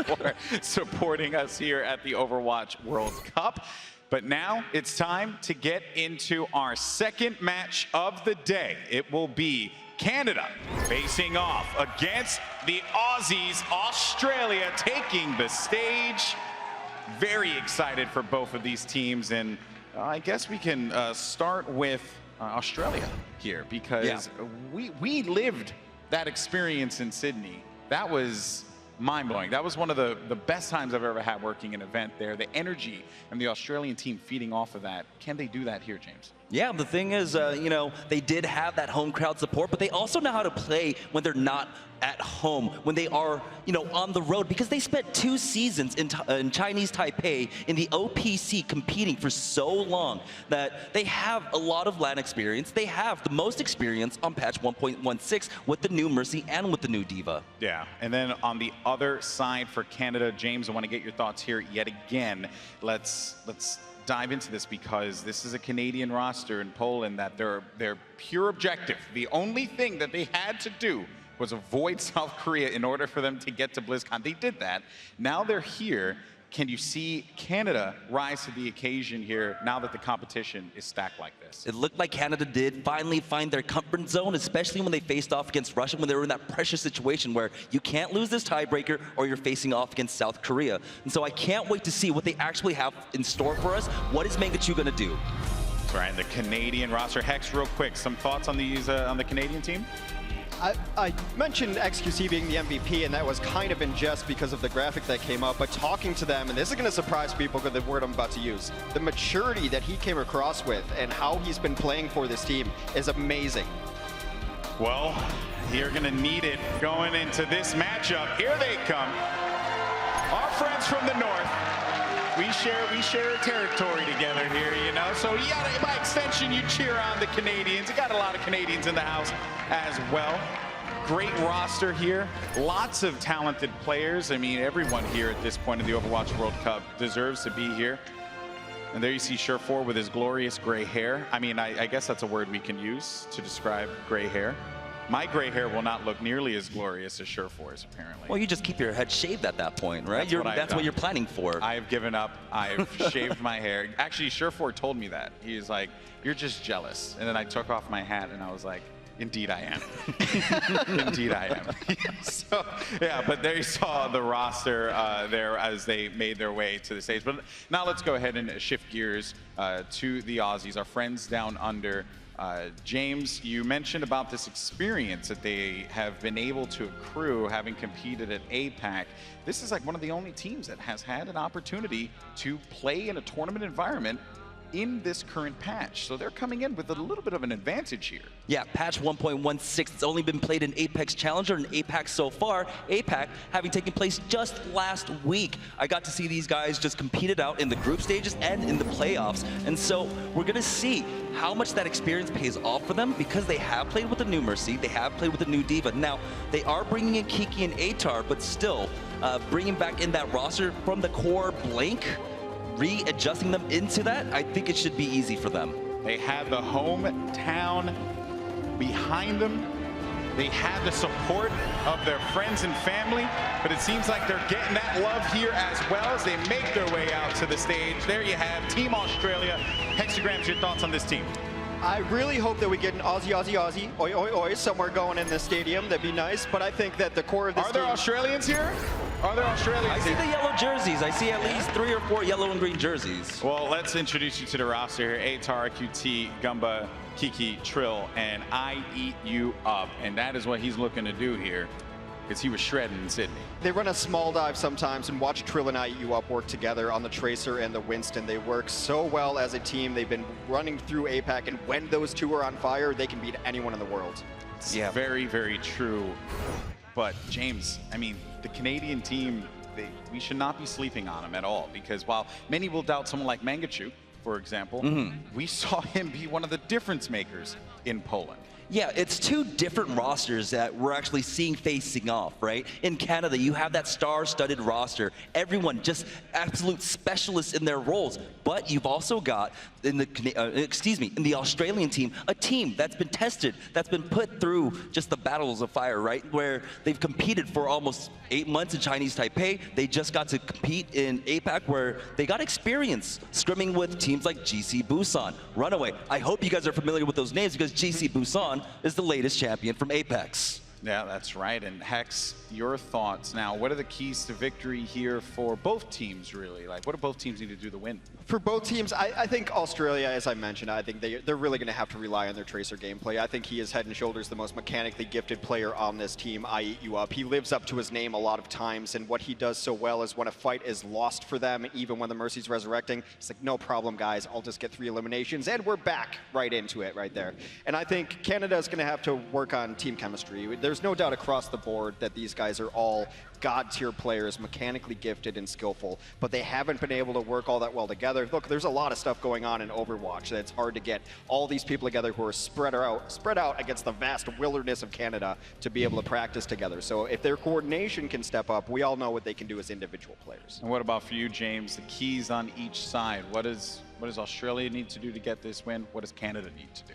for supporting us here at the Overwatch World Cup. But now it's time to get into our second match of the day. It will be Canada facing off against the Aussies, Australia taking the stage. Very excited for both of these teams, and I guess we can start with Australia here, because we lived that experience in Sydney. That was mind-blowing. That was one of the best times I've ever had working an event there. The energy and the Australian team feeding off of that. Can they do that here, James? Yeah, the thing is, you know, they did have that home crowd support, but they also know how to play when they're not at home, when they are, you know, on the road, because they spent 2 seasons in Chinese Taipei in the OPC competing for so long that they have a lot of LAN experience. They have the most experience on patch 1.16 with the new Mercy and with the new Diva. Yeah, and then on the other side for Canada, James, I want to get your thoughts here yet again. Let's dive into this, because this is a Canadian roster in Poland that their pure objective, the only thing that they had to do was avoid South Korea in order for them to get to BlizzCon. They did that. Now they're here. Can you see Canada rise to the occasion here now that the competition is stacked like this? It looked like Canada did finally find their comfort zone, especially when they faced off against Russia, when they were in that pressure situation where you can't lose this tiebreaker or you're facing off against South Korea. And so I can't wait to see what they actually have in store for us. What is Mangachu going to do? That's right, the Canadian roster. Hex, real quick, some thoughts on these on the Canadian team? I mentioned XQC being the MVP, and that was kind of in jest because of the graphic that came up, but talking to them, and this is going to surprise people with the word I'm about to use, the maturity that he came across with and how he's been playing for this team is amazing. Well, you're going to need it going into this matchup. Here they come. Our friends from the north. We share a territory together here, you know. So you gotta, by extension, you cheer on the Canadians. You got a lot of Canadians in the house as well. Great roster here. Lots of talented players. I mean, everyone here at this point in the Overwatch World Cup deserves to be here. And there you see Surefour with his glorious gray hair. I mean, I guess that's a word we can use to describe gray hair. My gray hair will not look nearly as glorious as Surefour's, apparently. Well, you just keep your head shaved at that point, right? That's what you're planning for. I've given up. I've shaved my hair. Actually, Surefour told me that. He's like, you're just jealous. And then I took off my hat, and I was like, indeed I am. Indeed I am. So, yeah, but there you saw the roster there as they made their way to the stage. But now let's go ahead and shift gears to the Aussies, our friends down under. James, you mentioned about this experience that they have been able to accrue having competed at APAC. This is like one of the only teams that has had an opportunity to play in a tournament environment in this current patch. So they're coming in with a little bit of an advantage here. Yeah, patch 1.16, it's only been played in Apex Challenger and APAC so far. APAC having taken place just last week. I got to see these guys just compete it out in the group stages and in the playoffs. And so we're gonna see how much that experience pays off for them, because they have played with the new Mercy, they have played with the new Diva. Now, they are bringing in Kiki and Atar, but still bringing back in that roster from the core blank, readjusting them into that, I think it should be easy for them. They had the hometown behind them. They had the support of their friends and family, but it seems like they're getting that love here as well as they make their way out to the stage. There you have Team Australia. Hexagrams, your thoughts on this team? I really hope that we get an Aussie, oi, oi, oi, somewhere going in the stadium. That'd be nice, but I think that the core of this Are there Australians here? Are there Australians I see here? the yellow jerseys. I see at least 3 or 4 yellow and green jerseys. Well, let's introduce you to the roster here. Atar, QT, Gumba, Kiki, Trill, and I Eat You Up. And that is what he's looking to do here, because he was shredding in Sydney. They run a small dive sometimes, and watch Trill and I Eat You Up work together on the Tracer and the Winston. They work so well as a team. They've been running through APAC, and when those two are on fire, they can beat anyone in the world. It's very, very true. But James, I mean, the Canadian team, we should not be sleeping on them at all, because while many will doubt someone like Mangachu, for example, we saw him be one of the difference makers in Poland. Yeah, it's two different rosters that we're actually seeing facing off, right? In Canada, you have that star-studded roster. Everyone just absolute specialists in their roles. But you've also got, in the Australian team, a team that's been tested, that's been put through just the battles of fire, right? Where they've competed for almost 8 months in Chinese Taipei. They just got to compete in APAC, where they got experience scrimming with teams like GC Busan, Runaway. I hope you guys are familiar with those names, because GC Busan is the latest champion from Apex. Yeah, that's right. And Hex, your thoughts now. What are the keys to victory here for both teams, really? Like, what do both teams need to do to win? For both teams, I think Australia, as I mentioned, I think they're really going to have to rely on their Tracer gameplay. I think he is head and shoulders the most mechanically gifted player on this team. I eat you up. He lives up to his name a lot of times, and what he does so well is when a fight is lost for them, even when the Mercy's resurrecting, it's like, no problem, guys. I'll just get 3 eliminations, and we're back right into it right there. And I think Canada is going to have to work on team chemistry. There's no doubt across the board that these guys are all God-tier players, mechanically gifted and skillful, but they haven't been able to work all that well together. Look, there's a lot of stuff going on in Overwatch that it's hard to get all these people together who are spread out against the vast wilderness of Canada to be able to practice together. So if their coordination can step up, we all know what they can do as individual players. And what about for you, James? The keys on each side. What does Australia need to do to get this win? What does Canada need to do?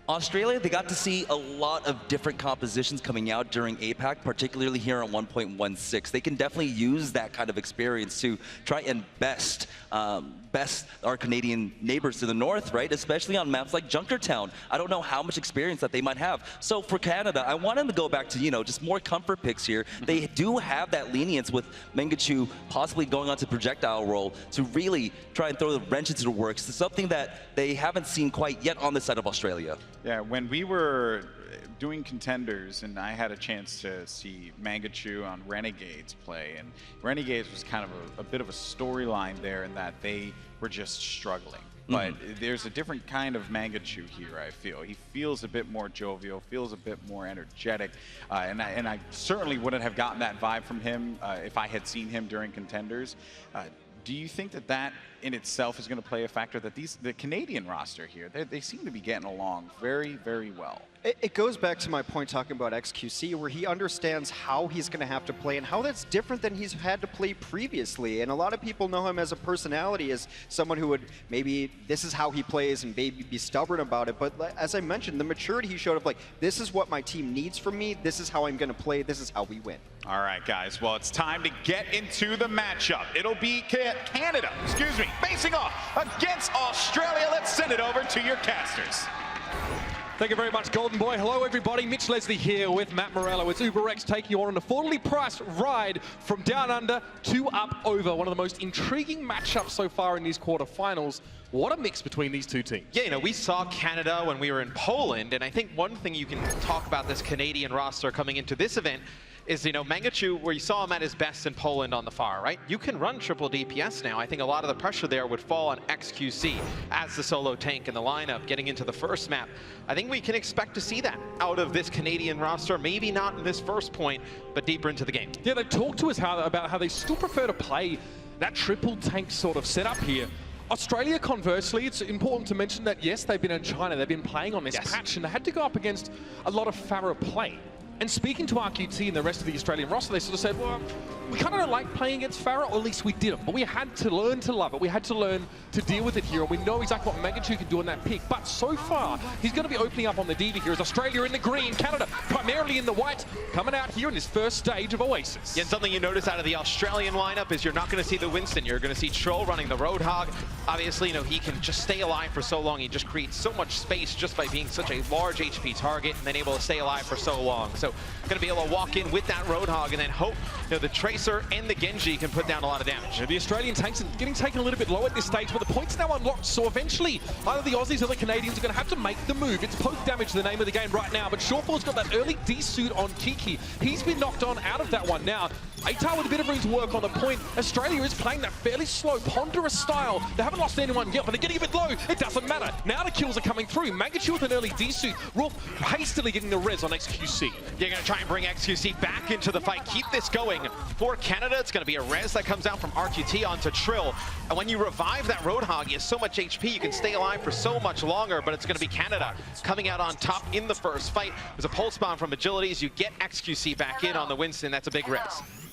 Australia, they got to see a lot of different compositions coming out during APAC, particularly here on 1.16. They can definitely use that kind of experience to try and best our Canadian neighbors to the north, right? Especially on maps like Junkertown. I don't know how much experience that they might have. So for Canada, I want them to go back to, just more comfort picks here. They do have that lenience with Mangachu possibly going on to projectile roll to really try and throw the wrench into the works. It's something that they haven't seen quite yet on this side of Australia. Yeah, when we were doing contenders and I had a chance to see Mangachu on Renegades play, and Renegades was kind of a bit of a storyline there in that they were just struggling. But there's a different kind of Mangachu here, I feel. He feels a bit more jovial, feels a bit more energetic, and I certainly wouldn't have gotten that vibe from him if I had seen him during contenders. Do you think that in itself is going to play a factor, that the Canadian roster here, they seem to be getting along very, very well? It goes back to my point talking about XQC, where he understands how he's going to have to play and how that's different than he's had to play previously. And a lot of people know him as a personality, as someone who would maybe, this is how he plays and maybe be stubborn about it. But as I mentioned, the maturity he showed of like, this is what my team needs from me, this is how I'm going to play, this is how we win. All right, guys. Well, it's time to get into the matchup. It'll be Canada, facing off against Australia. Let's send it over to your casters. Thank you very much, Golden Boy. Hello, everybody. Mitch Leslie here with Matt Morello. It's UberX taking you on an affordably priced ride from down under to up over. One of the most intriguing matchups so far in these quarterfinals. What a mix between these two teams. Yeah, we saw Canada when we were in Poland, and I think one thing you can talk about this Canadian roster coming into this event is, Mangachu, where you saw him at his best in Poland on the far, right? You can run triple DPS now. I think a lot of the pressure there would fall on XQC as the solo tank in the lineup getting into the first map. I think we can expect to see that out of this Canadian roster, maybe not in this first point, but deeper into the game. Yeah, they talked to us about how they still prefer to play that triple tank sort of setup here. Australia, conversely, it's important to mention that, yes, they've been in China, they've been playing on this patch, and they had to go up against a lot of Pharah play. And speaking to RQT and the rest of the Australian roster, they sort of said, well, we kind of don't like playing against Pharah, or at least we didn't. But we had to learn to love it. We had to learn to deal with it here. And we know exactly what Mangachu can do on that pick. But so far, he's going to be opening up on the Diva here as Australia in the green, Canada primarily in the white, coming out here in this first stage of Oasis. Yeah, and something you notice out of the Australian lineup is you're not going to see the Winston. You're going to see Troll running the Roadhog. Obviously, he can just stay alive for so long. He just creates so much space just by being such a large HP target and then able to stay alive for so long. So going to be able to walk in with that Roadhog and then hope the Tracer and the Genji can put down a lot of damage. The Australian tanks are getting taken a little bit low at this stage, but the point's now unlocked, so eventually either the Aussies or the Canadians are going to have to make the move. It's poke damage, the name of the game right now, but Shortfall's got that early D-suit on Kiki. He's been knocked on out of that one. Now, ATAR with a bit of room to work on the point. Australia is playing that fairly slow, ponderous style. They haven't lost anyone yet, but they're getting a bit low. It doesn't matter. Now the kills are coming through. Magnitude with an early D-suit. Rolf hastily getting the res on XQC. You're going to try and bring XQC back into the fight. Keep this going. For Canada, it's going to be a res that comes out from RQT onto Trill. And when you revive that Roadhog, he has so much HP, you can stay alive for so much longer, but it's going to be Canada coming out on top in the first fight. There's a pulse bomb from Agilities. You get XQC back in on the Winston. That's a big res.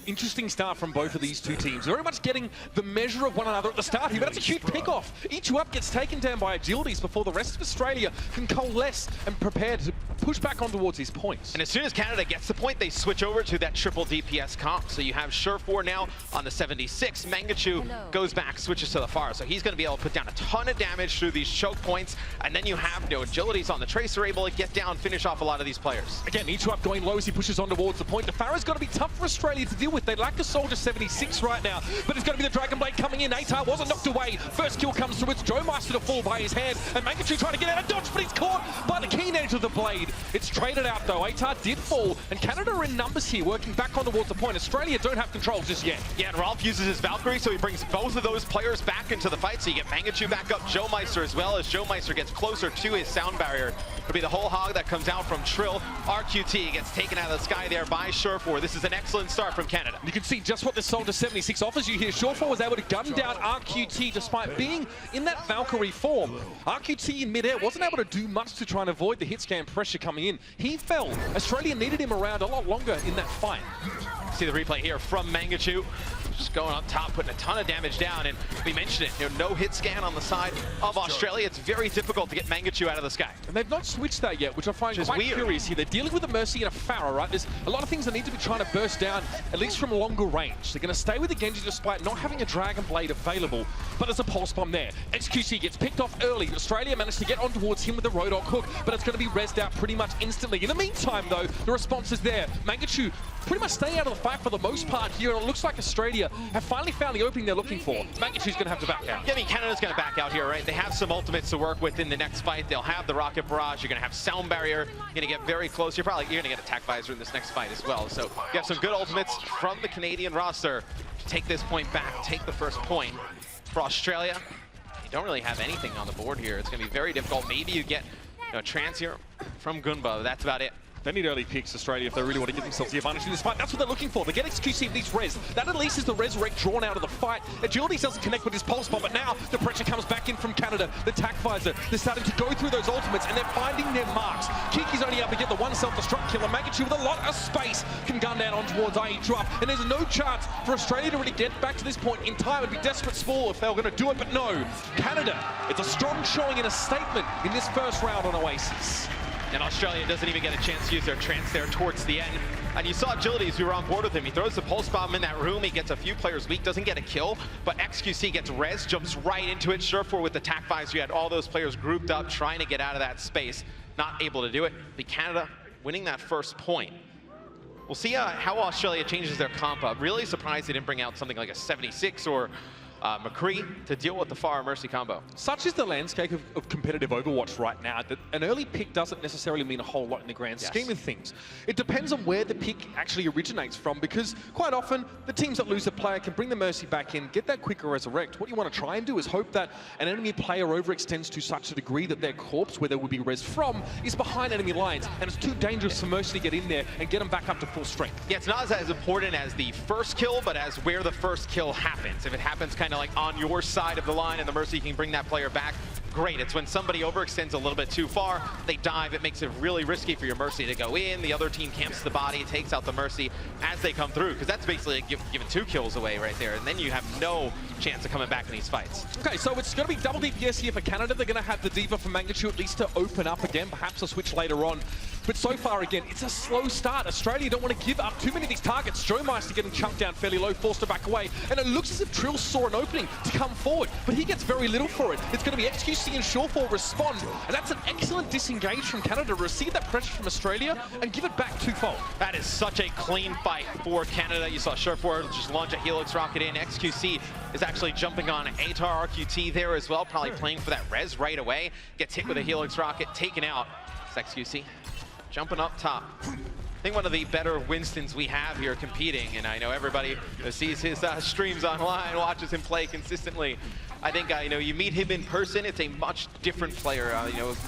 Interesting start from both of these two teams. Very much getting the measure of one another at the start here, but that's a huge pick-off. Each up gets taken down by Agilities before the rest of Australia can coalesce and prepare to push back on towards these points. And as soon as Canada gets the point, they switch over to that triple DPS comp. So you have Sure4 now on the 76. Mangachu goes back, switches to the far. So he's going to be able to put down a ton of damage through these choke points. And then you have Agilities on the Tracer, able to get down, finish off a lot of these players. Again, each up going low as he pushes on towards the point. The Farah's going to be tough for Australia to deal with. They lack a Soldier 76 right now, but it's going to be the Dragon Blade coming in. ATAR wasn't knocked away. First kill comes through. It's Joe Meister to fall by his hand, and Mangachu trying to get out of dodge, but he's caught by the keen edge of the blade. It's traded out though. ATAR did fall, and Canada are in numbers here, working back on towards the point. Australia don't have control just yet. Yeah, and Rolf uses his Valkyrie, so he brings both of those players back into the fight. So you get Mangachu back up, Joe Meister as well, as Joe Meister gets closer to his sound barrier. It'll be the whole hog that comes out from Trill. RQT gets taken out of the sky there by Sure4. This is an excellent start from Canada. You can see just what the Soldier 76 offers you here. Sure4 was able to gun down RQT despite being in that Valkyrie form. RQT in midair wasn't able to do much to try and avoid the hit scan pressure coming in. He fell. Australia needed him around a lot longer in that fight. See the replay here from Mangachu. Just going on top, putting a ton of damage down, and we mentioned it, no hit scan on the side of Australia. It's very difficult to get Mangachu out of the sky. And they've not switched that yet, which I find quite curious here. They're dealing with a Mercy and a Pharah, right? There's a lot of things that need to be trying to burst down, at least from longer range. They're going to stay with the Genji despite not having a Dragon Blade available, but there's a Pulse Bomb there. XQC gets picked off early. Australia managed to get on towards him with the Roadhog hook, but it's going to be rezzed out pretty much instantly. In the meantime, though, the response is there. Mangachu pretty much staying out of the fight for the most part here, and it looks like Australia have finally found the opening they're looking for. Mangachu's going to have to back out. Yeah, I mean, Canada's going to back out here, right? They have some ultimates to work with in the next fight. They'll have the Rocket Barrage. You're going to have Sound Barrier. You're going to get very close. You're going to get Attack Visor in this next fight as well. So you have some good ultimates from the Canadian roster to take this point back, take the first point. For Australia, you don't really have anything on the board here. It's going to be very difficult. Maybe you get trans here from Gunba. That's about it. They need early picks, Australia, if they really want to get themselves the advantage in this fight. That's what they're looking for. They get XQC of these res. That at least is the resurrect drawn out of the fight. Agilities doesn't connect with his pulse bomb, but now the pressure comes back in from Canada. The Attack Visor, they're starting to go through those ultimates, and they're finding their marks. Kiki's only able to get the one self-destruct kill, and Mangachu with a lot of space can gun down on towards IE Drop, and there's no chance for Australia to really get back to this point in time. It'd be desperate small if they were going to do it, but no. Canada, it's a strong showing and a statement in this first round on Oasis. And Australia doesn't even get a chance to use their trance there towards the end. And you saw Agilities, we were on board with him. He throws the Pulse Bomb in that room. He gets a few players weak, doesn't get a kill, but XQC gets res, jumps right into it. Sure4 with the Attack Visor. You had all those players grouped up, trying to get out of that space. Not able to do it. But Canada winning that first point. We'll see how Australia changes their comp up. Really surprised they didn't bring out something like a 76 or McCree to deal with the Pharah Mercy combo. Such is the landscape of competitive Overwatch right now that an early pick doesn't necessarily mean a whole lot in the grand scheme of things. It depends on where the pick actually originates from, because quite often the teams that lose a player can bring the Mercy back in, get that quicker resurrect. What you want to try and do is hope that an enemy player overextends to such a degree that their corpse, where they would be res from, is behind enemy lines, and it's too dangerous for Mercy to get in there and get them back up to full strength. Yeah, it's not as important as the first kill, but as where the first kill happens. If it happens kind of like on your side of the line and the Mercy can bring that player back, great. It's when somebody overextends a little bit too far, they dive, it makes it really risky for your Mercy to go in. The other team camps the body, takes out the Mercy as they come through, because that's basically giving 2 kills away right there, and then you have no chance of coming back in these fights. Okay, so it's going to be double DPS here for Canada. They're going to have the Diva from Mangachu at least to open up again, perhaps a switch later on. But so far, again, it's a slow start. Australia don't want to give up too many of these targets. Joe Meister getting chunked down fairly low, forced to back away. And it looks as if Trill saw an opening to come forward, but he gets very little for it. It's going to be XQC and Sure4 respond. And that's an excellent disengage from Canada to receive that pressure from Australia and give it back twofold. That is such a clean fight for Canada. You saw Sure4 just launch a Helix rocket in. XQC is actually jumping on ATAR RQT there as well, probably playing for that res right away. Gets hit with a Helix rocket, taken out. It's XQC jumping up top. think one of the better Winstons we have here competing, and I know everybody sees his streams online, watches him play consistently. I think you meet him in person, it's a much different player.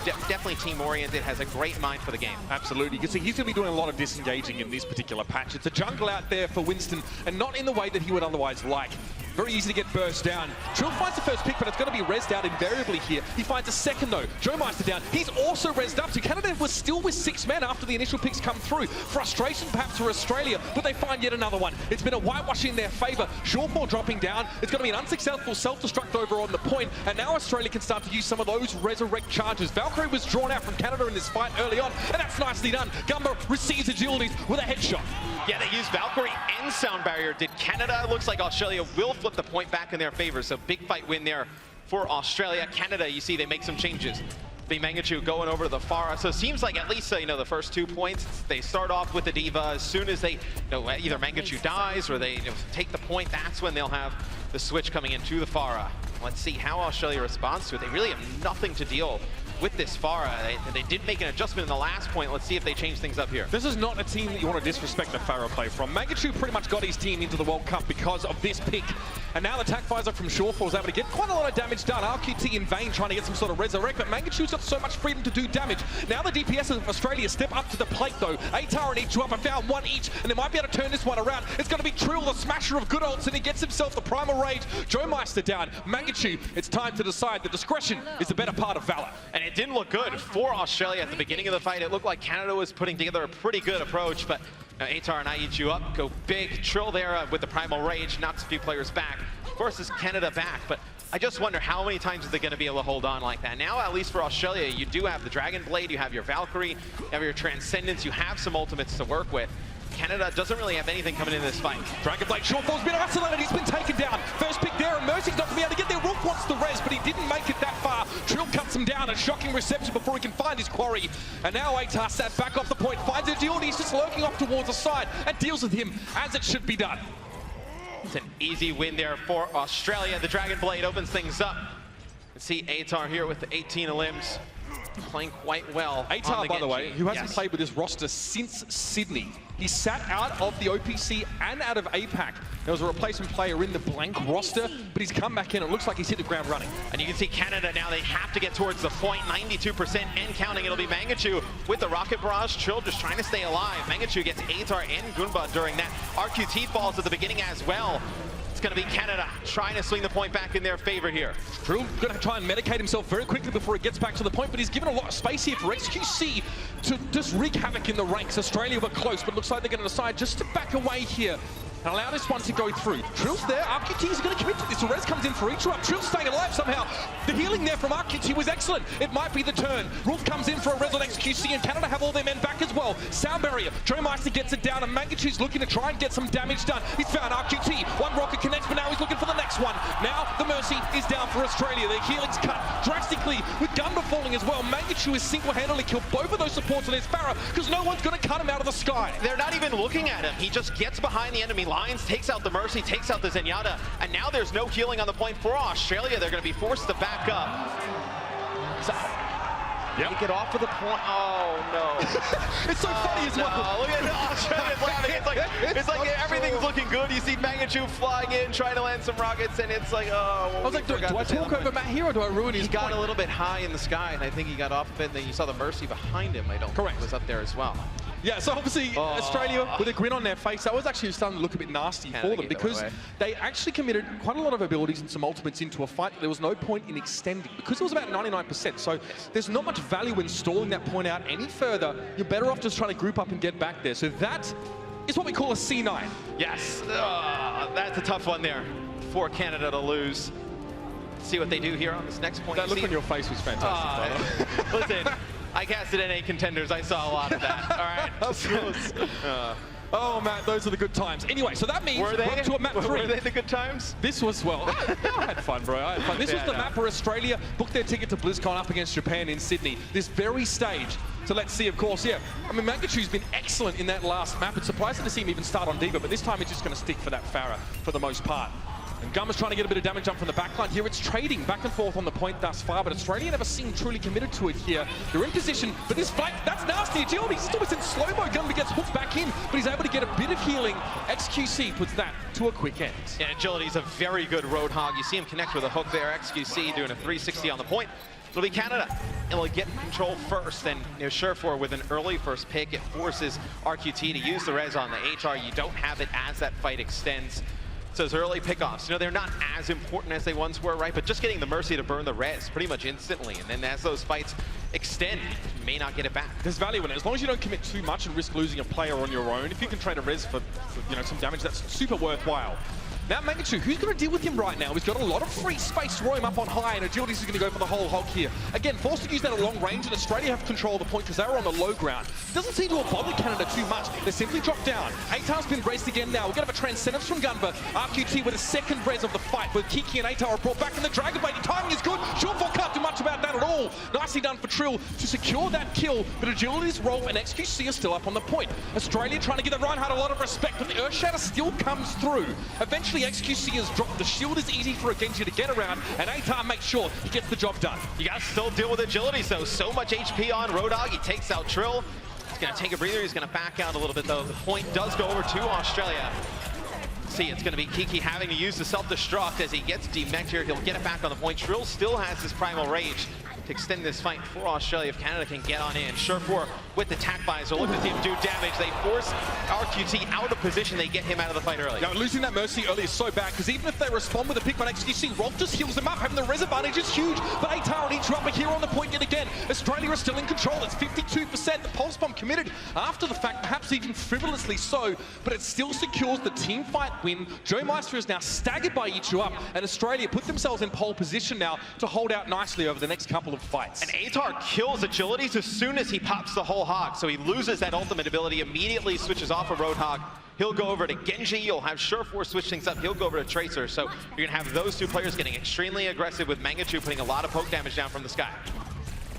Definitely team-oriented, has a great mind for the game. Absolutely. You can see he's going to be doing a lot of disengaging in this particular patch. It's a jungle out there for Winston, and not in the way that he would otherwise like. Very easy to get burst down. Trill finds the first pick, but it's going to be rezzed out invariably here. He finds a second, though. Joe Meister down. He's also rezzed up. So Canada was still with 6 men after the initial picks come through. Frustration, perhaps, for Australia, but they find yet another one. It's been a whitewash in their favor. Shawfall dropping down. It's going to be an unsuccessful self-destruct over on the point, and now Australia can start to use some of those resurrect charges. Valkyrie was drawn out from Canada in this fight early on, and that's nicely done. Gumbo receives agilities with a headshot. Yeah, they used Valkyrie and Sound Barrier. Did Canada? Looks like Australia will flip the point back in their favor. So big fight win there for Australia. Canada, you see they make some changes. The Mangachu going over to the Pharah. So it seems like at least the first 2 points, they start off with the Diva. As soon as they either Mangachu dies or they take the point, that's when they'll have the switch coming into the Pharah. Let's see how Australia responds to it. They really have nothing to deal with this Pharah. They did make an adjustment in the last point. Let's see if they change things up here. This is not a team that you want to disrespect the Pharah play from. Mangachu pretty much got his team into the World Cup because of this pick. And now the attack visor from Shawfall is able to get quite a lot of damage done. RQT in vain trying to get some sort of resurrect, but Mangachu's got so much freedom to do damage. Now the DPS of Australia step up to the plate though. Atar and Ichu up and found one each, and they might be able to turn this one around. It's going to be Trill, the smasher of good ults, and he gets himself the Primal Rage. Joe Meister down. Mangachu, it's time to decide that discretion is the better part of valor. And it didn't look good for Australia at the beginning of the fight. It looked like Canada was putting together a pretty good approach, but Atar and Ichu up, go big. Trill there with the Primal Rage, knocks a few players back, forces Canada back, but I just wonder how many times is they going to be able to hold on like that. Now, at least for Australia, you do have the Dragon Blade, you have your Valkyrie, you have your Transcendence, you have some ultimates to work with. Canada doesn't really have anything coming into this fight. Dragon Blade Shawfall's been isolated, he's been taken down. First pick there, and Mercy's not going to be able to get there. Wolf wants the res, but he didn't make it that far. Trill cuts him down, a shocking reception before he can find his quarry. And now Atar sat back off the point, finds a duel, he's just lurking off towards the side, and deals with him as it should be done. It's an easy win there for Australia. The Dragon Blade opens things up. Let's see Atar here with the 18 limbs. Playing quite well. Atar, by the way, who hasn't played with this roster since Sydney. He sat out of the OPC and out of APAC. There was a replacement player in the blank roster, but he's come back in. It looks like he's hit the ground running. And you can see Canada now, they have to get towards the point, 92% and counting. It'll be Mangachu with the Rocket Barrage. Trill just trying to stay alive. Mangachu gets Atar and Gunba during that. RQT falls at the beginning as well. It's going to be Canada trying to swing the point back in their favor here. Trill going to try and medicate himself very quickly before he gets back to the point, but he's given a lot of space here for XQC to just wreak havoc in the ranks. Australia were close, but looks like they're going to decide just to back away here and allow this one to go through. Trill's there, RQT is going to commit to this. Res comes in for each up. Trill's staying alive somehow. The healing there from RQT was excellent. It might be the turn. Rolf comes in for a res on XQC, and Canada have all their men back as well. Sound Barrier, Joe Meister gets it down, and Mangachu's looking to try and get some damage done. He's found RQT. One rocket connects, but now he's looking for the next one. Now the Mercy is down for Australia. Their healing's cut drastically with Gunba falling as well. Mangachu has single-handedly killed both of those supports on his Pharah because no one's going to cut him out of the sky. They're not even looking at him. He just gets behind the enemy lines, takes out the Mercy, takes out the Zenyatta, and now there's no healing on the point for Australia. They're going to be forced to back up. So, take it off of the point. Oh, no. It's so funny as well. Look at Australia's laughing. It's like everything's looking good. You see Mangachu flying in, trying to land some rockets, and it's like, oh. Well, I was like, do I talk over Matt here, or do I ruin his He got point? a little bit high in the sky, and I think he got off of it, and then you saw the Mercy behind him, I don't think, was up there as well. Yeah, so obviously Australia with a grin on their face, that was actually starting to look a bit nasty for them because they actually committed quite a lot of abilities and some ultimates into a fight that there was no point in extending because it was about 99%. So there's not much value in stalling that point out any further. You're better off just trying to group up and get back there. So that is what we call a C9. Yes, that's a tough one there for Canada to lose. Let's see what they do here on this next point. That look on your face was fantastic. Listen. I casted NA contenders. I saw a lot of that. All right. Oh, Matt, those are the good times. Anyway, so that means we're up to a map 3. Were they the good times? This was, well, I had fun, bro. I had fun. This was the map where Australia booked their ticket to BlizzCon up against Japan in Sydney. This very stage. So let's see, of course, I mean, Mangachu's been excellent in that last map. It's surprising to see him even start on Diva, but this time he's just going to stick for that Pharah for the most part. And Gummer's trying to get a bit of damage done from the backline here. It's trading back and forth on the point thus far, but Australia never seemed truly committed to it here. They're in position, but this fight, that's nasty. Agility, he's almost in slow-mo. Gummer gets hooked back in, but he's able to get a bit of healing. XQC puts that to a quick end. Yeah, Agility's a very good Roadhog. You see him connect with a hook there. XQC doing a 360 on the point. It'll be Canada. It'll get control first, and Surefour with an early first pick, it forces RQT to use the res on the HR. You don't have it as that fight extends. So those early pickoffs, they're not as important as they once were, right? But just getting the Mercy to burn the res pretty much instantly, and then as those fights extend, you may not get it back. There's value in it. As long as you don't commit too much and risk losing a player on your own, if you can trade a res for some damage, that's super worthwhile. Now Mangachu, who's going to deal with him right now? He's got a lot of free space to throw him up on high, and Agility's going to go for the whole hog here. Again, forced to use that at long range, and Australia have control of the point because they were on the low ground. Doesn't seem to have bothered Canada too much. They simply drop down. Atar's been braced again now. We're going to have a Transcendence from Gunva. RQT with a second res of the fight, with Kiki and Atar are brought back in the Dragon Blade. Timing is good. Surefour can't do much about that at all. Nicely done for Trill to secure that kill, but Agility's Rolf and XQC are still up on the point. Australia trying to give the Reinhardt a lot of respect, but the Earthshatter still comes through. Eventually, XQC is dropped. The shield is easy for a Genji to get around, and Atar makes sure he gets the job done. You gotta still deal with Agility, so much HP on Roadhog. He takes out Trill. He's gonna take a breather. He's gonna back out a little bit, though. The point does go over to Australia. See, it's gonna be Kiki having to use the self-destruct as he gets demeched here. He'll get it back on the point. Trill still has his Primal Rage to extend this fight for Australia if Canada can get on in. Surefour with the tack visor, look at him do damage. They force RQT out of position. They get him out of the fight early. Now, losing that Mercy early is so bad, because even if they respond with a pick on XQC, Rolf just heals them up. Having the res advantage is huge, but Atar and Ichirapa here on the point yet again. Australia are still in control. It's 52%. The Pulse Bomb committed after the fact, perhaps even frivolously so, but it still secures the team fight win. Joe Meister is now staggered by Ichirapa, and Australia put themselves in pole position now to hold out nicely over the next couple of fights. And Atar kills Agilities as soon as he pops the whole hog, so he loses that ultimate ability, immediately switches off of Roadhog. He'll go over to Genji, you'll have Surefour switch things up, he'll go over to Tracer, so you're gonna have those two players getting extremely aggressive with Mangachu putting a lot of poke damage down from the sky.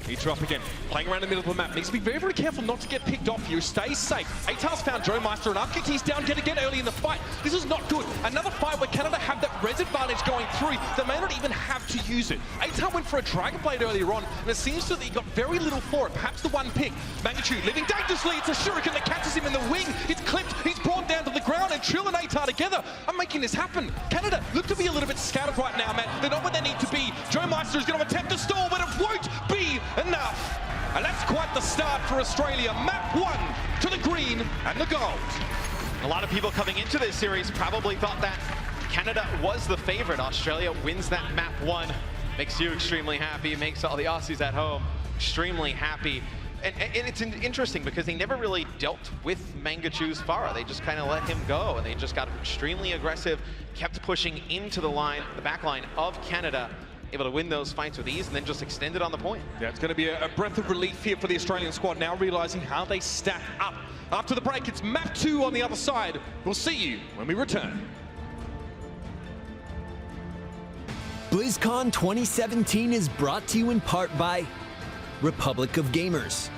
Ichirapa again, playing around the middle of the map. Needs to be very, very careful not to get picked off here. Stay safe. Atar's found Joe Meister, and RQT's down yet again early in the fight. This is not good. Another fight where Canada have that res advantage going through. They may not even have to use it. Atar went for a Dragon Blade earlier on, and it seems that he got very little for it. Perhaps the one pick. Mangachu living dangerously. It's a shuriken that catches him in the wing. It's clipped. He's brought down to the ground, and Trill and Atar together are making this happen. Canada look to be a little bit scattered right now, man. They're not where they need to be. Joe Meister is going to attempt to stall, but it won't be enough. And that's quite the start for Australia. Map 1 to the green and the gold. A lot of people coming into this series probably thought that Canada was the favorite. Australia wins that map 1. Makes you extremely happy, makes all the Aussies at home extremely happy. And it's interesting because they never really dealt with Mangachu's Pharah. They just kind of let him go, and they just got extremely aggressive, kept pushing into the line, the back line of Canada, able to win those fights with ease and then just extend it on the point. Yeah, it's going to be a breath of relief here for the Australian squad, now realizing how they stack up. After the break, it's map 2 on the other side. We'll see you when we return. BlizzCon 2017 is brought to you in part by Republic of Gamers,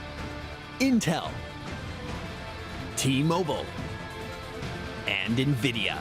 Intel, T-Mobile, and NVIDIA.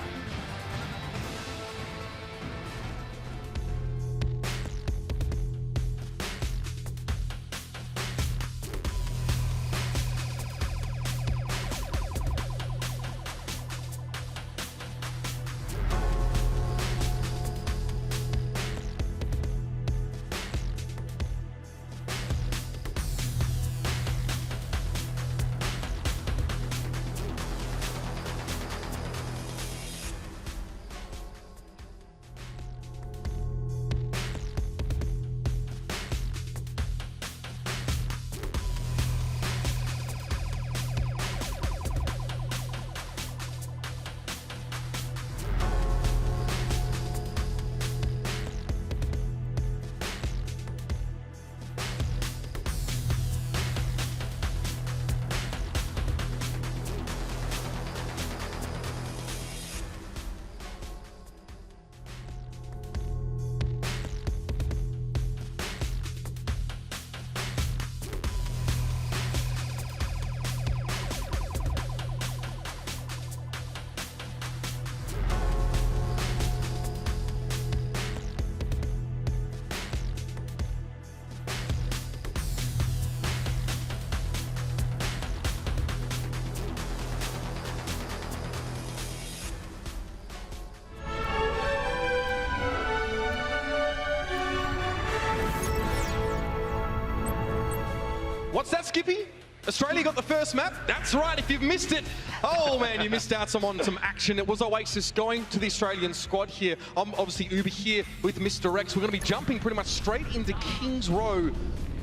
What's that, Skippy? Australia got the first map? That's right, if you've missed it. Oh man, you missed out on some action. It was Oasis going to the Australian squad here. I'm obviously Uber here with Mr. X. We're going to be jumping pretty much straight into King's Row.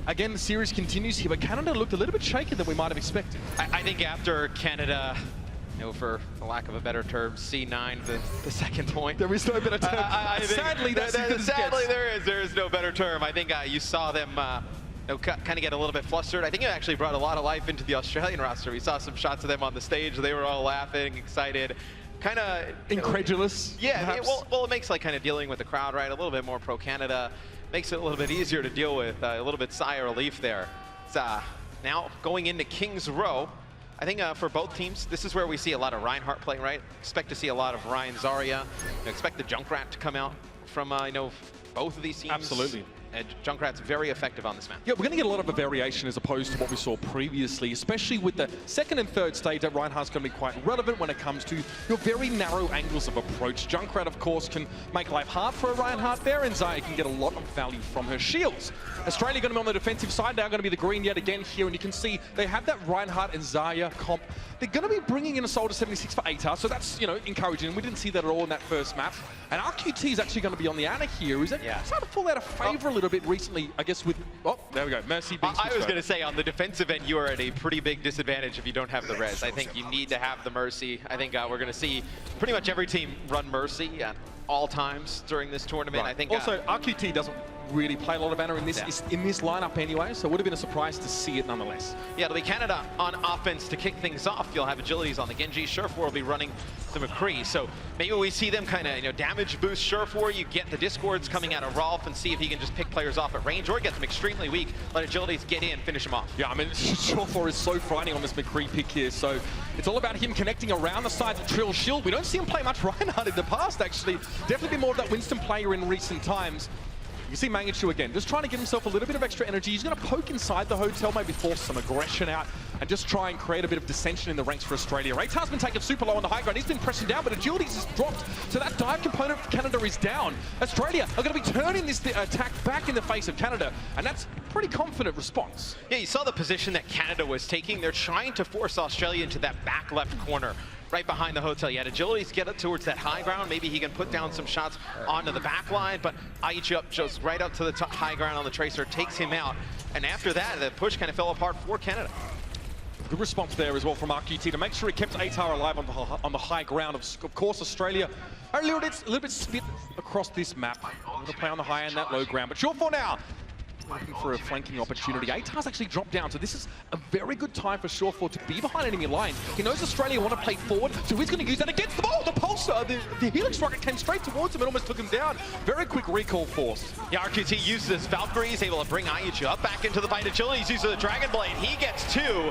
Again, the series continues here, but Canada looked a little bit shaken than we might have expected. I think after Canada, you know, for lack of a better term, C9 the second point. There is no better term. Sadly, that's sadly there is no better term. I think you saw them kind of get a little bit flustered. I think it actually brought a lot of life into the Australian roster. We saw some shots of them on the stage. They were all laughing, excited, kind of incredulous. Yeah, well, it makes like kind of dealing with the crowd, right? A little bit more pro-Canada. Makes it a little bit easier to deal with, a little bit sigh of relief there. Now going into King's Row, I think for both teams, this is where we see a lot of Reinhardt playing, right? Expect to see a lot of Ryan Zarya. Expect the Junkrat to come out from, both of these teams. Absolutely. Junkrat's very effective on this map. Yeah, we're going to get a lot of a variation as opposed to what we saw previously, especially with the second and third stage that Reinhardt's going to be quite relevant when it comes to your very narrow angles of approach. Junkrat, of course, can make life hard for a Reinhardt there, and Zarya can get a lot of value from her shields. Australia going to be on the defensive side, now going to be the green yet again here, and you can see they have that Reinhardt and Zarya comp. They're going to be bringing in a Soldier 76 for ATAR, so that's, encouraging. We didn't see that at all in that first map. And RQT is actually going to be on the outer here. Is it starting to fall out of favor a little bit recently, I guess, with... Oh, there we go. Mercy being I was going to say, on the defensive end, you are at a pretty big disadvantage if you don't have the res. I think you need to have the Mercy. I think we're going to see pretty much every team run Mercy at all times during this tournament. Right. I think also, RQT doesn't really play a lot of banner in this lineup anyway, so it would have been a surprise to see it nonetheless. Yeah, it'll be Canada on offense to kick things off. You'll have agilities on the Genji. Surefour will be running the McCree, so maybe we see them kind of damage boost Surefour. You get the Discords coming out of Rolf and see if he can just pick players off at range or get them extremely weak. Let agilities get in, finish them off. Yeah, I mean, Surefour is so frightening on this McCree pick here, so it's all about him connecting around the sides of Trill Shield. We don't see him play much Reinhardt in the past, actually. Definitely been more of that Winston player in recent times. You see Mangachu again, just trying to give himself a little bit of extra energy. He's going to poke inside the hotel, maybe force some aggression out, and just try and create a bit of dissension in the ranks for Australia. Ratar's been taken super low on the high ground. He's been pressing down, but agility's just dropped. So that dive component for Canada is down. Australia are going to be turning this attack back in the face of Canada, and that's a pretty confident response. Yeah, you saw the position that Canada was taking. They're trying to force Australia into that back left corner, right behind the hotel. You had agilities get up towards that high ground. Maybe he can put down some shots onto the back line, but Aichup goes right up to the high ground on the Tracer, takes him out. And after that, the push kind of fell apart for Canada. Good response there as well from RQT to make sure he kept ATAR alive on the high ground. Of course, Australia are a little bit split across this map. Going to play on the high and that low ground, but Surefour now looking for a flanking opportunity. ATAR's actually dropped down, so this is a very good time for Surefour to be behind enemy line. He knows Australia want to play forward, so he's going to use that against the ball. The pulsar, the Helix rocket came straight towards him and almost took him down. Very quick recall force. Yeah, RQT uses his Valkyrie. He's able to bring Aichu up back into the fight. Agility, he's using the Dragon Blade. He gets two.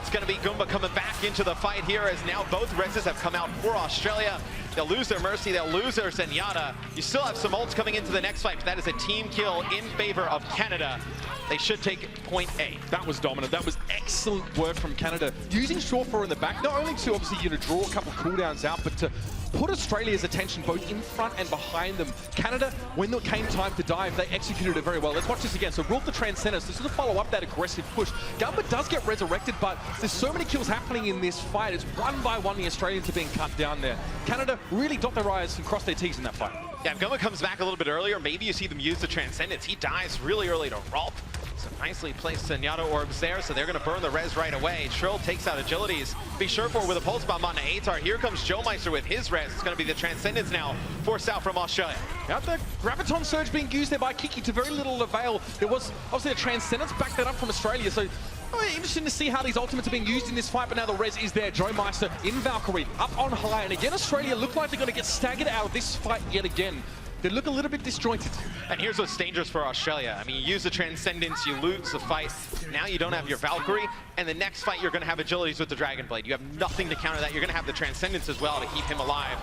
It's going to be Goomba coming back into the fight here as now both reses have come out for Australia. They'll lose their Mercy, they'll lose their Zenyatta. You still have some ults coming into the next fight, but that is a team kill in favor of Canada. They should take point A. That was dominant. That was excellent work from Canada. Using Surefour in the back, not only to obviously draw a couple cooldowns out, but to put Australia's attention both in front and behind them. Canada, when it came time to dive, they executed it very well. Let's watch this again. So Rolf the Transcendence, this is to follow up that aggressive push. Gumba does get resurrected, but there's so many kills happening in this fight. It's one by one the Australians are being cut down there. Canada really dot their I's and cross their T's in that fight. Yeah, if Gumba comes back a little bit earlier, maybe you see them use the Transcendence. He dies really early to Rolf. So nicely placed Zenyatta orbs there, so they're going to burn the res right away. Trill takes out agilities. Be Surefour with a pulse bomb onto ATAR. Here comes Joe Meister with his res. It's going to be the Transcendence now, forced out from Australia. Now the Graviton Surge being used there by Kiki to very little avail. There was obviously a Transcendence back that up from Australia, so interesting to see how these ultimates are being used in this fight, but now the res is there. Joe Meister in Valkyrie, up on high, and again Australia look like they're going to get staggered out of this fight yet again. They look a little bit disjointed. And here's what's dangerous for Australia. I mean, you use the Transcendence, you lose the fight. Now you don't have your Valkyrie, and the next fight you're going to have agilities with the Dragon Blade. You have nothing to counter that. You're going to have the Transcendence as well to keep him alive.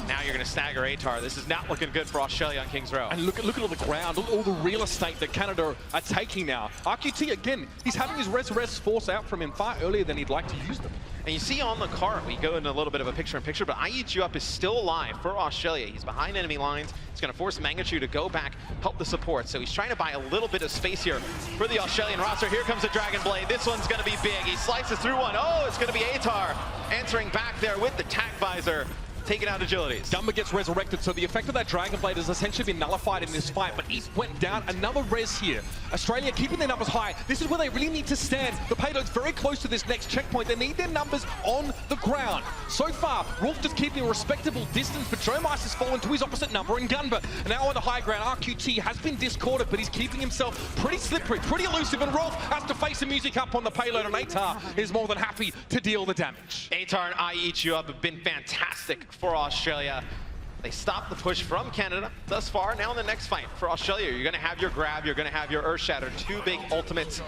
Now you're going to stagger Atar. This is not looking good for Australia on Kings Row. And look at all the ground, all the real estate that Canada are taking now. RQT, again, he's having his res force out from him far earlier than he'd like to use them. And you see on the cart, we go into a little bit of a picture-in-picture, but I Eat You Up is still alive for Australia. He's behind enemy lines. He's going to force Mangachu to go back, help the support. So he's trying to buy a little bit of space here for the Australian roster. Here comes the Dragon Blade. This one's going to be big. He slices through one. Oh, it's going to be Atar answering back there with the tack visor. Taking out Agilities. Gumba gets resurrected, so the effect of that Dragon Blade has essentially been nullified in this fight, but he went down. Another res here. Australia keeping their numbers high. This is where they really need to stand. The payload's very close to this next checkpoint. They need their numbers on the ground. So far, Rolf just keeping a respectable distance, but Joe Mice has fallen to his opposite number in Gunba. Now on the high ground, RQT has been discorded, but he's keeping himself pretty slippery, pretty elusive, and Rolf has to face the music up on the payload, and Atar is more than happy to deal the damage. Atar and I Eat You Up have been fantastic for Australia. They stopped the push from Canada thus far. Now in the next fight for Australia, you're going to have your grab, you're going to have your Earth Shatter, two big ultimates,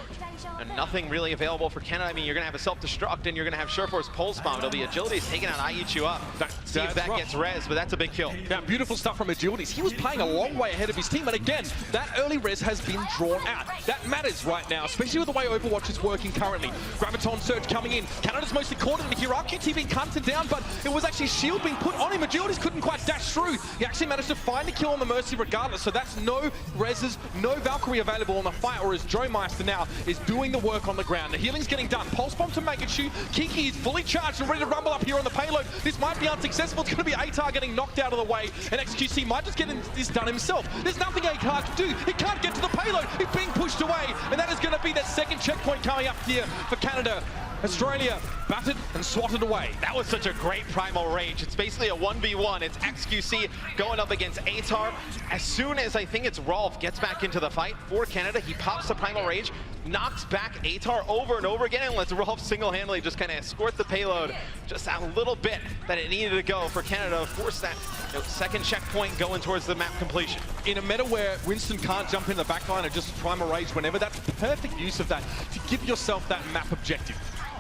and nothing really available for Canada. I mean, you're going to have a self-destruct, and you're going to have Sureforce Pulse Bomb. It'll be Agilities taking out I Eat You Up. See if that gets res, but that's a big kill. Yeah, beautiful stuff from Agilities. He was playing a long way ahead of his team, and again, that early res has been drawn out. That matters right now, especially with the way Overwatch is working currently. Graviton Surge coming in. Canada's mostly caught him here. RQT being hunted down, but it was actually shield being put on him. Agilities couldn't quite dash through. He actually managed to find a kill on the Mercy regardless, so that's no reses, no Valkyrie available on the fight, whereas Joe Meister now is doing the work on the ground. The healing's getting done. Pulse Bomb to Mangachu. Kiki is fully charged and ready to rumble up here on the payload. This might be unsuccessful. It's going to be Atar getting knocked out of the way, and XQC might just get this done himself. There's nothing Atar can do. He can't get to the payload. He's being pushed away, and that is going to be that second checkpoint coming up here for Canada. Australia battered and swatted away. That was such a great Primal Rage. It's basically a 1v1. It's XQC going up against Atar. As soon as I think it's Rolf gets back into the fight for Canada, he pops the Primal Rage, knocks back Atar over and over again, and lets Rolf single-handedly just kind of escort the payload just a little bit that it needed to go for Canada to force that second checkpoint going towards the map completion. In a meta where Winston can't jump in the backline and just Primal Rage whenever, that's perfect use of that to give yourself that map objective.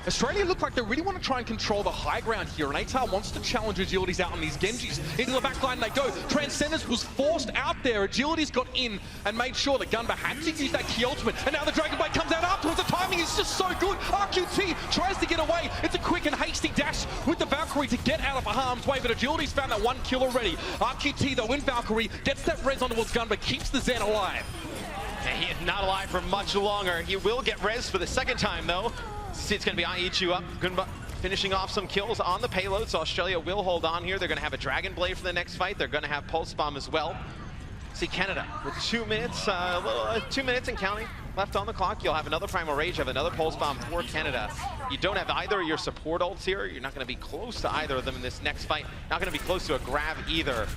Australia look like they really want to try and control the high ground here, and Atar wants to challenge Agilities out on these Genjis. Into the backline they go. Transcendence was forced out there. Agilities got in and made sure that Gunba had to use that key ultimate, and now the Dragon Blade comes out afterwards. The timing is just so good. RQT tries to get away. It's a quick and hasty dash with the Valkyrie to get out of harm's way, but Agilities found that one kill already. RQT, though, in Valkyrie, gets that res on towards Gunba, keeps the Zen alive. And he is not alive for much longer. He will get res for the second time, though. See, it's going to be I Eat You Up. Gunba finishing off some kills on the payload, so Australia will hold on here. They're going to have a Dragon Blade for the next fight. They're going to have Pulse Bomb as well. See, Canada with 2 minutes, 2 minutes and counting left on the clock. You'll have another Primal Rage, have another Pulse Bomb for Canada. You don't have either of your support ults here. You're not going to be close to either of them in this next fight. Not going to be close to a grab either.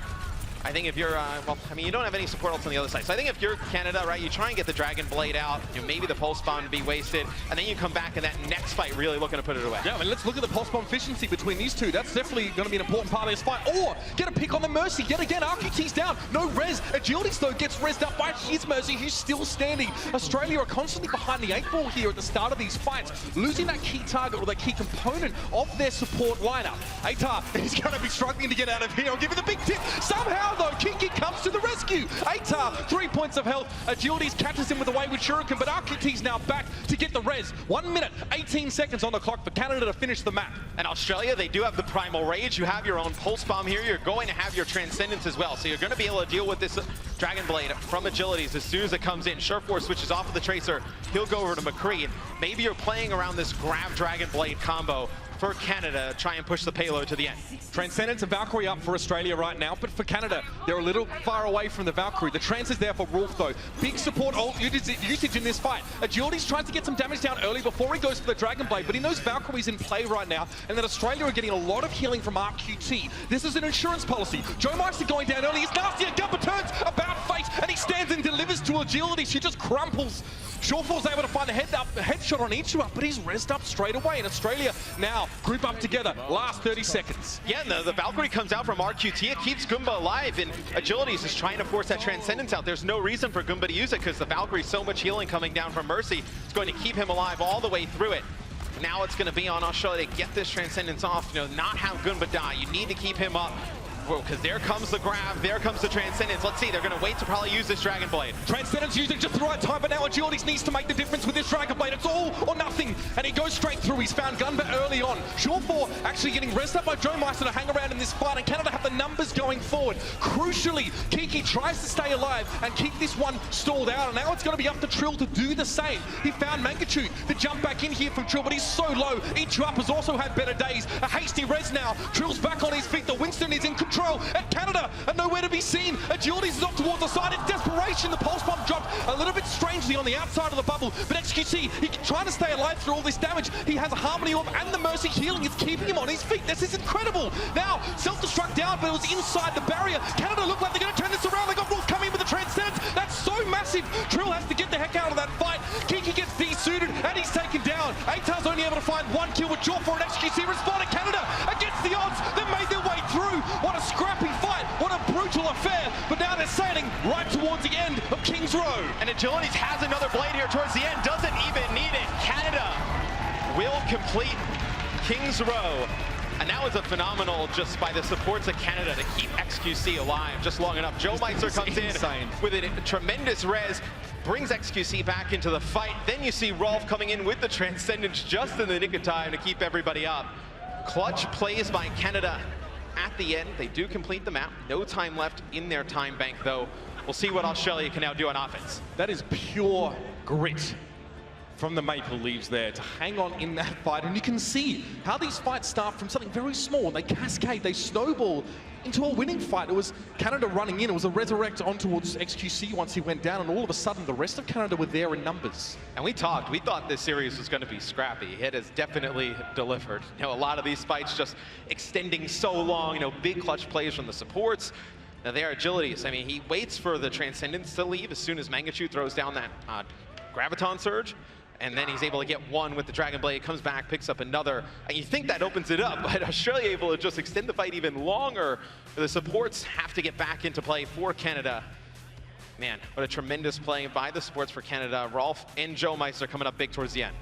I think if you're, well, I mean, you don't have any support ults on the other side. So I think if you're Canada, right, you try and get the Dragon Blade out, maybe the Pulse Bomb be wasted, and then you come back in that next fight really looking to put it away. Yeah, I mean, let's look at the Pulse Bomb efficiency between these two. That's definitely going to be an important part of this fight. Or get a pick on the Mercy. Yet again, RQT's down. No res. Agilities, though, gets rezzed up by his Mercy, who's still standing. Australia are constantly behind the 8 ball here at the start of these fights, losing that key target or that key component of their support lineup. Atar is going to be struggling to get out of here. I'll give you the big tip. Somehow, though, Kiki comes to the rescue. Atar, 3 points of health. Agilities catches him with a wayward shuriken, but RQT's now back to get the res. 1 minute, 18 seconds on the clock for Canada to finish the map. And Australia, they do have the Primal Rage. You have your own Pulse Bomb here. You're going to have your Transcendence as well. So you're going to be able to deal with this Dragon Blade from Agilities as soon as it comes in. Sureforce switches off of the Tracer. He'll go over to McCree. Maybe you're playing around this grab Dragon Blade combo for Canada, try and push the payload to the end. Transcendence and Valkyrie up for Australia right now, but for Canada, they're a little far away from the Valkyrie. The Trans is there for Rolf, though. Big support ult usage in this fight. Agilities trying to get some damage down early before he goes for the Dragon Blade, but he knows Valkyrie's in play right now, and that Australia are getting a lot of healing from RQT. This is an insurance policy. Joe Meister going down early. He's nasty, and Gumba turns about face, and he stands and delivers to Agility. She just crumples. Sureforce's able to find a headshot on each up, but he's rezzed up straight away, and Australia now group up together. Last 30 seconds. Yeah, and the Valkyrie comes out from RQT. It keeps Goomba alive, and Agilities is trying to force that Transcendence out. There's no reason for Goomba to use it because the Valkyrie's so much healing coming down from Mercy. It's going to keep him alive all the way through it. Now it's going to be on Australia to get this Transcendence off, not have Goomba die. You need to keep him up. because there comes the grab, there comes the Transcendence. Let's see, they're going to wait to probably use this Dragon Blade. Transcendence using just the right time, but now Agilities needs to make the difference with this Dragon Blade. It's all or nothing, and he goes straight through. He's found Gunba early on. Shore4 actually getting rezzed up by Joe Meister to hang around in this fight, and Canada have the numbers going forward. Crucially, Kiki tries to stay alive and keep this one stalled out, and now it's going to be up to Trill to do the same. He found Mangachu to jump back in here from Trill, but he's so low. Ichu has also had better days. A hasty res now. Trill's back on his feet. The Winston is in control, and Canada are nowhere to be seen. Agilities is off towards the side. It's desperation. The pulse bomb dropped a little bit strangely on the outside of the bubble, but XQC, he trying to stay alive through all this damage. He has a Harmony Orb, and the Mercy healing is keeping him on his feet. This is incredible. Now, self-destruct down, but it was inside the barrier. Canada look like they're going to turn this around. They got Wolf coming with the Transcendence. That's so massive. Trill has to get the heck out of that fight. Kiki gets de-suited, and he's taken down. Atar's only able to find one kill with Shore4 and XQC responding. Canada against the odds. They've made their way through. What a scrappy fight. What a brutal affair. But now they're sailing right towards the end of King's Row. And Agilities has another blade here towards the end. Doesn't even need it. Canada will complete King's Row. And that was a phenomenal just by the supports of Canada to keep XQC alive just long enough. Joe Meister comes in with a tremendous res, brings XQC back into the fight. Then you see Rolf coming in with the Transcendence just in the nick of time to keep everybody up. Clutch plays by Canada at the end. They do complete the map. No time left in their time bank, though. We'll see what Australia can now do on offense. That is pure grit from the Maple Leaves there to hang on in that fight. And you can see how these fights start from something very small. They cascade, they snowball into a winning fight. It was Canada running in. It was a resurrect on towards XQC once he went down, and all of a sudden the rest of Canada were there in numbers. And we thought this series was going to be scrappy. It has definitely delivered. You know, a lot of these fights just extending so long, you know, big clutch plays from the supports. Now their Agilities, I mean, he waits for the Transcendence to leave as soon as Mangachu throws down that Graviton Surge. And then he's able to get one with the Dragon Blade, comes back, picks up another. And you think that opens it up, but Australia able to just extend the fight even longer. The supports have to get back into play for Canada. Man, what a tremendous play by the supports for Canada. Rolf and Joe Meister coming up big towards the end.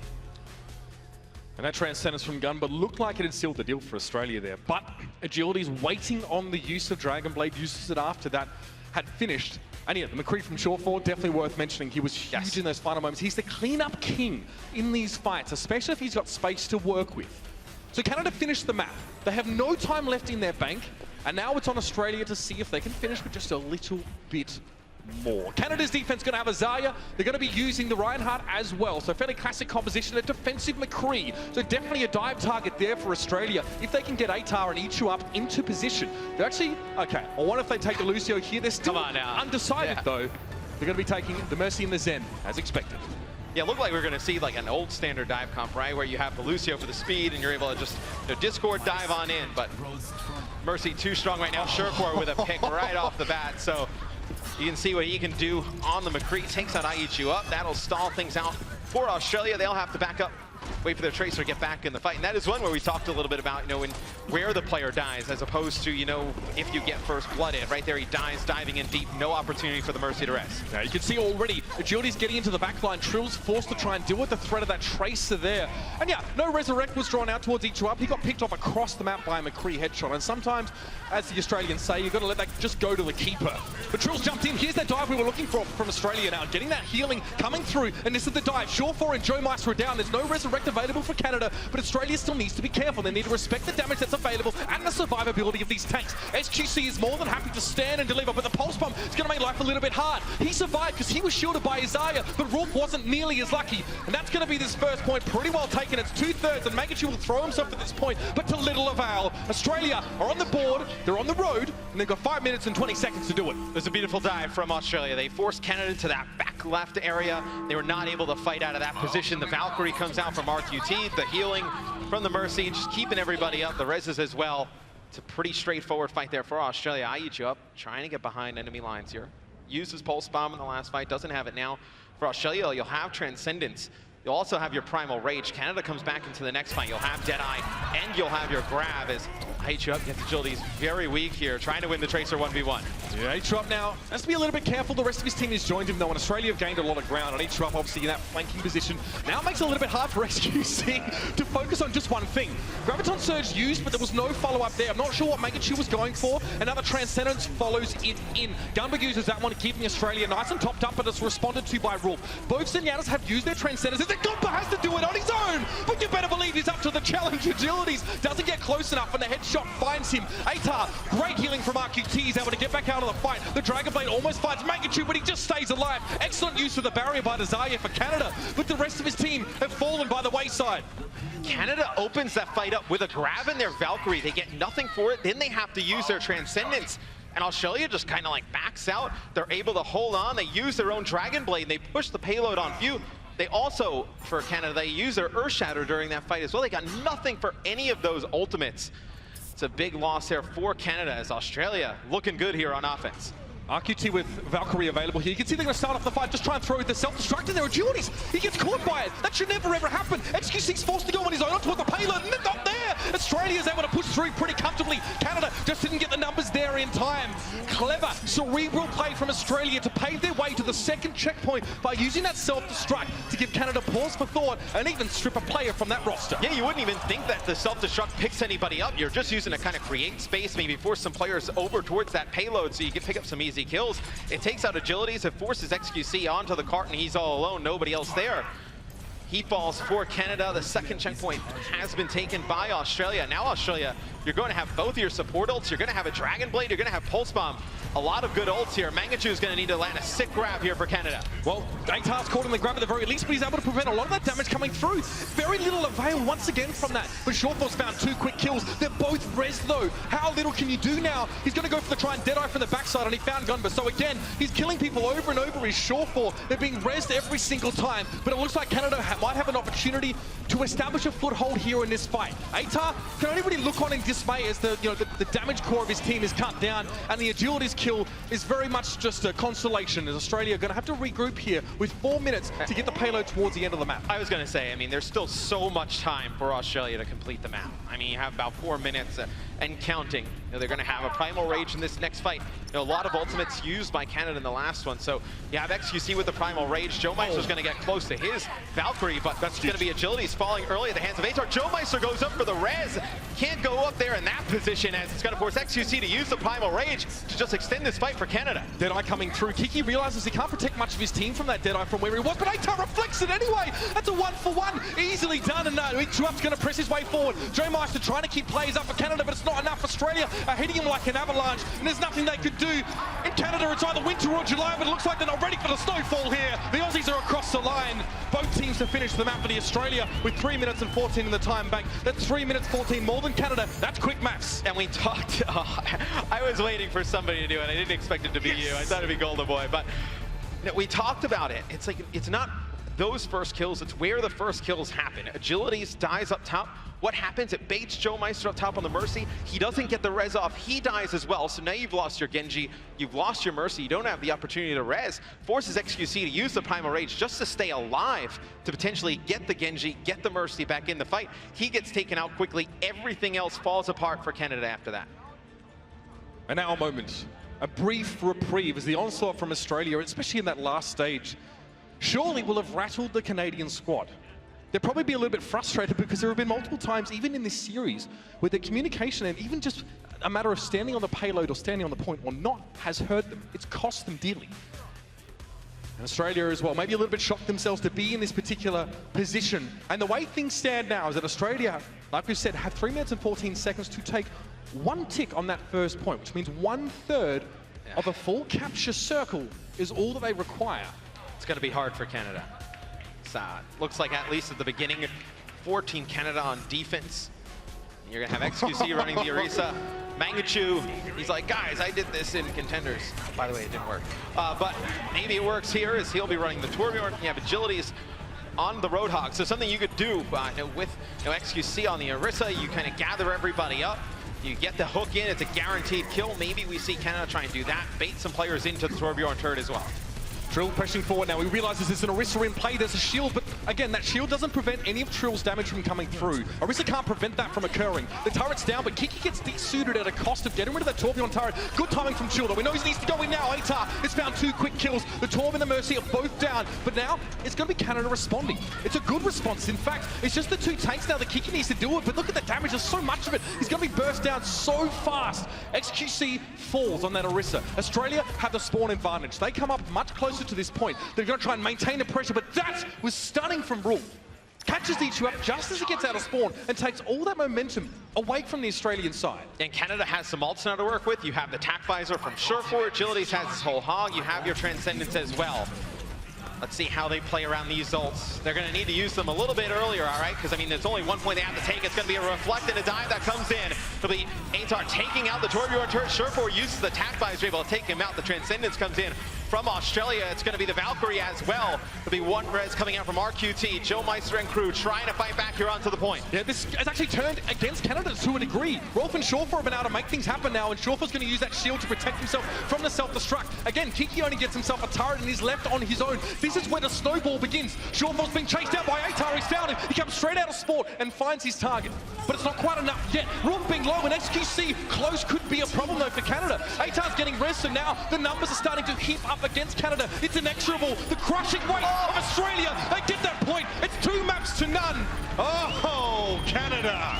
And that Transcendence from Gunba looked like it had sealed the deal for Australia there. But Agility's waiting on the use of Dragon Blade, uses it after that had finished. And yeah, the McCree from Shore4, definitely worth mentioning. He was huge in those final moments. He's the clean-up king in these fights, especially if he's got space to work with. So Canada finished the map. They have no time left in their bank, and now it's on Australia to see if they can finish with just a little bit more. Canada's defense going to have Azaya. They're going to be using the Reinhardt as well. So fairly classic composition, a defensive McCree. So definitely a dive target there for Australia. If they can get Atar and Ichu up into position. They're actually, okay, I wonder if they take the Lucio here. They're still undecided though. They're going to be taking the Mercy and the Zen as expected. Yeah, it looked like we were going to see like an old standard dive comp, right? Where you have the Lucio for the speed and you're able to just Discord dive on in. But Mercy too strong right now. Shore4 with a pick right off the bat. So you can see what he can do on the McCree. Takes that Ichu up. That'll stall things out for Australia. They'll have to back up, wait for their Tracer to get back in the fight. And that is one where we talked a little bit about, you know, where the player dies, as opposed to, you know, if you get first blooded. Right there, he dies diving in deep. No opportunity for the Mercy to rest. Now you can see already, Agility's getting into the backline. Trill's forced to try and deal with the threat of that Tracer there. And yeah, no Resurrect was drawn out towards Ichu up. He got picked off across the map by a McCree headshot. And sometimes, as the Australians say, you've got to let that just go to the keeper. But Trill's jumped in. Here's that dive we were looking for from Australia now. Getting that healing coming through. And this is the dive. Shore4 and Joe Meister are down. There's no Resurrect available for Canada, but Australia still needs to be careful. They need to respect the damage that's available and the survivability of these tanks. XQC is more than happy to stand and deliver, but the Pulse Bomb is going to make life a little bit hard. He survived because he was shielded by Isaiah, but Rolf wasn't nearly as lucky, and that's going to be this first point pretty well taken. It's 2/3, and Mangachu will throw himself at this point, but to little avail. Australia are on the board, they're on the road, and they've got 5 minutes and 20 seconds to do it. There's a beautiful dive from Australia. They forced Canada to that back left area. They were not able to fight out of that position. The Valkyrie comes out from RQT, the healing from the Mercy, just keeping everybody up. The reses as well. It's a pretty straightforward fight there for Australia. Ichu up, trying to get behind enemy lines here. Used his Pulse Bomb in the last fight, doesn't have it now. For Australia, you'll have Transcendence. You'll also have your Primal Rage. Canada comes back into the next fight. You'll have Deadeye, and you'll have your grab as H-Up gets agilities very weak here, trying to win the Tracer 1v1. Yeah, H-Up now has to be a little bit careful. The rest of his team has joined him though, and Australia have gained a lot of ground. And H-Up obviously in that flanking position. Now it makes it a little bit hard for XQC to focus on just one thing. Graviton Surge used, but there was no follow-up there. I'm not sure what Mangachu was going for. Another Transcendence follows it in. Gunberg uses that one, keeping Australia nice and topped up, but it's responded to by Wolf. Both Zenyatas have used their Transcendence. And Gumba has to do it on his own, but you better believe he's up to the challenge. Agilities doesn't get close enough, and the headshot finds him. Atar, great healing from RQT. He's able to get back out of the fight. The Dragon Blade almost finds Mangachu, but he just stays alive. Excellent use of the barrier by Desire for Canada, but the rest of his team have fallen by the wayside. Canada opens that fight up with a grab in their Valkyrie. They get nothing for it, then they have to use their Transcendence. And Australia just kind of like backs out. They're able to hold on. They use their own Dragon Blade, and they push the payload on view. They also, for Canada, they use their Earth Shatter during that fight as well. They got nothing for any of those ultimates. It's a big loss there for Canada, as Australia looking good here on offense. RQT with Valkyrie available here. You can see they're going to start off the fight, just try and throw the self-destruct in their agilities. He gets caught by it. That should never ever happen. XQC's forced to go on his own toward the payload, and they're not there. Australia's able to push through pretty comfortably. Canada just didn't get the numbers there in time. Clever, cerebral play from Australia to pave their way to the second checkpoint by using that self-destruct to give Canada pause for thought and even strip a player from that roster. Yeah, you wouldn't even think that the self-destruct picks anybody up. You're just using to kind of create space, maybe force some players over towards that payload so you can pick up some easy kills. It takes out agilities, it forces XQC onto the cart, and he's all alone, nobody else there. Heat balls for Canada. The second checkpoint has been taken by Australia. Now Australia, you're going to have both of your support ults. You're going to have a Dragon Blade. You're going to have Pulse Bomb. A lot of good ults here. Mangachu is going to need to land a sick grab here for Canada. Well, Atar's caught in the grab at the very least, but he's able to prevent a lot of that damage coming through. Very little avail once again from that. But Shortfall's found 2 quick kills. They're both res though. How little can you do now? He's going to go for the try and Deadeye from the backside, and he found Gunba. So again, he's killing people over and over. His Shortfall, they're being resed every single time. But it looks like Canada might have an opportunity to establish a foothold here in this fight. Atar can only really look on in dismay as the damage core of his team is cut down, and the agilities kill is very much just a consolation, as Australia are going to have to regroup here with 4 minutes to get the payload towards the end of the map. I was going to say, I mean, there's still so much time for Australia to complete the map. I mean, you have about 4 minutes and counting. You know, they're going to have a Primal Rage in this next fight. You know, a lot of ultimates used by Canada in the last one. So you have XQC with the Primal Rage. Joe Meister's going to get close to his Valkyrie, but that's going to be agilities falling early at the hands of Atar. Joe Meister goes up for the res. Can't go up there in that position, as it's going to force XQC to use the Primal Rage to just extend this fight for Canada. Deadeye coming through. Kiki realizes he can't protect much of his team from that Deadeye from where he was, but Atar reflects it anyway. That's a 1-for-1. Easily done, and H-Up's going to press his way forward. Joe Meister trying to keep players up for Canada, but it's not enough. Australia are hitting him like an avalanche, and there's nothing they could do. In Canada, it's either winter or July, but it looks like they're not ready for the snowfall here. The Aussies are across the line. Both teams to finish the map for the Australia with 3 minutes and 14 in the time bank. That's 3 minutes 14 more than Canada. That's quick maths. And we talked, I was waiting for somebody to do it. I didn't expect it to be you. I thought it'd be Golden Boy, but we talked about it. It's like, it's not those first kills, it's where the first kills happen. Agilities dies up top. What happens? It baits Joe Meister up top on the Mercy. He doesn't get the res off. He dies as well. So now you've lost your Genji. You've lost your Mercy. You don't have the opportunity to res. Forces XQC to use the Primal Rage just to stay alive, to potentially get the Genji, get the Mercy back in the fight. He gets taken out quickly. Everything else falls apart for Canada after that. And now a moment. A brief reprieve as the onslaught from Australia, especially in that last stage, surely will have rattled the Canadian squad. They'll probably be a little bit frustrated because there have been multiple times, even in this series, where the communication and even just a matter of standing on the payload or standing on the point or not has hurt them. It's cost them dearly. And Australia as well, maybe a little bit shocked themselves to be in this particular position. And the way things stand now is that Australia, like we said, have 3 minutes and 14 seconds to take 1 tick on that first point, which means 1/3 of a full capture circle is all that they require. It's going to be hard for Canada. Looks like at least at the beginning, 14 Canada on defense. You're going to have XQC running the Orisa. Mangachu, he's like, guys, I did this in contenders. By the way, it didn't work. But maybe it works here, as he'll be running the Torbjorn. You have agilities on the Roadhog. So something you could do with XQC on the Orisa, you kind of gather everybody up. You get the hook in, it's a guaranteed kill. Maybe we see Canada try and do that, bait some players into the Torbjorn turret as well. Trill pressing forward now. He realizes there's an Orisa in play. There's a shield, but again, that shield doesn't prevent any of Trill's damage from coming through. Orisa can't prevent that from occurring. The turret's down, but Kiki gets desuited at a cost of getting rid of that Torbjorn turret. Good timing from Chill, though. We know he needs to go in now. Atar has found 2 quick kills. The Torb and the Mercy are both down, but now it's going to be Canada responding. It's a good response. In fact, it's just the 2 tanks now that Kiki needs to do it, but look at the damage. There's so much of it. He's going to be burst down so fast. XQC falls on that Orisa. Australia have the spawn advantage. They come up much closer to this point. They're going to try and maintain the pressure, but that was stunning from Rule. Catches these 2 up just as he gets out of spawn and takes all that momentum away from the Australian side. And Canada has some ults now to work with. You have the Tac Visor from Surefour. Agilities has his whole hog. You have your Transcendence as well. Let's see how they play around these ults. They're going to need to use them a little bit earlier, all right? Because, I mean, there's only one point they have to take. It's going to be a Reflect and a dive that comes in. It'll be Atar taking out the Torbjorn turret. Surefour uses the Tac Visor, able to take him out. The Transcendence comes in from Australia. It's going to be the Valkyrie as well. There'll be 1 res coming out from RQT. Joe Meister and crew trying to fight back here onto the point. Yeah, this has actually turned against Canada to a degree. Rolf and Surefour have been able to make things happen now, and Surefour's going to use that shield to protect himself from the self-destruct. Again, Kiki only gets himself a turret and he's left on his own. This is where the snowball begins. Surefour's being chased out by Atar. He's found him. He comes straight out of sport and finds his target. But it's not quite enough yet. Rolf being low and XQC close could be a problem though for Canada. Atar's getting rest, and now the numbers are starting to heap up against Canada. It's inexorable. The crushing weight of Australia. They get that point. It's 2 maps to none. Oh, Canada.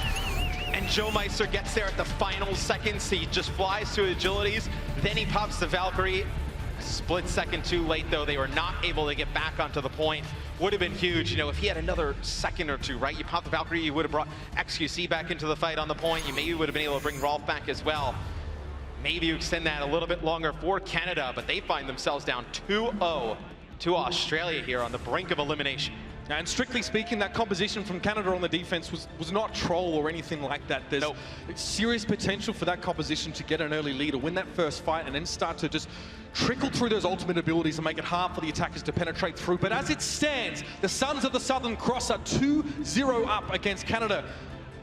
And Joe Meister gets there at the final seconds. He just flies to Agilities. Then he pops the Valkyrie. A split second too late, though. They were not able to get back onto the point. Would have been huge, you know, if he had another second or 2, right? You pop the Valkyrie, you would have brought XQC back into the fight on the point. You maybe would have been able to bring Rolf back as well. Maybe you extend that a little bit longer for Canada, but they find themselves down 2-0 to Australia here on the brink of elimination. And strictly speaking, that composition from Canada on the defense was not troll or anything like that. There's serious potential for that composition to get an early lead or win that first fight and then start to just trickle through those ultimate abilities and make it hard for the attackers to penetrate through. But as it stands, the Sons of the Southern Cross are 2-0 up against Canada.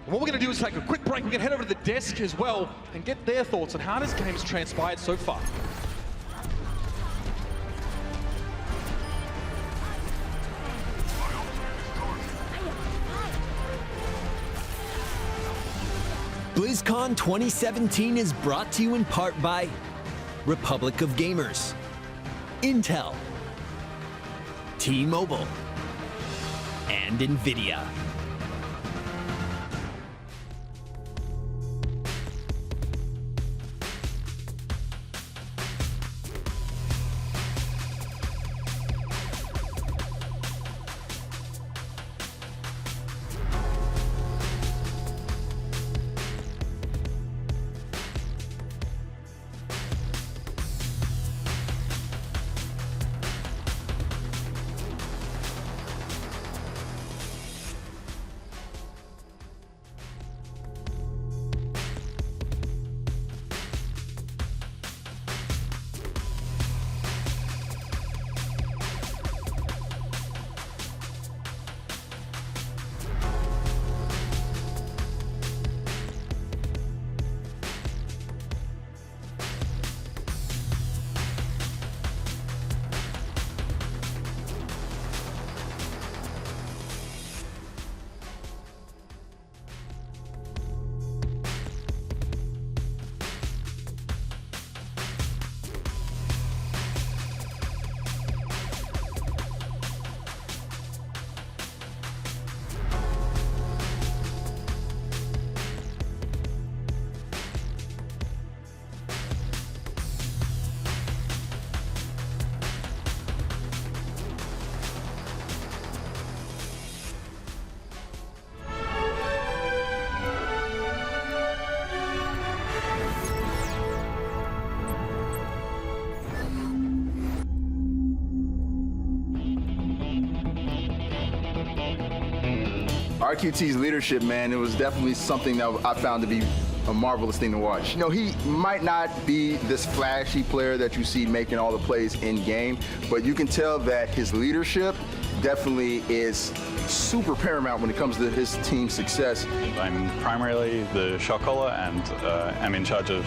And what we're going to do is take a quick break. We're going to head over to the desk as well and get their thoughts on how this game has transpired so far. BlizzCon 2017 is brought to you in part by Republic of Gamers, Intel, T-Mobile, and NVIDIA. RQT's leadership, man, it was definitely something that I found to be a marvelous thing to watch. You know, he might not be this flashy player that you see making all the plays in game, but you can tell that his leadership definitely is super paramount when it comes to his team's success. I'm primarily the shot caller and am in charge of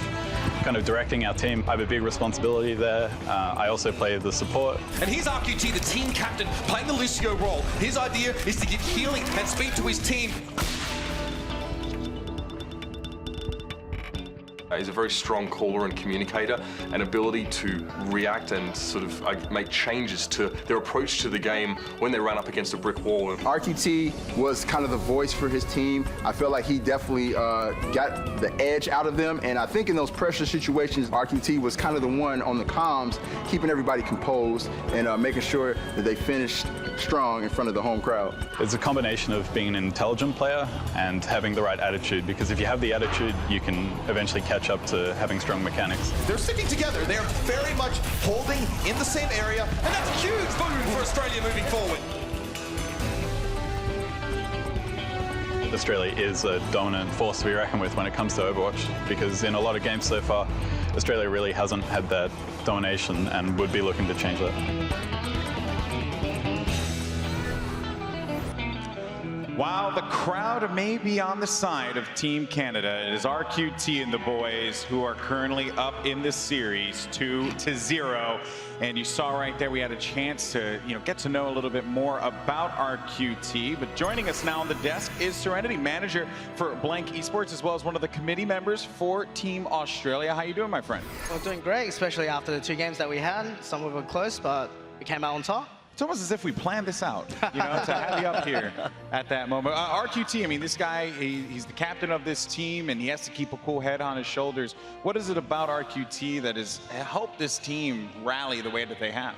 kind of directing our team. I have a big responsibility there. I also play the support. And here's RQT, the team captain, playing the Lucio role. His idea is to give healing and speed to his team. He's a very strong caller and communicator, an ability to react and sort of make changes to their approach to the game when they run up against a brick wall. RQT was kind of the voice for his team. I feel like he definitely got the edge out of them, and I think in those pressure situations, RQT was kind of the one on the comms, keeping everybody composed and making sure that they finished strong in front of the home crowd. It's a combination of being an intelligent player and having the right attitude, because if you have the attitude, you can eventually catch up to having strong mechanics. They're sticking together. They're very much holding in the same area, and that's a huge boon for Australia moving forward. Australia is a dominant force to be reckoned with when it comes to Overwatch, because in a lot of games so far, Australia really hasn't had that domination and would be looking to change that. While the crowd may be on the side of Team Canada, it is RQT and the boys who are currently up in this series 2-0. And you saw right there, we had a chance to get to know a little bit more about RQT. But joining us now on the desk is Serenity, manager for Blank Esports, as well as one of the committee members for Team Australia. How you doing, my friend? Well, doing great, especially after the 2 games that we had. Some were close, but we came out on top. It's almost as if we planned this out, to have you up here at that moment. RQT, I mean, this guy, he's the captain of this team, and he has to keep a cool head on his shoulders. What is it about RQT that has helped this team rally the way that they have?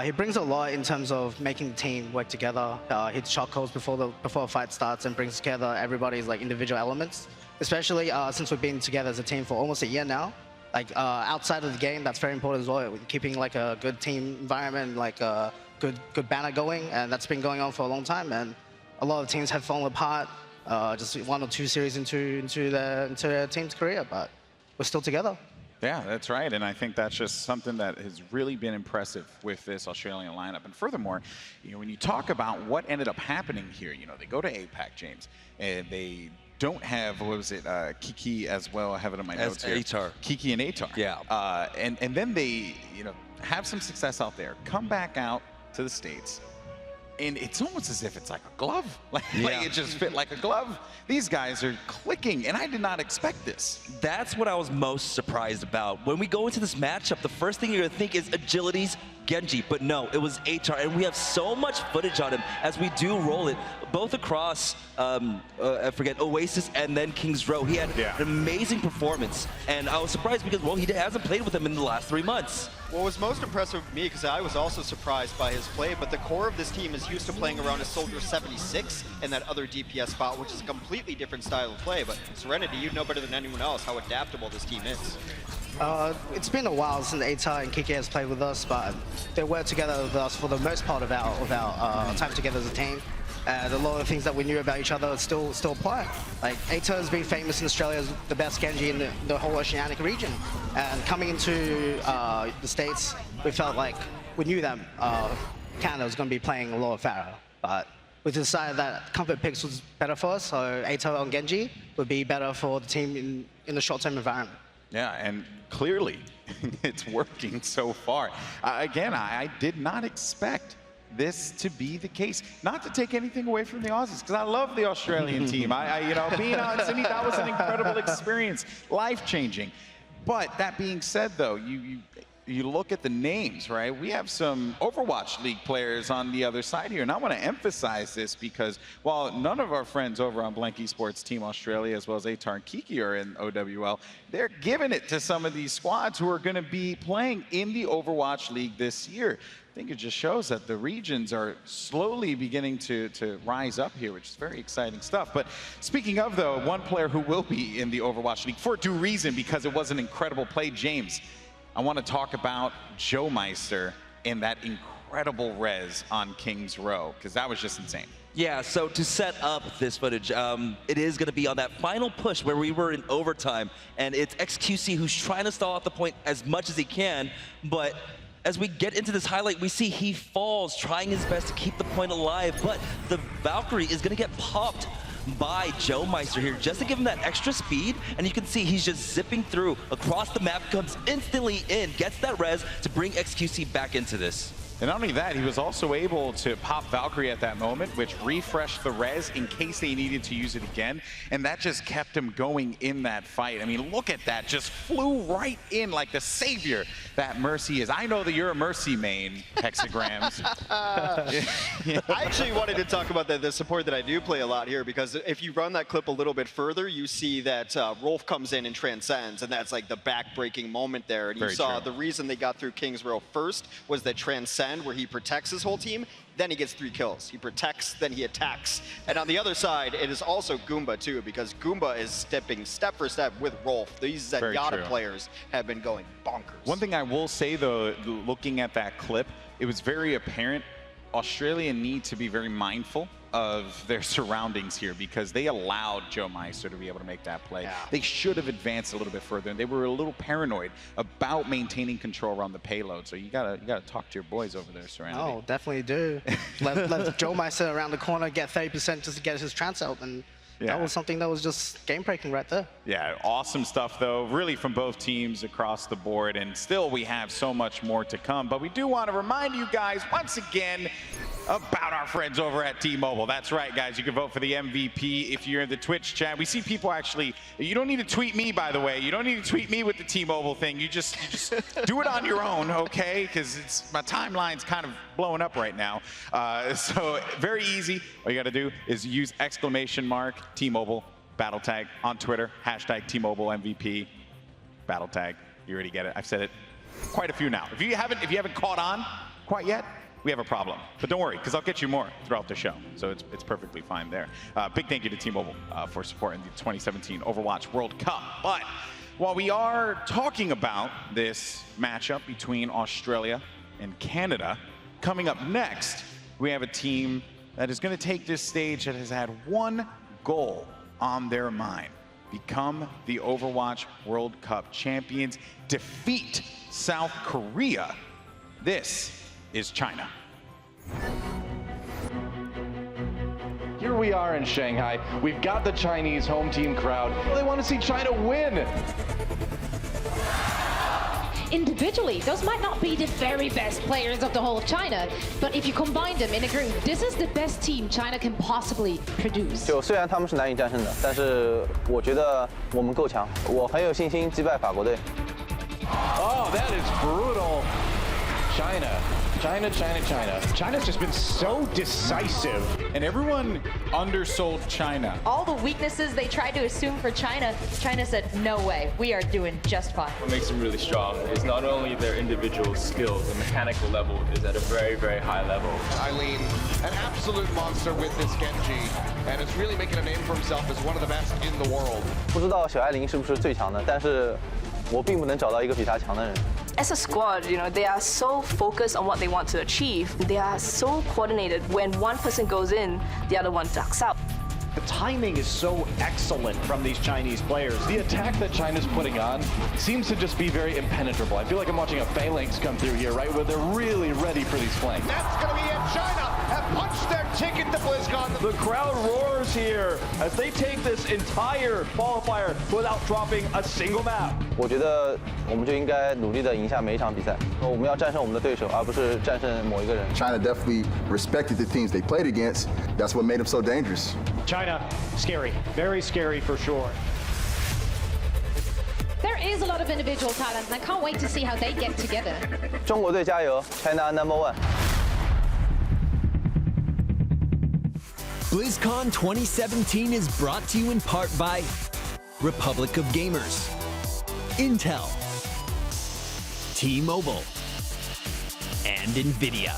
He brings a lot in terms of making the team work together, hits shot calls before a fight starts, and brings together everybody's individual elements, especially since we've been together as a team for almost a year now. Outside of the game, that's very important as well, keeping a good team environment, good banner going, and that's been going on for a long time. And a lot of teams have fallen apart, just 1 or 2 series into their team's career, but we're still together. Yeah, that's right, and I think that's just something that has really been impressive with this Australian lineup. And furthermore, when you talk about what ended up happening here, they go to APAC, James, and they don't have, what was it, Kiki as well. I have it in my notes here. ATAR. Kiki and ATAR. Yeah. And then they, have some success out there, come back out to the States, and it's almost as if it's like a glove. Like it just fit like a glove. These guys are clicking, and I did not expect this. That's what I was most surprised about. When we go into this matchup, the first thing you're gonna think is agility's Genji, but no, it was ATAR, and we have so much footage on him as we do roll it, both across, I forget, Oasis and then King's Row. He had an amazing performance, and I was surprised because, well, he hasn't played with him in the last 3 months. What was most impressive with me, because I was also surprised by his play, but the core of this team is used to playing around a Soldier 76 and that other DPS spot, which is a completely different style of play. But Serenity, you know better than anyone else how adaptable this team is. It's been a while since ATAR and Kiki has played with us, but they worked together with us for the most part of our time together as a team. And a lot of the things that we knew about each other still apply. ATAR has been famous in Australia as the best Genji in the whole Oceanic region. And coming into the States, we felt like we knew that Canada was going to be playing a lot of Pharah. But we decided that comfort picks was better for us, so ATAR on Genji would be better for the team in the short-term environment. Yeah, and clearly it's working so far. Again, I did not expect this to be the case. Not to take anything away from the Aussies, because I love the Australian team. Being on Sydney, that was an incredible experience, life-changing. But that being said, though, you look at the names, right? We have some Overwatch League players on the other side here, and I want to emphasize this because while none of our friends over on Blank Esports Team Australia, as well as ATAR and Kiki, are in OWL, they're giving it to some of these squads who are going to be playing in the Overwatch League this year. I think it just shows that the regions are slowly beginning to rise up here, which is very exciting stuff. But speaking of, though, one player who will be in the Overwatch League for due reason, because it was an incredible play, James, I want to talk about Joe Meister and that incredible res on King's Row, because that was just insane. Yeah, so to set up this footage, it is going to be on that final push where we were in overtime, and it's XQC who's trying to stall out the point as much as he can, but as we get into this highlight, we see he falls, trying his best to keep the point alive, but the Valkyrie is going to get popped by Joe Meister here just to give him that extra speed. And you can see he's just zipping through across the map, comes instantly in, gets that res to bring XQC back into this. And not only that, he was also able to pop Valkyrie at that moment, which refreshed the res in case they needed to use it again. And that just kept him going in that fight. I mean, look at that. Just flew right in like the savior that Mercy is. I know that you're a Mercy main, Hexagrams. I actually wanted to talk about the support that I do play a lot here, because if you run that clip a little bit further, you see that Rolf comes in and transcends, and that's like the back-breaking moment there. And you saw the reason they got through King's Row first was that transcend, where he protects his whole team, then he gets 3 kills. He protects, then he attacks. And on the other side, it is also Goomba too, because Goomba is stepping step for step with Rolf. These Zenyatta players have been going bonkers. One thing I will say though, looking at that clip, it was very apparent Australia need to be very mindful of their surroundings here, because they allowed Joe Meister to be able to make that play. Yeah. They should have advanced a little bit further, and they were a little paranoid about maintaining control around the payload. So you gotta talk to your boys over there, Serenity. Oh, definitely do. let Joe Meister around the corner get 30% just to get his trans out, and that was something that was just game-breaking right there. Yeah, awesome stuff, though, really from both teams across the board. And still, we have so much more to come. But we do want to remind you guys, once again, about our friends over at T-Mobile. That's right, guys. You can vote for the MVP if you're in the Twitch chat. We see people actually, you don't need to tweet me, by the way. You don't need to tweet me with the T-Mobile thing. You just do it on your own, okay? Because my timeline's kind of blowing up right now. So very easy. All you got to do is use ! T-Mobile battle tag on Twitter, hashtag T-Mobile MVP battle tag. You already get it. I've said it quite a few now. If you haven't caught on quite yet, we have a problem. But don't worry, because I'll get you more throughout the show. So it's perfectly fine there. Big thank you to T-Mobile for supporting the 2017 Overwatch World Cup. But while we are talking about this matchup between Australia and Canada, coming up next, we have a team that is going to take this stage that has had one goal on their mind: become the Overwatch World Cup champions, defeat South Korea. This is China. Here we are in Shanghai. We've got the Chinese home team crowd. They want to see China win. Individually, those might not be the very best players of the whole of China, but if you combine them in a group, this is the best team China can possibly produce. 就虽然他们是难以战胜的，但是我觉得我们够强，我很有信心击败法国队。Oh, that is brutal. China. China's just been so decisive. And everyone undersold China. All the weaknesses they tried to assume for China, China said, no way, we are doing just fine. What makes them really strong is not only their individual skills, the mechanical level is at a very, very high level. Eileen, an absolute monster with this Genji, and is really making a name for himself as one of the best in the world. 不知道小艾琳是不是最强的，但是我并不能找到一个比她强的人。As a squad, they are so focused on what they want to achieve. They are so coordinated. When one person goes in, the other one ducks out. The timing is so excellent from these Chinese players. The attack that China's putting on seems to just be very impenetrable. I feel like I'm watching a phalanx come through here, right, where they're really ready for these flanks. That's going to be it. China have punched their ticket to BlizzCon. The crowd roars here as they take this entire qualifier without dropping a single map. 我觉得我们就应该努力的赢下每一场比赛。我们要战胜我们的对手，而不是战胜某一个人。China definitely respected the teams they played against. That's what made them so dangerous. China, scary, very scary for sure. There is a lot of individual talent, and I can't wait to see how they get together. 中国队加油 ，China #1. BlizzCon 2017 is brought to you in part by Republic of Gamers, Intel, T-Mobile, and NVIDIA.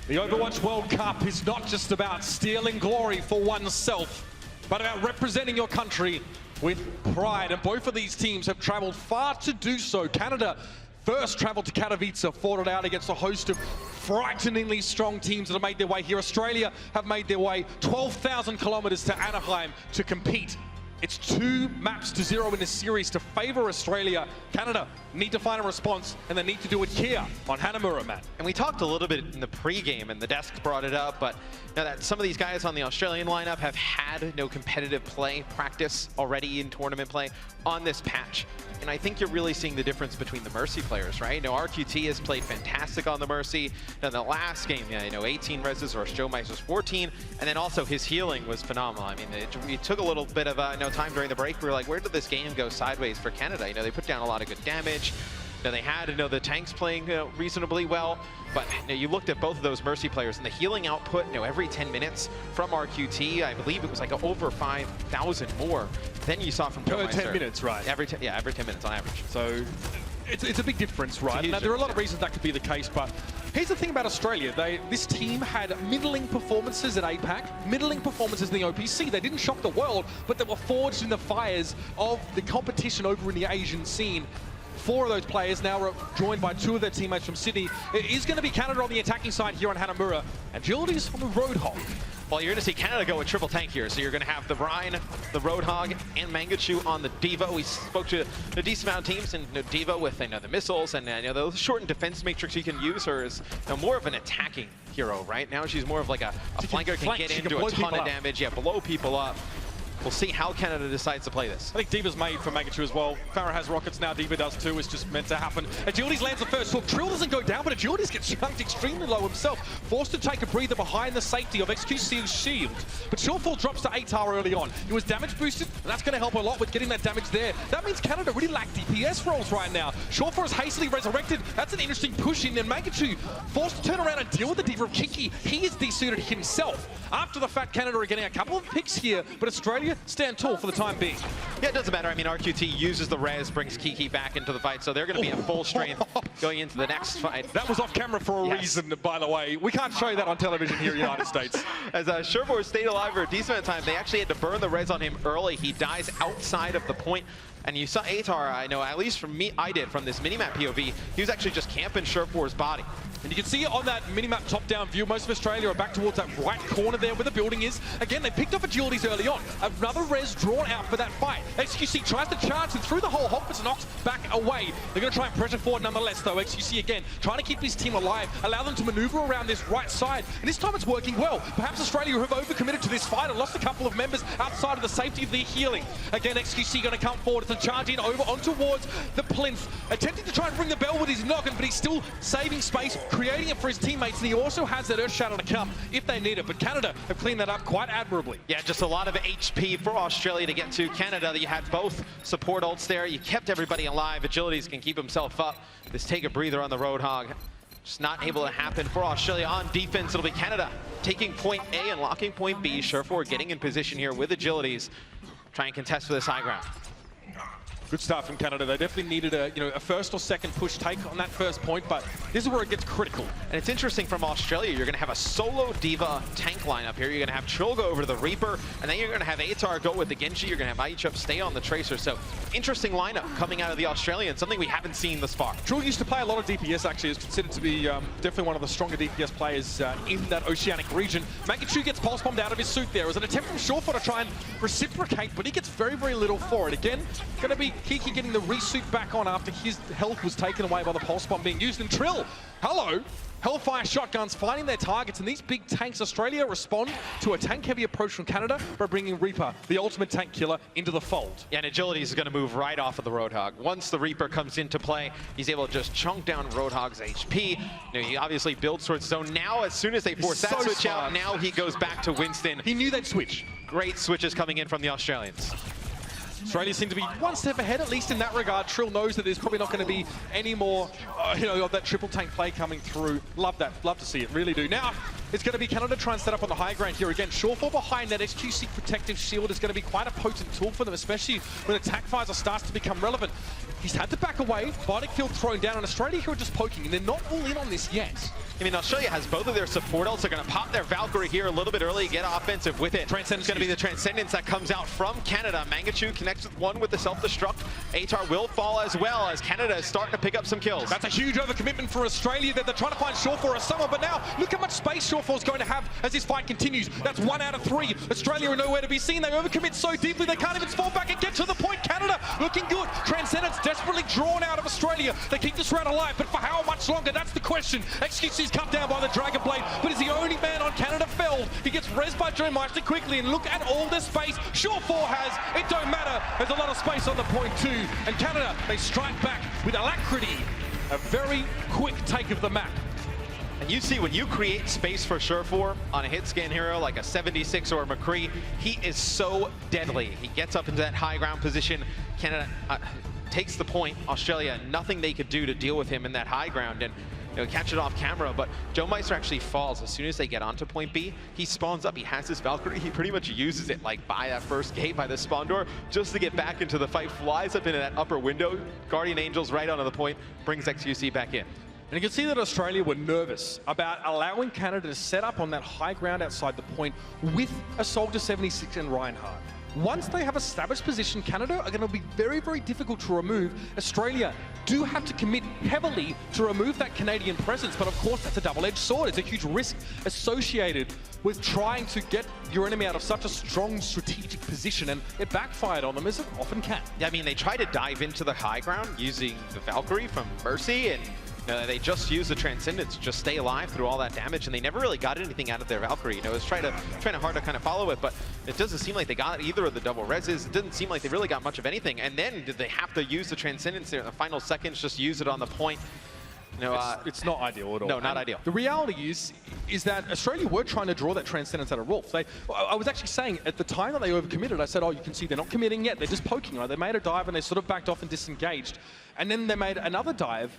The Overwatch World Cup is not just about stealing glory for oneself, but about representing your country with pride. And both of these teams have traveled far to do so. Canada first traveled to Katowice, fought it out against a host of frighteningly strong teams that have made their way here. Australia have made their way 12,000 kilometers to Anaheim to compete. It's 2 maps to 0 in this series to favor Australia. Canada need to find a response, and they need to do it here on Hanamura, Matt. And we talked a little bit in the pregame, and the desk brought it up, but now that some of these guys on the Australian lineup have had no competitive play practice already in tournament play on this patch. And I think you're really seeing the difference between the Mercy players, right? You know, RQT has played fantastic on the Mercy. In the last game, 18 reses, or Stromeister's 14, and then also his healing was phenomenal. I mean, it took a little bit of time during the break. We were like, where did this game go sideways for Canada? They put down a lot of good damage. They had the tanks playing reasonably well, but you looked at both of those Mercy players and the healing output every 10 minutes from RQT. I believe it was like over 5,000 more than you saw from per 10 minutes, right? Every 10 minutes on average. So it's a big difference, right? Now, there are a lot of reasons that could be the case, but here's the thing about Australia. This team had middling performances at APAC, middling performances in the OPC. They didn't shock the world, but they were forged in the fires of the competition over in the Asian scene. 4 of those players now are joined by 2 of their teammates from Sydney. It is going to be Canada on the attacking side here on Hanamura, and Agility's on the Roadhog. Well, you're going to see Canada go with triple tank here. So you're going to have the Rhine, the Roadhog, and Mangachu on the Diva. We spoke to a decent amount of teams, and Diva with the missiles and the shortened defense matrix you can use her is more of an attacking hero, right? Now she's more of like a flanker, can get in, do a ton of damage, blow people up. We'll see how Canada decides to play this. I think Diva's made for Mangachu as well. Farah has rockets now, Diva does too. It's just meant to happen. Agilities lands the first hook. Trill doesn't go down, but Agilities gets chunked extremely low himself. Forced to take a breather behind the safety of XQC's shield. But Shortfall drops to ATAR early on. He was damage boosted, and that's going to help a lot with getting that damage there. That means Canada really lack DPS rolls right now. Shortfall is hastily resurrected. That's an interesting push in. And Mangachu forced to turn around and deal with the Diva of Kiki. He is desuited himself. After the fact, Canada are getting a couple of picks here, but Australia stand tall for the time being. Yeah, it doesn't matter. I mean, RQT uses the res, brings Kiki back into the fight, so they're going to be at full strength going into the next fight. That was off camera for a reason, by the way. We can't show that on television here in the United States. As Sherbourne stayed alive for a decent amount of time, they actually had to burn the res on him early. He dies outside of the point. And you saw ATAR, I know, at least from me, I did, from this minimap POV, he was actually just camping Sherbourne's body. And you can see on that minimap top-down view, most of Australia are back towards that right corner there where the building is. Again, they picked up Agilities early on. Another res drawn out for that fight. XQC tries to charge and through the whole Hopkins knocks back away. They're going to try and pressure forward nonetheless, though. XQC again trying to keep his team alive, allow them to maneuver around this right side. And this time it's working well. Perhaps Australia who have overcommitted to this fight and lost a couple of members outside of the safety of their healing. Again, XQC going to come forward to charge in over on towards the plinth, attempting to try and ring the bell with his noggin, but he's still saving space, creating it for his teammates, and he also has that Earth Shadow to come if they need it. But Canada have cleaned that up quite admirably. Yeah, just a lot of HP for Australia to get to. Canada, you had both support ults there. You kept everybody alive. Agilities can keep himself up. Just take a breather on the Roadhog. Just not able to happen for Australia. On defense, it'll be Canada taking point A and locking point B. Surefour getting in position here with Agilities. Try and contest for this high ground. Good start from Canada. They definitely needed a first or second push take on that first point, but this is where it gets critical. And it's interesting from Australia, you're going to have a solo Diva tank lineup here. You're going to have Trill go over to the Reaper, and then you're going to have ATAR go with the Genji. You're going to have Aichup stay on the Tracer. So interesting lineup coming out of the Australians, something we haven't seen thus far. Trill used to play a lot of DPS, actually. Is considered to be definitely one of the stronger DPS players in that oceanic region. Mangachu gets pulse bombed out of his suit there. It was an attempt from Shortfall to try and reciprocate, but he gets very, very little for it. Again, going to be Kiki getting the resuit back on after his health was taken away by the pulse bomb being used. And Trill, hello! Hellfire shotguns finding their targets, and these big tanks, Australia respond to a tank-heavy approach from Canada by bringing Reaper, the ultimate tank killer, into the fold. Yeah, and Agilities is going to move right off of the Roadhog. Once the Reaper comes into play, he's able to just chunk down Roadhog's HP. He obviously builds towards his zone. Now, as soon as they force that switch out, now he goes back to Winston. He knew they'd switch. Great switches coming in from the Australians. Australia seem to be one step ahead, at least in that regard. Trill knows that there's probably not going to be any more, of that triple tank play coming through. Love that. Love to see it. Really do. Now, it's going to be Canada trying to set up on the high ground here again. Shortfall behind that XQC protective shield is going to be quite a potent tool for them, especially when attack visor starts to become relevant. He's had to back away. Biotic field thrown down, and Australia here are just poking, and they're not all in on this yet. I mean, Australia has both of their support ults. They're going to pop their Valkyrie here a little bit early, get offensive with it. It's going to be the Transcendence that comes out from Canada. Mangachu connects with one with the self-destruct. Atar will fall as well as Canada is starting to pick up some kills. That's a huge overcommitment for Australia that they're trying to find Shawfall or someone, but now look how much space Shawfall's going to have as this fight continues. That's 1 out of 3. Australia are nowhere to be seen. They overcommit so deeply they can't even fall back and get to the point. Canada looking good. Transcendence desperately drawn out of Australia. They keep this round alive, but for how much longer? That's the question. XQC's cut down by the Dragon Blade, but is the only man on Canada felled. He gets rezzed by Dreammeister quickly, and look at all the space Shawfall has. It don't matter. There's a lot of space on the point too. And Canada, they strike back with alacrity. A very quick take of the map. And you see, when you create space for Surefour on a hit scan hero like a 76 or a McCree, he is so deadly. He gets up into that high ground position. Canada takes the point. Australia, nothing they could do to deal with him in that high ground. And catch it off camera, but Dreammeister actually falls as soon as they get onto point B. He spawns up, he has his Valkyrie, he pretty much uses it like by that first gate, by the spawn door, just to get back into the fight, flies up into that upper window, Guardian Angels right onto the point, brings XQC back in. And you can see that Australia were nervous about allowing Canada to set up on that high ground outside the point with a Soldier 76 and Reinhardt. Once they have established position, Canada are going to be very, very difficult to remove. Australia do have to commit heavily to remove that Canadian presence, but of course that's a double-edged sword. It's a huge risk associated with trying to get your enemy out of such a strong strategic position, and it backfired on them as it often can. Yeah, I mean, they try to dive into the high ground using the Valkyrie from Mercy, and they just use the Transcendence to just stay alive through all that damage, and they never really got anything out of their Valkyrie. It was trying hard to kind of follow it, but it doesn't seem like they got either of the double reses. It didn't seem like they really got much of anything. And then did they have to use the Transcendence there in the final seconds, just use it on the point? It's not ideal at all. No, not ideal. The reality is that Australia were trying to draw that Transcendence out of Rolf. I was actually saying at the time that they overcommitted, I said, oh, you can see they're not committing yet. They're just poking. Right? They made a dive and they sort of backed off and disengaged. And then they made another dive.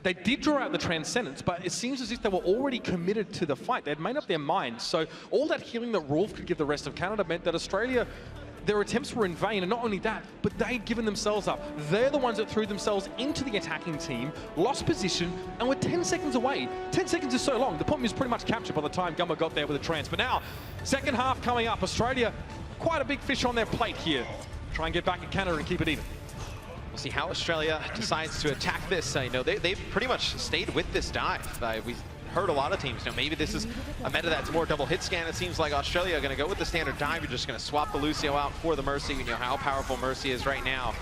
They did draw out the Transcendence, but it seems as if they were already committed to the fight. They'd made up their minds. So all that healing that Rolf could give the rest of Canada meant that Australia, their attempts were in vain. And not only that, but they'd given themselves up. They're the ones that threw themselves into the attacking team, lost position, and were 10 seconds away. 10 seconds is so long. The point was pretty much captured by the time Gummer got there with a Trans. But now, second half coming up. Australia, quite a big fish on their plate here. Try and get back at Canada and keep it even. We'll see how Australia decides to attack this. They've pretty much stayed with this dive. We heard a lot of teams, maybe this is a meta that's more double hit scan. It seems like Australia are going to go with the standard dive. You're just going to swap the Lucio out for the Mercy. You know how powerful Mercy is right now.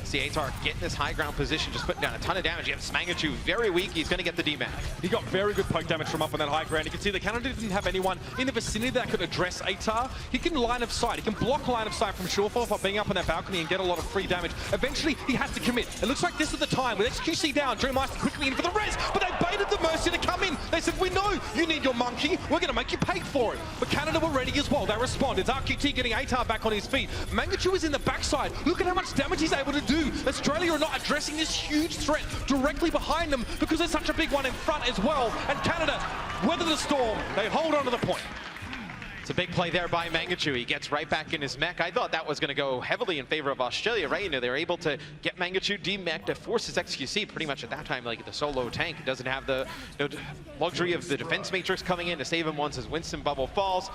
See Atar get this high ground position, just putting down a ton of damage. You have Mangachu very weak. He's going to get the DMAC. He got very good poke damage from up on that high ground. You can see that Canada didn't have anyone in the vicinity that could address Atar. He can line of sight. He can block line of sight from Shawfall by being up on that balcony and get a lot of free damage. Eventually, he has to commit. It looks like this is the time with XQC down. Dreammeister quickly in for the res, but they baited the Mercy to come in. They said, we know you need your monkey. We're going to make you pay for it. But Canada were ready as well. They responded. RQT getting Atar back on his feet. Mangachu is in the backside. Look at how much damage he's able to do. Australia are not addressing this huge threat directly behind them because there's such a big one in front as well. And Canada weather the storm. They hold on to the point. It's a big play there by Mangachu. He gets right back in his mech. I thought that was going to go heavily in favor of Australia, right? They were able to get Mangachu demech to force his XQC pretty much at that time, like the solo tank. He doesn't have the luxury of the defense matrix coming in to save him once his Winston bubble falls.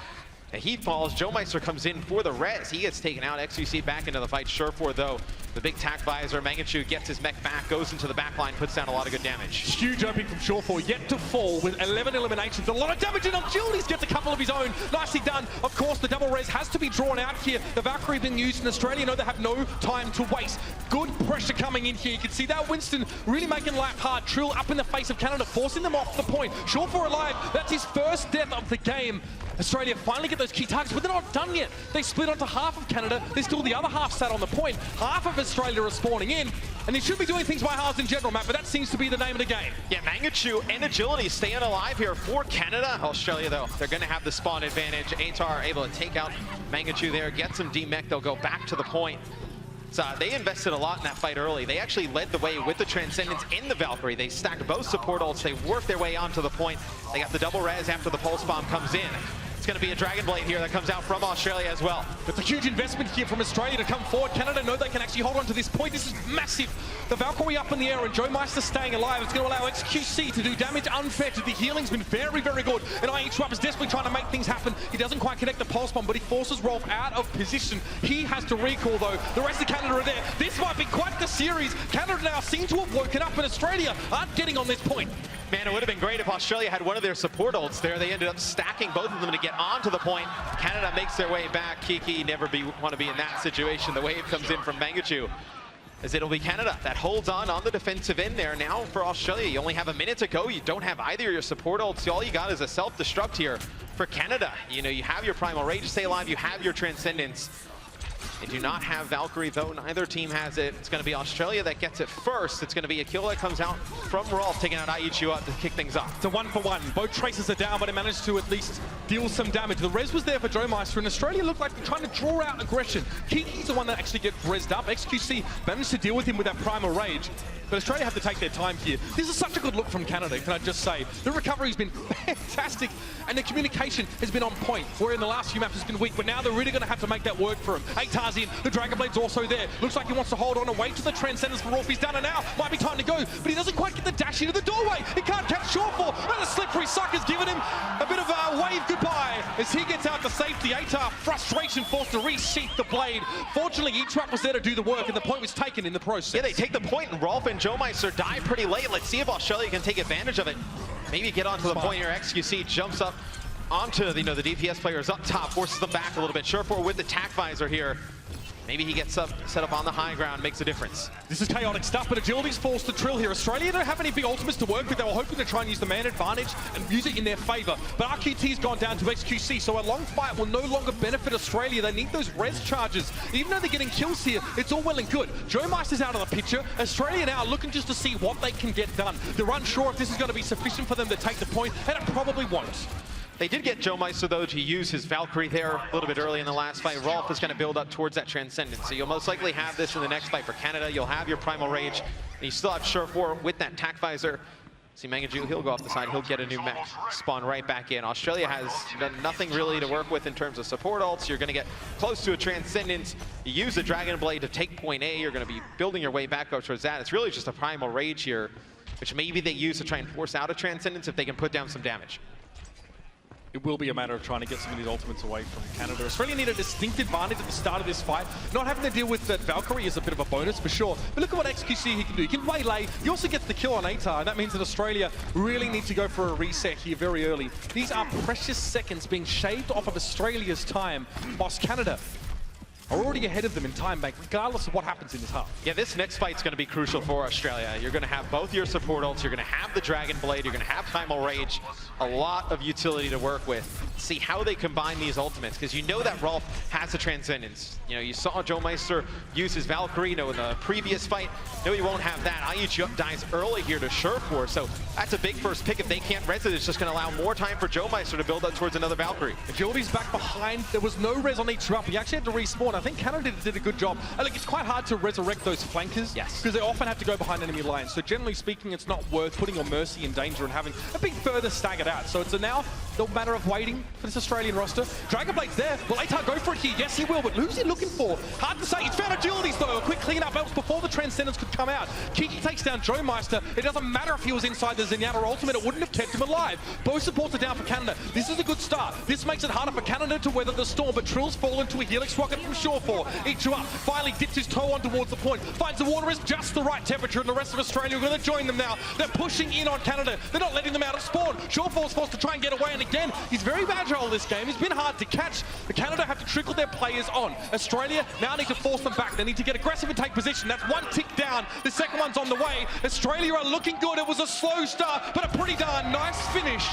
And he falls. Dreammeister comes in for the res. He gets taken out. XQC back into the fight. Surefour, though, the big tack visor. Mangachu gets his mech back, goes into the back line, puts down a lot of good damage. Huge opening from Surefour, yet to fall with 11 eliminations. A lot of damage, and Julius gets a couple of his own. Nicely done. Of course, the double res has to be drawn out here. The Valkyrie being used in Australia. They have no time to waste. Good pressure coming in here. You can see that Winston really making life hard. Trill up in the face of Canada, forcing them off the point. Surefour alive. That's his first death of the game. Australia finally get those key targets, but they're not done yet. They split onto half of Canada. There's still the other half sat on the point. Half of Australia are spawning in, and they should be doing things by halves in general, Matt, but that seems to be the name of the game. Yeah, Mangachu and Agility staying alive here for Canada. Australia, though, they're going to have the spawn advantage. Atar able to take out Mangachu there, get some DMech. They'll go back to the point. So they invested a lot in that fight early. They actually led the way with the Transcendence in the Valkyrie. They stacked both support ults. They worked their way onto the point. They got the double res after the pulse bomb comes in. It's going to be a Dragon Blade here that comes out from Australia as well. It's a huge investment here from Australia to come forward. Canada know they can actually hold on to this point. This is massive. The Valkyrie up in the air and Joe Meister staying alive. It's going to allow XQC to do damage unfair to the healing's been very, very good. And IE2up is desperately trying to make things happen. He doesn't quite connect the pulse bomb, but he forces Rolf out of position. He has to recall though. The rest of Canada are there. This might be quite the series. Canada now seem to have woken up, and Australia aren't getting on this point. Man, it would have been great if Australia had one of their support ults there. They ended up stacking both of them to get onto the point. Canada makes their way back. Kiki never want to be in that situation. The wave comes in from Mangachu, as it'll be Canada that holds on the defensive end there. Now for Australia, you only have a minute to go. You don't have either of your support ults. All you got is a self-destruct here for Canada. You know, you have your Primal Rage to stay alive. You have your Transcendence. They do not have Valkyrie, though. Neither team has it. It's going to be Australia that gets it first. It's going to be a kill that comes out from Rolf, taking out IE2up to kick things off. It's a 1-for-1. Both traces are down, but it managed to at least deal some damage. The res was there for Joe Meister, and Australia looked like they're trying to draw out aggression. Kiki's the one that actually gets rezzed up. XQC managed to deal with him with that Primal Rage. But Australia have to take their time here. This is such a good look from Canada, can I just say. The recovery's been fantastic, and the communication has been on point, where in the last few maps has been weak, but now they're really going to have to make that work for him. Eitar's in, the Dragon Blade's also there. Looks like he wants to hold on and wait to the Transcendence for Rolf. He's done it now. Might be time to go, but he doesn't quite get the dash into the doorway. He can't catch Shortfall, and the slippery sucker's given him a bit of a wave goodbye as he gets out to safety. Eitar, frustration, forced to resheath the blade. Fortunately, E-Trap was there to do the work, and the point was taken in the process. Yeah, they take the point, and Rolf and Joe Meister die pretty late. Let's see if Australia can take advantage of it. Maybe get onto the point here. XQC jumps up onto the DPS players up top, forces them back a little bit. Surefour with the tack visor here. Maybe he gets set up on the high ground, makes a difference. This is chaotic stuff, but Agility's forced to trill here. Australia don't have any big ultimates to work with. They were hoping to try and use the man advantage and use it in their favor. But RQT's gone down to XQC, so a long fight will no longer benefit Australia. They need those res charges. Even though they're getting kills here, it's all well and good. Joe Meister's out of the picture. Australia now looking just to see what they can get done. They're unsure if this is going to be sufficient for them to take the point, and it probably won't. They did get Joe Meister, though, to use his Valkyrie there a little bit early in the last fight. Rolf is going to build up towards that Transcendence. So you'll most likely have this in the next fight for Canada. You'll have your Primal Rage, and you still have Surefour with that tack visor. See Mangachu, he'll go off the side, he'll get a new mech, spawn right back in. Australia has done nothing really to work with in terms of support ults. You're going to get close to a Transcendence. You use the Dragon Blade to take point A. You're going to be building your way back up towards that. It's really just a Primal Rage here, which maybe they use to try and force out a Transcendence if they can put down some damage. It will be a matter of trying to get some of these ultimates away from Canada. Australia need a distinct advantage at the start of this fight. Not having to deal with that Valkyrie is a bit of a bonus for sure. But look at what XQC he can do. He can waylay. He also gets the kill on Eitar, and that means that Australia really needs to go for a reset here very early. These are precious seconds being shaved off of Australia's time, whilst Canada are already ahead of them in time bank, regardless of what happens in this half. Yeah, this next fight's going to be crucial for Australia. You're going to have both your support ults, you're going to have the Dragon Blade, you're going to have Primal Rage, a lot of utility to work with. See how they combine these ultimates, because you know that Rolf has a Transcendence. You know, you saw Joe Meister use his Valkyrie, in the previous fight. No, he won't have that. IE2up dies early here to Surefour, so that's a big first pick. If they can't res it, it's just going to allow more time for Joe Meister to build up towards another Valkyrie. Agility's back behind. There was no res on E2up. He actually had to respawn. I think Canada did a good job. And look, it's quite hard to resurrect those flankers. Yes. Because they often have to go behind enemy lines. So generally speaking, it's not worth putting your Mercy in danger and having a bit further staggered out. So it's now the matter of waiting for this Australian roster. Dragon Blade's there. Will Eitar go for it here? Yes, he will. But who's he looking for? Hard to say. He's found Agilities, though. A quick clean-up else before the Transcendence could come out. Kiki takes down Joe Meister. It doesn't matter if he was inside the Zenyatta ultimate. It wouldn't have kept him alive. Both supports are down for Canada. This is a good start. This makes it harder for Canada to weather the storm, but Trill's fall into a Helix rocket from Surefour. E2up finally dips his toe on towards the point. Finds the water is just the right temperature, and the rest of Australia are going to join them now. They're pushing in on Canada. They're not letting them out of spawn. Surefour's forced to try and get away, and again, he's very agile this game. He's been hard to catch. The Canada have to trickle their players on. Australia now need to force them back. They need to get aggressive and take position. That's one tick down. The second one's on the way. Australia are looking good. It was a slow start, but a pretty darn nice finish.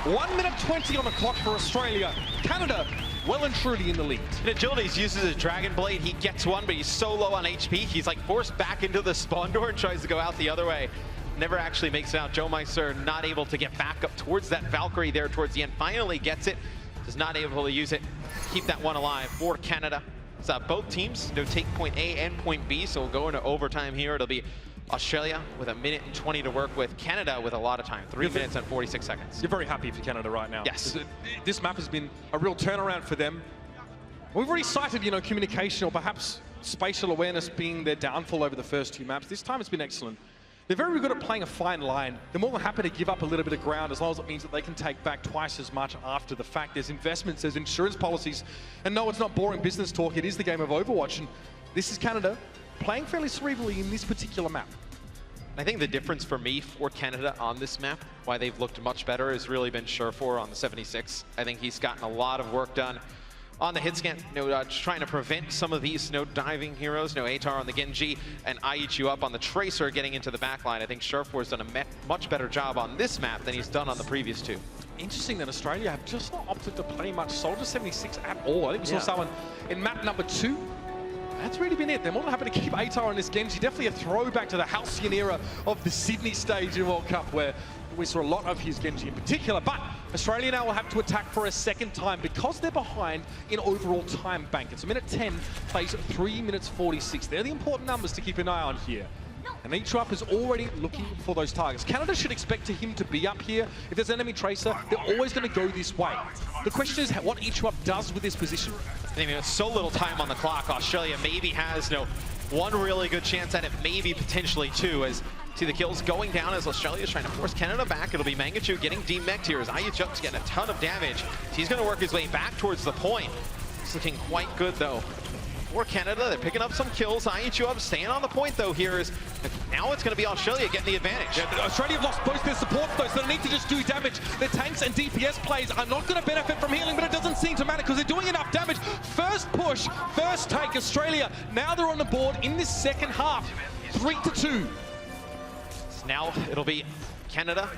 1 minute 20 on the clock for Australia. Canada well and truly in the lead. And Agilities uses his Dragon Blade. He gets one, but he's so low on HP. He's like forced back into the spawn door and tries to go out the other way. Never actually makes it out. Joe Meister not able to get back up towards that Valkyrie there towards the end. Finally gets it. Is not able to use it. Keep that one alive for Canada. So both teams take point A and point B, so we'll go into overtime here. It'll be Australia with 1 minute and 20 to work with. Canada with a lot of time, 3 minutes and 46 seconds. You're very happy for Canada right now. Yes. This map has been a real turnaround for them. We've already cited, communication or perhaps spatial awareness being their downfall over the first 2 maps. This time it's been excellent. They're very good at playing a fine line. They're more than happy to give up a little bit of ground as long as it means that they can take back twice as much after the fact. There's investments, there's insurance policies. And no, it's not boring business talk. It is the game of Overwatch. And this is Canada playing fairly cerebrally in this particular map. I think the difference for me for Canada on this map, why they've looked much better, has really been Surefour on the 76. I think he's gotten a lot of work done on the hit scan, trying to prevent some of these diving heroes. Atar on the Genji and Aichu up on the Tracer getting into the backline. I think Surefour's done a much better job on this map than he's done on the previous 2. Interesting that Australia have just not opted to play much Soldier 76 at all. I think we saw someone in map number 2. That's really been it. They're more than happy to keep Atar on this Genji. Definitely a throwback to the halcyon era of the Sydney stage in World Cup, where we saw a lot of his Genji in particular. But Australia now will have to attack for a second time because they're behind in overall time bank. It's 1 minute 10, plays 3 minutes 46. They're the important numbers to keep an eye on here. And Ichup is already looking for those targets. Canada should expect him to be up here. If there's an enemy Tracer, they're always going to go this way. The question is what Ichup does with this position. I mean, it's so little time on the clock. Australia maybe has one really good chance at it, maybe potentially 2, as see the kills going down as Australia's trying to force Canada back. It'll be Mangachu getting demech'd here as Ichup's getting a ton of damage. He's going to work his way back towards the point. It's looking quite good though for Canada. They're picking up some kills. Aichu staying on the point though here is now it's going to be Australia getting the advantage. Yeah, Australia have lost both their supports though, so they need to just do damage. Their tanks and DPS plays are not going to benefit from healing, but it doesn't seem to matter because they're doing enough damage. First push, first take, Australia. Now they're on the board in this second half, 3-2. So now it'll be Canada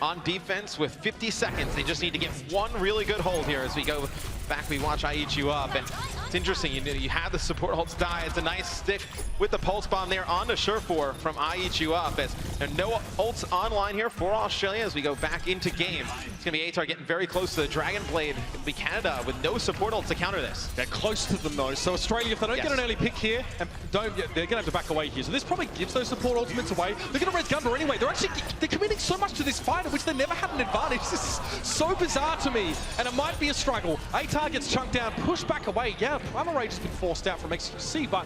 on defense with 50 seconds. They just need to get one really good hold here as we go back. We watch Aichu up, and it's interesting. You have the support ults die. It's a nice stick with the pulse bomb there onto Surefour from Aichu up. As there are no ults online here for Australia as we go back into game. It's gonna be Atar getting very close to the Dragon Blade. It'll be Canada with no support ults to counter this. They're close to them though. So Australia, if they don't get an early pick here, and they're gonna have to back away here. So this probably gives those support ultimates away. They're gonna res Gumber anyway. They're committing so much to this fight, in which they never had an advantage. This is so bizarre to me, and it might be a struggle. Atar gets chunked down, pushed back away. Yeah, Primal Rage has been forced out from XQC, but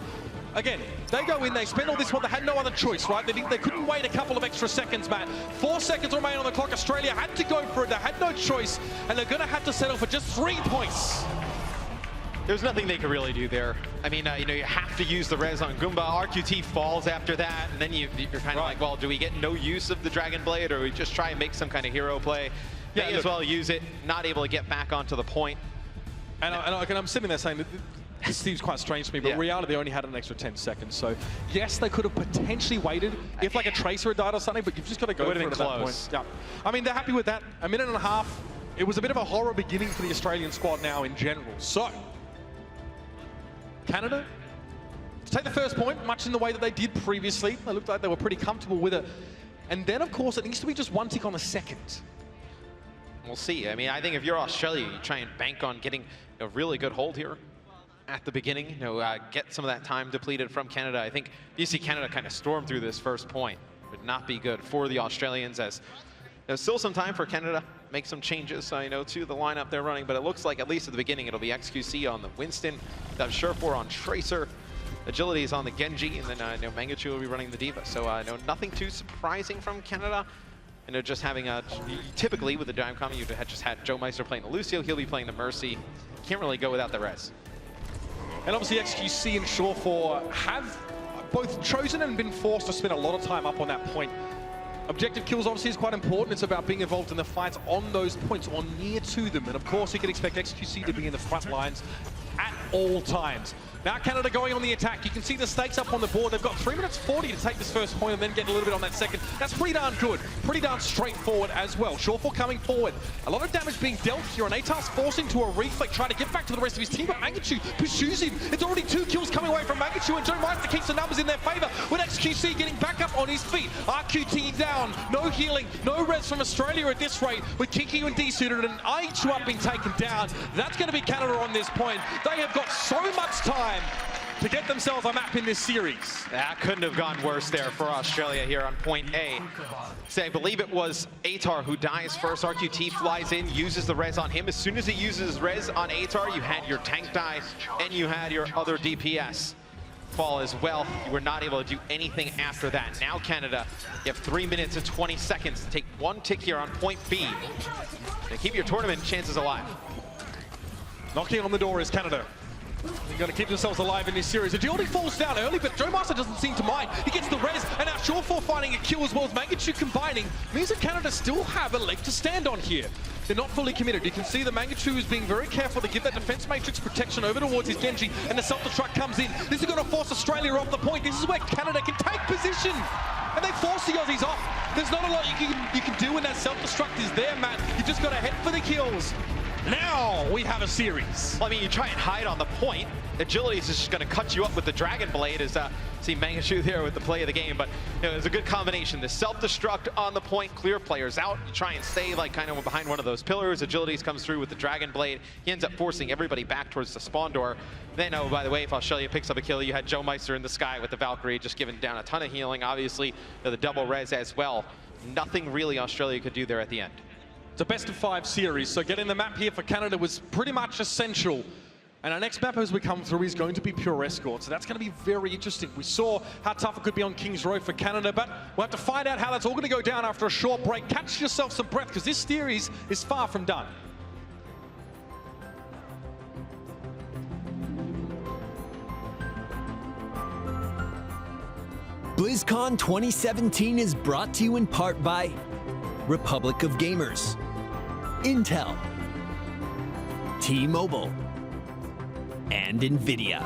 again, they go in, they spend all this while they had no other choice, right? They couldn't wait a couple of extra seconds, Matt. 4 seconds remain on the clock. Australia had to go for it. They had no choice, and they're going to have to settle for just 3 points. There's nothing they could really do there. I mean, you have to use the res on Goomba. RQT falls after that, and then you're kind of like, well, do we get no use of the Dragon Blade, or we just try and make some kind of hero play? May as well use it. Not able to get back onto the point. And I'm sitting there saying that this seems quite strange to me, but in reality, they only had an extra 10 seconds. So, yes, they could have potentially waited if like a Tracer had died or something, but you've just got to go for it at that point. Yeah. I mean, they're happy with that. 1.5 minutes. It was a bit of a horror beginning for the Australian squad now in general. So, Canada, to take the first point, much in the way that they did previously. They looked like they were pretty comfortable with it. And then, of course, it needs to be just 1 tick on the second. We'll see. I mean, I think if you're Australia, you try and bank on getting a really good hold here at the beginning. Get some of that time depleted from Canada. I think you see Canada kind of storm through this first point. Would not be good for the Australians, as there's still some time for Canada to make some changes, to the lineup they're running. But it looks like, at least at the beginning, it'll be XQC on the Winston, they'll have Surefour on Tracer, Agility is on the Genji, and then Mangachu will be running the Diva. So nothing too surprising from Canada. And they're just having typically with the Dime coming, you've just had Joe Meister playing the Lucio, he'll be playing the Mercy. Can't really go without the res. And obviously XQC and Surefour have both chosen and been forced to spend a lot of time up on that point. Objective kills obviously is quite important. It's about being involved in the fights on those points or near to them. And of course, you can expect XQC to be in the front lines at all times. Now Canada going on the attack. You can see the stakes up on the board. They've got 3 minutes 40 to take this first point and then get a little bit on that second. That's pretty darn good. Pretty darn straightforward as well. Surefour coming forward. A lot of damage being dealt here, and Atar's forced into a reflect, trying to get back to the rest of his team, but Mangachu pursues him. It's already 2 kills coming away from Mangachu, and Joe Meister keeps the numbers in their favor, with XQC getting back up on his feet. RQT down. No healing, no res from Australia at this rate, with Kiki and D-suited and Aichu being taken down. That's going to be Canada on this point. They have got so much time. to get themselves a map in this series. That couldn't have gone worse there for Australia here on point A. So I believe it was Atar who dies first. RQT flies in, uses the res on him. As soon as he uses res on Atar, you had your tank die and you had your other DPS fall as well. You were not able to do anything after that. Now Canada, you have 3 minutes and 20 seconds to take one tick here on point B and keep your tournament chances alive. Knocking on the door is Canada. They're going to keep themselves alive in this series. Agility falls down early, but Joe Master doesn't seem to mind. He gets the res, and now Shore4 finding a kill as well as Mangachu combining. Means that Canada still have a leg to stand on here. They're not fully committed. You can see the Mangachu is being very careful to give that defense matrix protection over towards his Genji, and the self-destruct comes in. This is going to force Australia off the point. This is where Canada can take position, and they force the Aussies off. There's not a lot you can do when that self-destruct is there, Matt. You just got to head for the kills. Now we have a series. Well, I mean, you try and hide on the point. Agility is just going to cut you up with the Dragon Blade. As see Mangachu there with the play of the game, but you know, it was a good combination. The self-destruct on the point, clear players out. You try and stay like kind of behind one of those pillars. Agilities comes through with the Dragon Blade. He ends up forcing everybody back towards the spawn door. Then, oh, by the way, if Australia picks up a kill, you had Joe Meister in the sky with the Valkyrie, just giving down a ton of healing. Obviously, the double res as well. Nothing really Australia could do there at the end. It's a best of 5 series, so getting the map here for Canada was pretty much essential. And our next map as we come through is going to be Pure Escort, so that's going to be very interesting. We saw how tough it could be on King's Row for Canada, but we'll have to find out how that's all going to go down after a short break. Catch yourself some breath, because this series is far from done. BlizzCon 2017 is brought to you in part by Republic of Gamers, Intel, T-Mobile, and NVIDIA.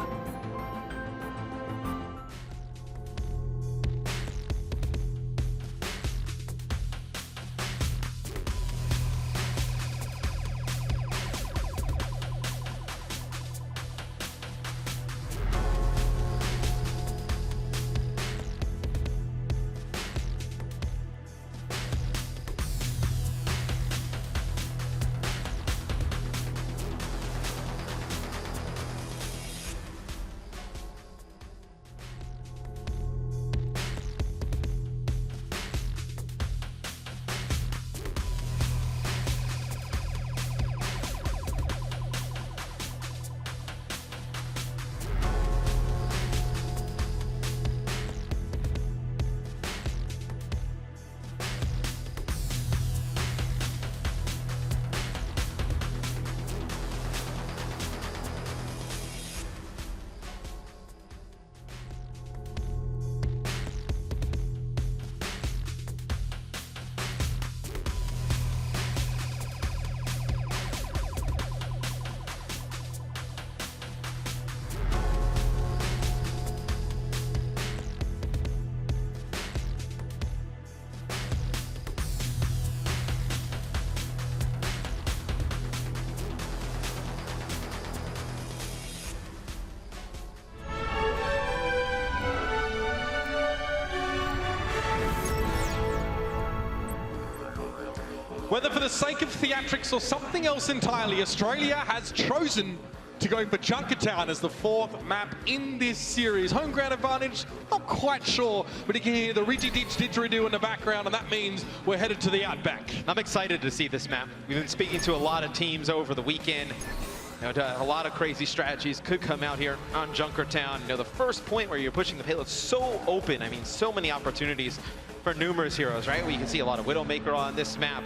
Whether for the sake of theatrics or something else entirely, Australia has chosen to go for Junkertown as the 4th map in this series. Home ground advantage, not quite sure, but you can hear the didgeridoo in the background, and that means we're headed to the Outback. I'm excited to see this map. We've been speaking to a lot of teams over the weekend. You know, a lot of crazy strategies could come out here on Junkertown. You know, the first point where you're pushing the payload so open. I mean, so many opportunities for numerous heroes, right? We can see a lot of Widowmaker on this map.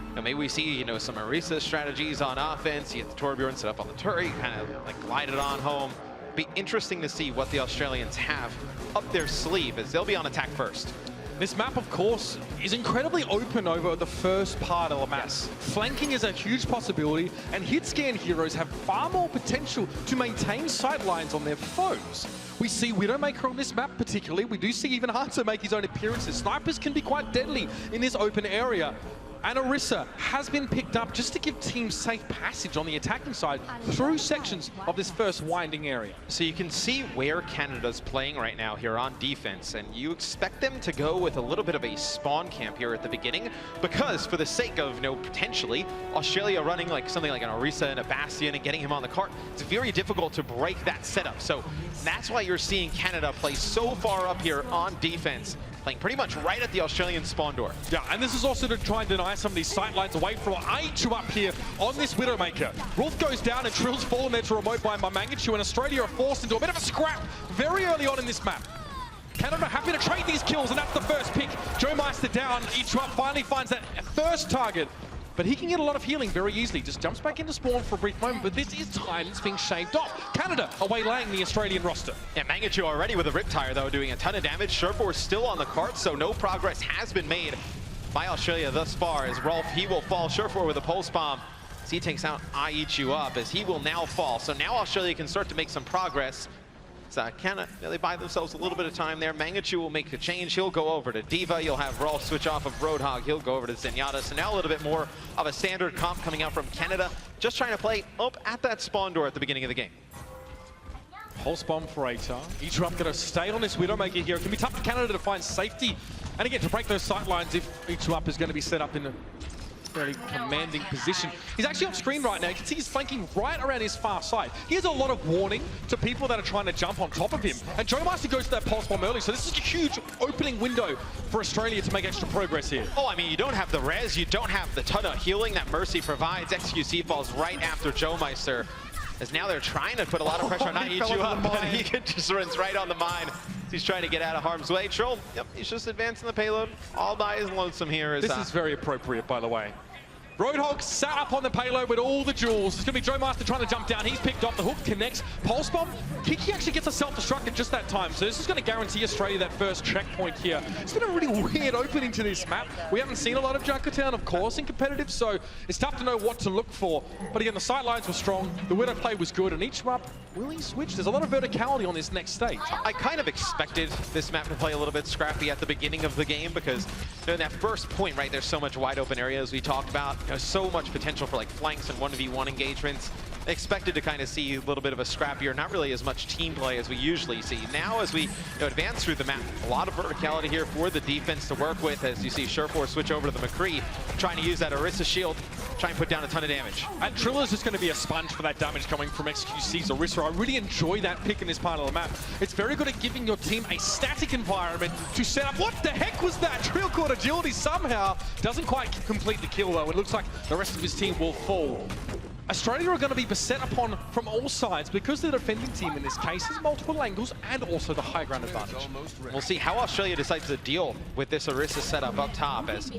You know, maybe we see, you know, some Orisa strategies on offense. You get the Torbjorn set up on the turret, you kind of like glide it on home. Be interesting to see what the Australians have up their sleeve, as they'll be on attack first. This map, of course, is incredibly open over the first part of the map. Yes. Flanking is a huge possibility, and hit-scan heroes have far more potential to maintain sightlines on their foes. We see Widowmaker on this map particularly. We do see even Hunter make his own appearances. Snipers can be quite deadly in this open area. And Orisa has been picked up just to give teams safe passage on the attacking side through sections of this first winding area. So you can see where Canada's playing right now here on defense, and you expect them to go with a little bit of a spawn camp here at the beginning, because for the sake of, you know, potentially Australia running like something like an Orisa and a Bastion and getting him on the cart, it's very difficult to break that setup. So that's why you're seeing Canada play so far up here on defense, playing pretty much right at the Australian spawn door. Yeah, and this is also to try and deny some of these sight lines away from Aichu up here on this Widowmaker. Rolf goes down and Trill's fallen there to remote by Mangachu, and Australia are forced into a bit of a scrap very early on in this map. Canada happy to trade these kills, and that's the first pick. Joe Meister down, Aichu up finally finds that first target. But he can get a lot of healing very easily. Just jumps back into spawn for a brief moment, but this is time it's being shaved off. Canada away laying the Australian roster. Yeah, Mangachu already with a Riptire, though, doing a ton of damage. Surefour still on the cart, so no progress has been made by Australia thus far. As Rolf, he will fall. Surefour with a pulse bomb. As he takes out Aichu up, as he will now fall. So now Australia can start to make some progress. So Canada, they buy themselves a little bit of time there. Mangachu will make a change. He'll go over to Diva. You'll have Rolf switch off of Roadhog. He'll go over to Zenyatta. So now a little bit more of a standard comp coming out from Canada. Just trying to play up at that spawn door at the beginning of the game. Pulse bomb for Aitar. Aitar up going to stay on this Widowmaker here. It can be tough for Canada to find safety. And again, to break those sight lines if Aitar up is going to be set up in a very commanding position. He's actually off screen right now. You can see he's flanking right around his far side. He has a lot of warning to people that are trying to jump on top of him. And Joe Meister goes to that pulse bomb early, so this is a huge opening window for Australia to make extra progress here. Oh, I mean, you don't have the res, you don't have the ton of healing that Mercy provides. XQC falls right after Joe Meister, as now they're trying to put a lot of pressure on Aichu up, but he just runs right on the mine. He's trying to get out of harm's way. Troll, yep, he's just advancing the payload. All by his lonesome here. This is very appropriate, by the way. Roadhog sat up on the payload with all the jewels. It's going to be Joe Meister trying to jump down. He's picked up the hook, connects. Pulse bomb. Kiki actually gets a self-destruct at just that time. So this is going to guarantee Australia that first checkpoint here. It's been a really weird opening to this map. We haven't seen a lot of Junkertown, of course, in competitive, so it's tough to know what to look for. But again, the sight lines were strong. The Widow play was good, and each map really switched. There's a lot of verticality on this next stage. I kind of expected this map to play a little bit scrappy at the beginning of the game, because in that first point, right, there's so much wide open areas we talked about. So much potential for like flanks and 1v1 engagements. Expected to kind of see a little bit of a scrappier, not really as much team play as we usually see. Now as we advance through the map, a lot of verticality here for the defense to work with, as you see Surefour switch over to the McCree, trying to use that Orisa shield, try and put down a ton of damage. And Triller's just going to be a sponge for that damage coming from XQC's Orisa. I really enjoy that pick in this part of the map. It's very good at giving your team a static environment to set up. What the heck was that? Trill caught agility somehow. Doesn't quite complete the kill though. It looks like the rest of his team will fall. Australia are going to be beset upon from all sides because the defending team in this case has multiple angles and also the high ground advantage. We'll see how Australia decides to deal with this Orisa setup up top, as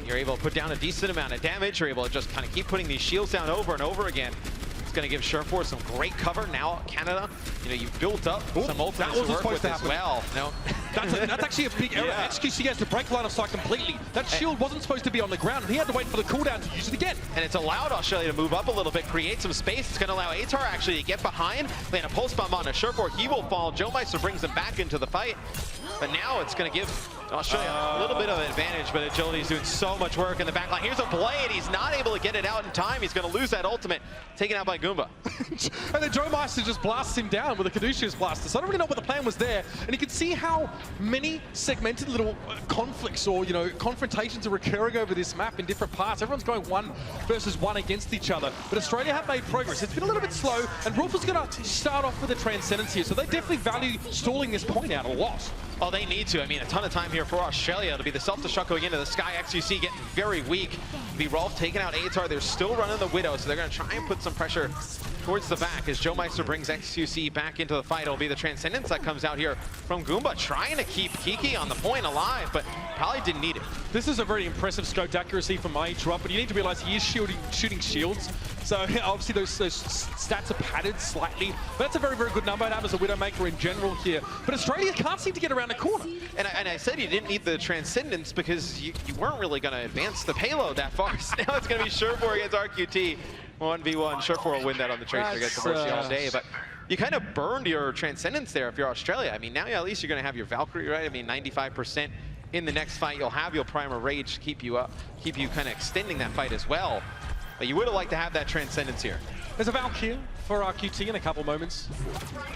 you're able to put down a decent amount of damage. You're able to just kind of keep putting these shields down over and over again. It's going to give Surefour some great cover. Now Canada, you've built up some ultimates to work with as well. No. That's actually a big error. Yeah. XQC has to break line of sight completely. That shield wasn't supposed to be on the ground, and he had to wait for the cooldown to use it again. And it's allowed Australia to move up a little bit, create some space. It's going to allow Aitar actually to get behind, land a pulse bomb on a Surefour. He will fall. Joe Meister brings him back into the fight. But now it's going to give Australia a little bit of an advantage, but Agility's doing so much work in the back line. Here's a blade. He's not able to get it out in time. He's going to lose that ultimate, taken out by Goomba. And then Joe Meister just blasts him down with a Caduceus blaster. So I don't really know what the plan was there. And you can see how many segmented little conflicts or, confrontations are recurring over this map in different parts. Everyone's going 1 versus 1 against each other. But Australia have made progress. It's been a little bit slow, and Rolf is going to start off with a Transcendence here. So they definitely value stalling this point out a lot. Oh, they need to. I mean, a ton of time here for Australia. It'll be the self-destruct going into the sky. XQC getting very weak. Be Rolf taking out Aitar. They're still running the Widow, so they're going to try and put some pressure towards the back as Joe Meister brings XQC back into the fight. It'll be the Transcendence that comes out here from Goomba, trying to keep Kiki on the point alive, but probably didn't need it. This is a very impressive scoped accuracy from Aitar, but you need to realize he is shooting shields. So obviously those stats are padded slightly, but that's a very, very good number to have as a Widowmaker in general here. But Australia can't seem to get around the corner. And I said you didn't need the Transcendence because you weren't really going to advance the payload that far. So now it's going to be Surefour against RQT. 1v1. Surefour will win that on the Tracer against the Mercy all day. But you kind of burned your Transcendence there if you're Australia. I mean, now at least you're going to have your Valkyrie, right? I mean, 95% in the next fight. You'll have your Primal Rage to keep you up, keep you kind of extending that fight as well. But you would have liked to have that Transcendence here. There's a Valk here for QT in a couple moments.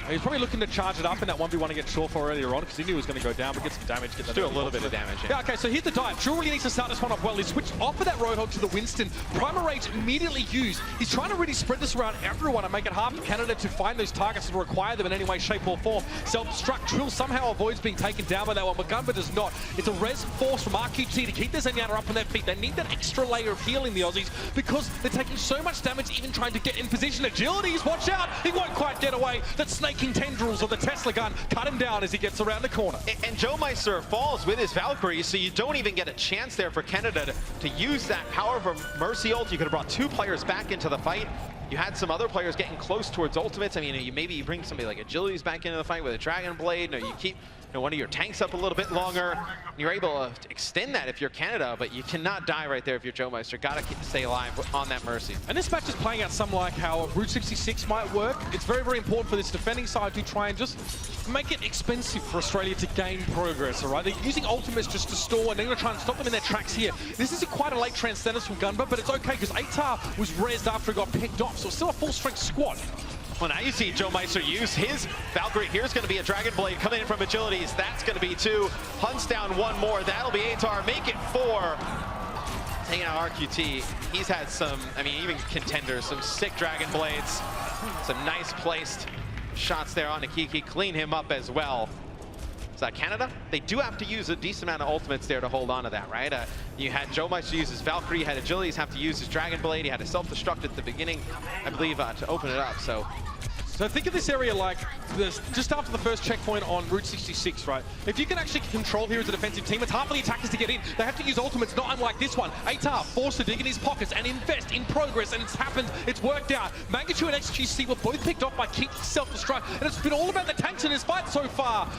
He's probably looking to charge it up in that 1v1 against Shore for earlier on because he knew he was going to go down, but get some damage. Get do a little bit of damage. Yeah, okay, so here's the dive. Drill really needs to start this one off well. He switched off of that Roadhog to the Winston. Primal Rage immediately used. He's trying to really spread this around everyone and make it hard for Canada to find those targets and require them in any way, shape, or form. Self-destruct. Drill somehow avoids being taken down by that one, but Gunba does not. It's a res force from RQT to keep the Zenyatta up on their feet. They need that extra layer of healing, the Aussies, because they're taking so much damage even trying to get in position. Agilities, watch out! He won't quite get away. That snaking tendrils of the Tesla gun cut him down as he gets around the corner. And Joe Meister falls with his Valkyrie, so you don't even get a chance there for Canada to use that power of a Mercy ult. You could have brought 2 players back into the fight. You had some other players getting close towards ultimates. I mean, maybe you bring somebody like Agilities back into the fight with a Dragon Blade, or you keep one of your tanks up a little bit longer. You're able to extend that if you're Canada, but you cannot die right there if you're Joe Meister. Gotta stay alive on that Mercy. And this match is playing out some like how Route 66 might work. It's very, very important for this defending side to try and just make it expensive for Australia to gain progress, all right? They're using ultimates just to stall, and they're going to try and stop them in their tracks here. This is quite a late Transcendence from Gunba, but it's okay because ATAR was rezzed after he got picked off, so it's still a full-strength squad. Well, now you see Joe Meister use his Valkyrie. Here's going to be a Dragon Blade coming in from Agilities. That's going to be 2. Hunts down 1 more. That'll be ATAR. Make it 4. Taking out RQT. He's had some, I mean, even contenders, some sick Dragon Blades. Some nice placed shots there on Nikiki. Clean him up as well. So Canada, they do have to use a decent amount of ultimates there to hold on to that, right? You had Joe Meister use his Valkyrie, you had Agilities have to use his Dragon Blade, he had a self-destruct at the beginning, I believe, to open it up, so think of this area like this, just after the first checkpoint on Route 66, right? If you can actually control here as a defensive team, it's hard for the attackers to get in. They have to use ultimates, not unlike this one. ATAR forced to dig in his pockets and invest in progress, and it's happened. It's worked out. Mangachu and XQC were both picked off by Keith's self-destruct, and it's been all about the tanks in his fight so far.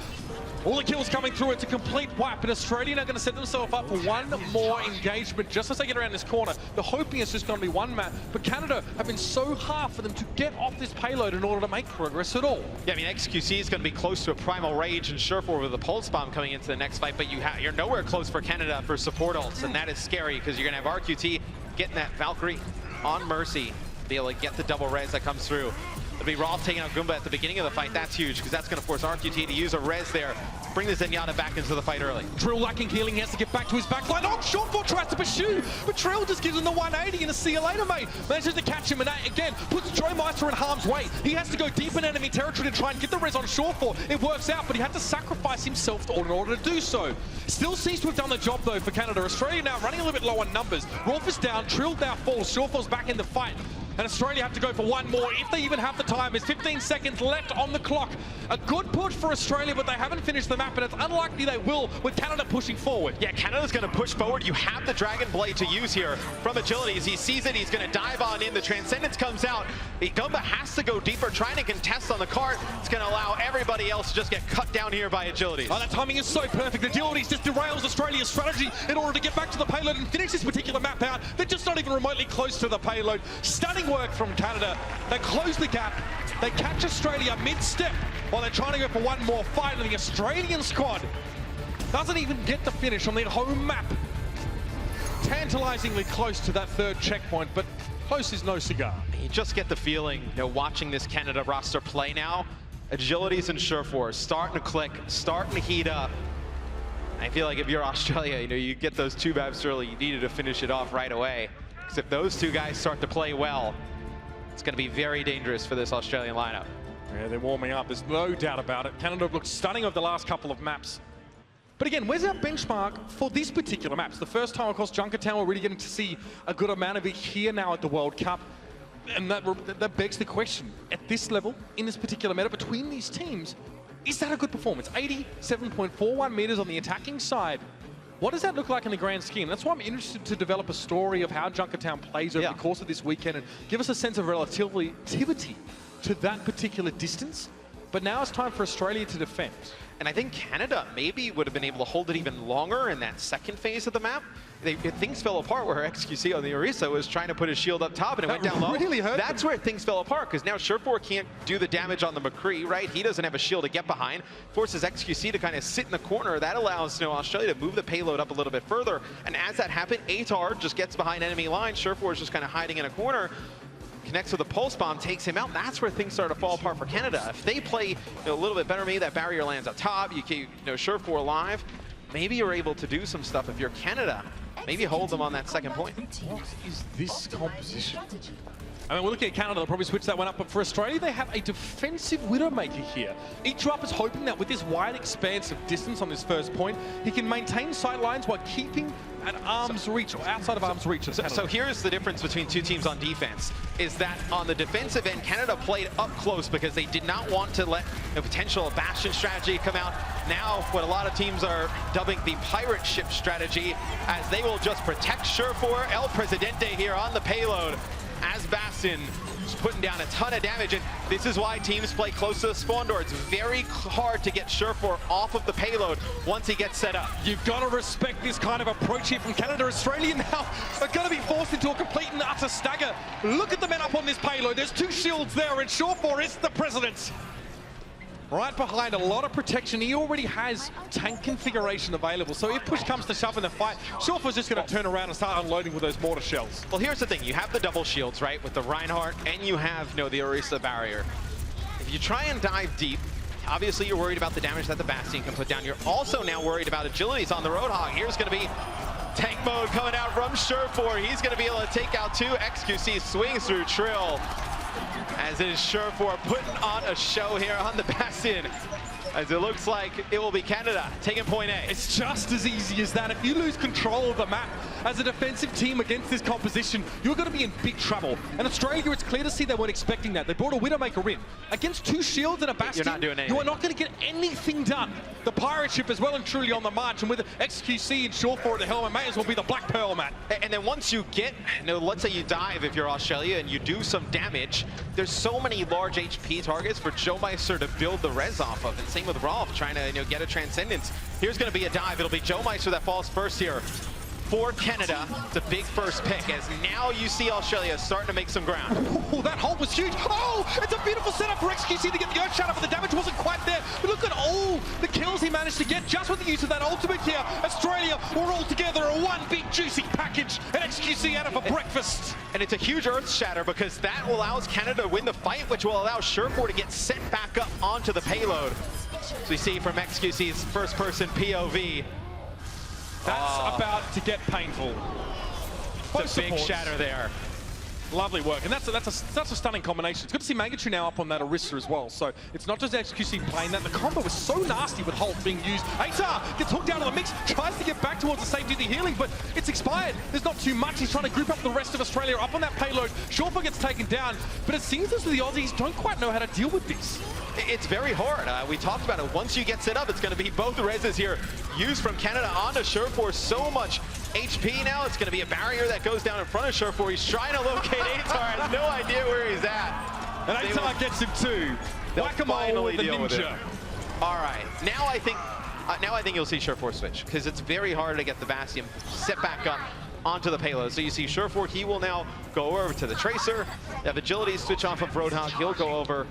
All the kills coming through, it's a complete wipe, and Australia are going to set themselves up for one more engagement just as they get around this corner. They're hoping it's just going to be one map, but Canada have been so hard for them to get off this payload in order to make progress at all. Yeah, I mean, XQC is going to be close to a Primal Rage and Surefour with a Pulse Bomb coming into the next fight, but you're nowhere close for Canada for support ults, and that is scary because you're going to have RQT getting that Valkyrie on Mercy, be able to get the double res that comes through. It'll be Rolf taking out Goomba at the beginning of the fight. That's huge, because that's going to force RQT to use a res there. Bring the Zenyatta back into the fight early. Drill lacking healing, he has to get back to his backline. Oh, Shortfall tries to pursue, but Drill just gives him the 180 and a see you later, mate. Manages to catch him, and that, again, puts Joe Meister in harm's way. He has to go deep in enemy territory to try and get the res on Shortfall. It works out, but he had to sacrifice himself in order to do so. Still seems to have done the job, though, for Canada. Australia now running a little bit low on numbers. Rolf is down, Trill now falls, Shortfall's back in the fight. And Australia have to go for one more if they even have the time. There's 15 seconds left on the clock. A good push for Australia, but they haven't finished the map, and it's unlikely they will with Canada pushing forward. Yeah, Canada's going to push forward. You have the Dragon Blade to use here from Agilities. He sees it. He's going to dive on in. The Transcendence comes out. Gumba has to go deeper, trying to contest on the cart. It's going to allow everybody else to just get cut down here by Agilities. Oh, that timing is so perfect. Agilities just derails Australia's strategy in order to get back to the payload and finish this particular map out. They're just not even remotely close to the payload. Stunning work from Canada. They close the gap. They catch Australia mid-step while they're trying to go for one more fight, and the Australian squad doesn't even get the finish on their home map. Tantalizingly close to that third checkpoint, but close is no cigar. You just get the feeling, watching this Canada roster play now, Agilities and Surefour starting to click, starting to heat up. I feel like if you're Australia, you get those 2 maps early, you needed to finish it off right away. Because if those 2 guys start to play well, it's going to be very dangerous for this Australian lineup. Yeah, they're warming up. There's no doubt about it. Canada looks stunning over the last couple of maps. But again, where's our benchmark for this particular map? It's the first time, of course, Junkertown, we're really getting to see a good amount of it here now at the World Cup. And that begs the question, at this level, in this particular meta, between these teams, is that a good performance? 87.41 meters on the attacking side. What does that look like in the grand scheme? That's why I'm interested to develop a story of how Junkertown plays over the course of this weekend and give us a sense of relativity to that particular distance. But now it's time for Australia to defend. And I think Canada maybe would have been able to hold it even longer in that second phase of the map things fell apart where XQC on the Orisa was trying to put his shield up top and it went down low. Really hurt That's where things fell apart, because now Surefour can't do the damage on the McCree, right? He doesn't have a shield to get behind. Forces XQC to kind of sit in the corner. That allows Australia to move the payload up a little bit further. And as that happened, Atar just gets behind enemy line. Surefour is just kind of hiding in a corner. Connects with a pulse bomb, takes him out. That's where things start to fall apart for Canada. If they play a little bit better, maybe that barrier lands up top, you keep Surefour alive, maybe you're able to do some stuff. If you're Canada, maybe hold them on that second point. What is this composition? I mean, we're looking at Canada, they'll probably switch that one up, but for Australia, they have a defensive Widowmaker here. Each is hoping that with this wide expanse of distance on this first point, he can maintain sight lines while keeping at arm's reach, or outside of arm's reach. So here's the difference between two teams on defense, is that on the defensive end, Canada played up close because they did not want to let the potential Bastion strategy come out. Now, what a lot of teams are dubbing the pirate ship strategy, as they will just protect Surefour, El Presidente here on the payload, as Bastion is putting down a ton of damage. And this is why teams play close to the spawn door. It's very hard to get Surefour off of the payload once he gets set up. You've got to respect this kind of approach here from Canada. Australia now are going to be forced into a complete and utter stagger. Look at the men up on this payload. There's two shields there, and Surefour is the president. Right behind, a lot of protection. He already has tank configuration available. So if push comes to shove in the fight, Surefour's just going to turn around and start unloading with those mortar shells. Well, here's the thing. You have the double shields, right, with the Reinhardt, and you have, the Orisa barrier. If you try and dive deep, obviously you're worried about the damage that the Bastion can put down. You're also now worried about agilities on the Roadhog. Here's going to be tank mode coming out from Surefour. He's going to be able to take out two. XQC swings through Trill, as it is Surefour putting on a show here on the Bastion, as it looks like it will be Canada taking point A. It's just as easy as that. If you lose control of the map as a defensive team against this composition, you're going to be in big trouble. And Australia, it's clear to see they weren't expecting that. They brought a Widowmaker in. Against two shields and a Bastion, you're not doing anything. You are not going to get anything done. The pirate ship is well and truly on the march, and with XQC and Surefour at the helm, it may as well be the Black Pearl, man. And then once you get, let's say you dive if you're Australia and you do some damage, there's so many large HP targets for Joe Meister to build the res off of. And same with Rolf trying to get a Transcendence. Here's going to be a dive. It'll be Joe Meister that falls first here for Canada. It's a big first pick, as now you see Australia starting to make some ground. Oh, that hold was huge. Oh, it's a beautiful setup for XQC to get the Earth Shatter, but the damage wasn't quite there. But look at all the kills he managed to get just with the use of that ultimate here. Australia were all together in one big juicy package, and XQC had it for breakfast. And it's a huge Earth Shatter because that allows Canada to win the fight, which will allow Surefour to get sent back up onto the payload. So we see from XQC's first-person POV. That's about to get painful. It's a big shatter there. Lovely work, and that's a stunning combination. It's good to see Mangachu now up on that Orisa as well. So it's not just XQC playing that. The combo was so nasty with Holt being used. Atar gets hooked out of the mix, tries to get back towards the safety of the healing, but it's expired. There's not too much. He's trying to group up the rest of Australia up on that payload. Surefour gets taken down, but it seems as though the Aussies don't quite know how to deal with this. It's very hard. We talked about it. Once you get set up, it's going to be both the reses here used from Canada onto Surefour. So much HP now. It's going to be a barrier that goes down in front of Surefour. He's trying to locate Atar. Has no idea where he's at. And Atar gets him too. Whack-a-mole with the ninja. All right. Now I think you'll see Surefour switch, because it's very hard to get the Bastion set back up onto the payload. So you see Surefour, he will now go over to the Tracer. They have agility switch off of Roadhog. He'll go over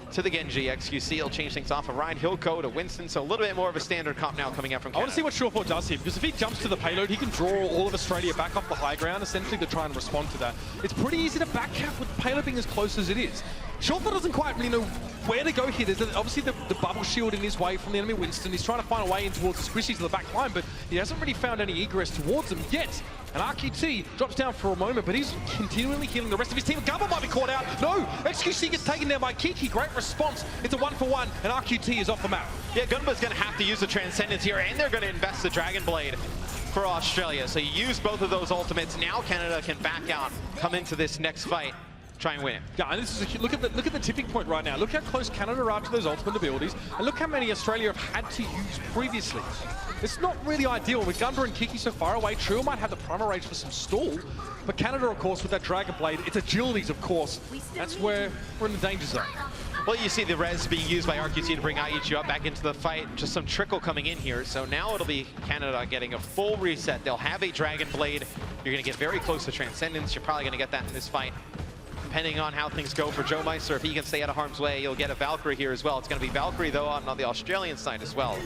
to the Genji. XQC will change things off of Ryan. He'll go to Winston, so a little bit more of a standard comp now coming out from Canada. I want to see what Surefour does here, because if he jumps to the payload, he can draw all of Australia back off the high ground, essentially, to try and respond to that. It's pretty easy to backcap with the payload being as close as it is. Surefour doesn't quite really know where to go here. There's obviously the bubble shield in his way from the enemy Winston. He's trying to find a way in towards the squishies to the back line, but he hasn't really found any egress towards them yet. And RQT drops down for a moment, but he's continually healing the rest of his team. Gabba might be caught out. No, XQC gets taken down by Kiki. Great response. It's a 1-for-1, and RQT is off the map. Yeah, Gunba's going to have to use the Transcendence here, and they're going to invest the Dragon Blade for Australia. So you use both of those ultimates. Now Canada can back out, come into this next fight, try and win it. Yeah, and this is look at the tipping point right now. Look how close Canada are to those ultimate abilities, and look how many Australia have had to use previously. It's not really ideal with Gunba and Kiki so far away. Trill might have the primal range for some stall, but Canada, of course, with that Dragon Blade, its agilities, of course, that's where we're in the danger zone. Well, you see the res being used by RQT to bring IEQ up back into the fight. Just some trickle coming in here. So now it'll be Canada getting a full reset. They'll have a Dragon Blade. You're going to get very close to Transcendence. You're probably going to get that in this fight. Depending on how things go for Joe Meister, if he can stay out of harm's way, you'll get a Valkyrie here as well. It's going to be Valkyrie, though, on the Australian side as well.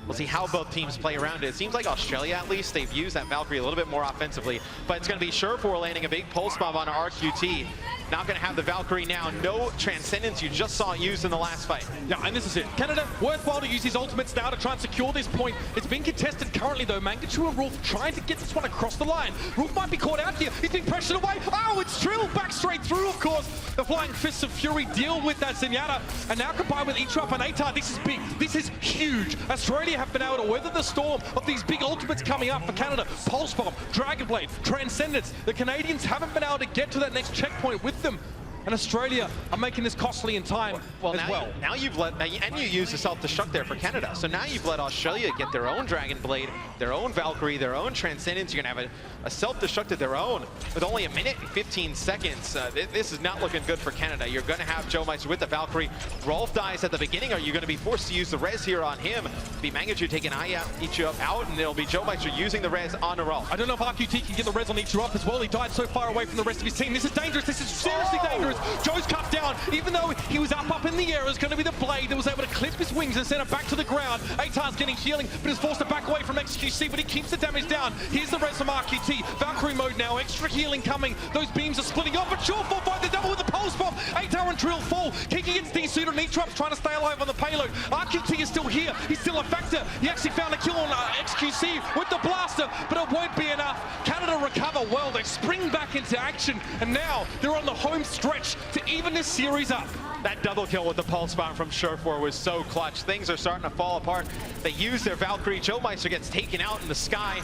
We'll see how both teams play around it. It seems like Australia, at least, they've used that Valkyrie a little bit more offensively. But it's going to be Surefour landing a big pulse bomb on RQT. Not going to have the Valkyrie now. No Transcendence. You just saw it used in the last fight. Yeah, and this is it. Canada, worthwhile to use his ultimates now to try and secure this point. It's been contested currently, though. Mangachu and Rolf trying to get this one across the line. Rolf might be caught out here. He's being pressured away. Oh, it's Trill back straight through, of course. The Flying Fists of Fury deal with that Zenyatta. And now combined with Etrop and Atar, this is big. This is huge. Australia have been able to weather the storm of these big ultimates coming up for Canada. Pulse Bomb, Dragon Blade, Transcendence. The Canadians haven't been able to get to that next checkpoint with them. And Australia are making this costly in time Now you've let, and you use the self-destruct there for Canada. So now you've let Australia get their own Dragon Blade, their own Valkyrie, their own Transcendence. You're gonna have a self-destruct of their own with only 1 minute and 15 seconds. This is not looking good for Canada. You're gonna have Joe Meister with the Valkyrie. Rolf dies at the beginning. Are you gonna be forced to use the res here on him? Be Mangachu taking Ichiup out, and it'll be Joe Meister using the res on Rolf. I don't know if RQT can get the res on Ichiup as well. He died so far away from the rest of his team. This is dangerous. This is seriously dangerous. Joe's cut down, even though he was up in the air. It was going to be the blade that was able to clip his wings and send it back to the ground. Atar's getting healing, but is forced to back away from XQC, but he keeps the damage down. Here's the res from RQT. Valkyrie mode now, extra healing coming. Those beams are splitting off, but Surefour fight the double with the pulse bomb. Atar and Trill fall. Kiki gets D-suited and Etrop's trying to stay alive on the payload. RQT is still here. He's still a factor. He actually found a kill on XQC with the blaster, but it won't be enough. Canada recover well. They spring back into action, and now they're on the home stretch to even this series up. That double kill with the pulse bomb from Surefour was so clutch. Things are starting to fall apart. They use their Valkyrie. Joe Meister gets taken out in the sky,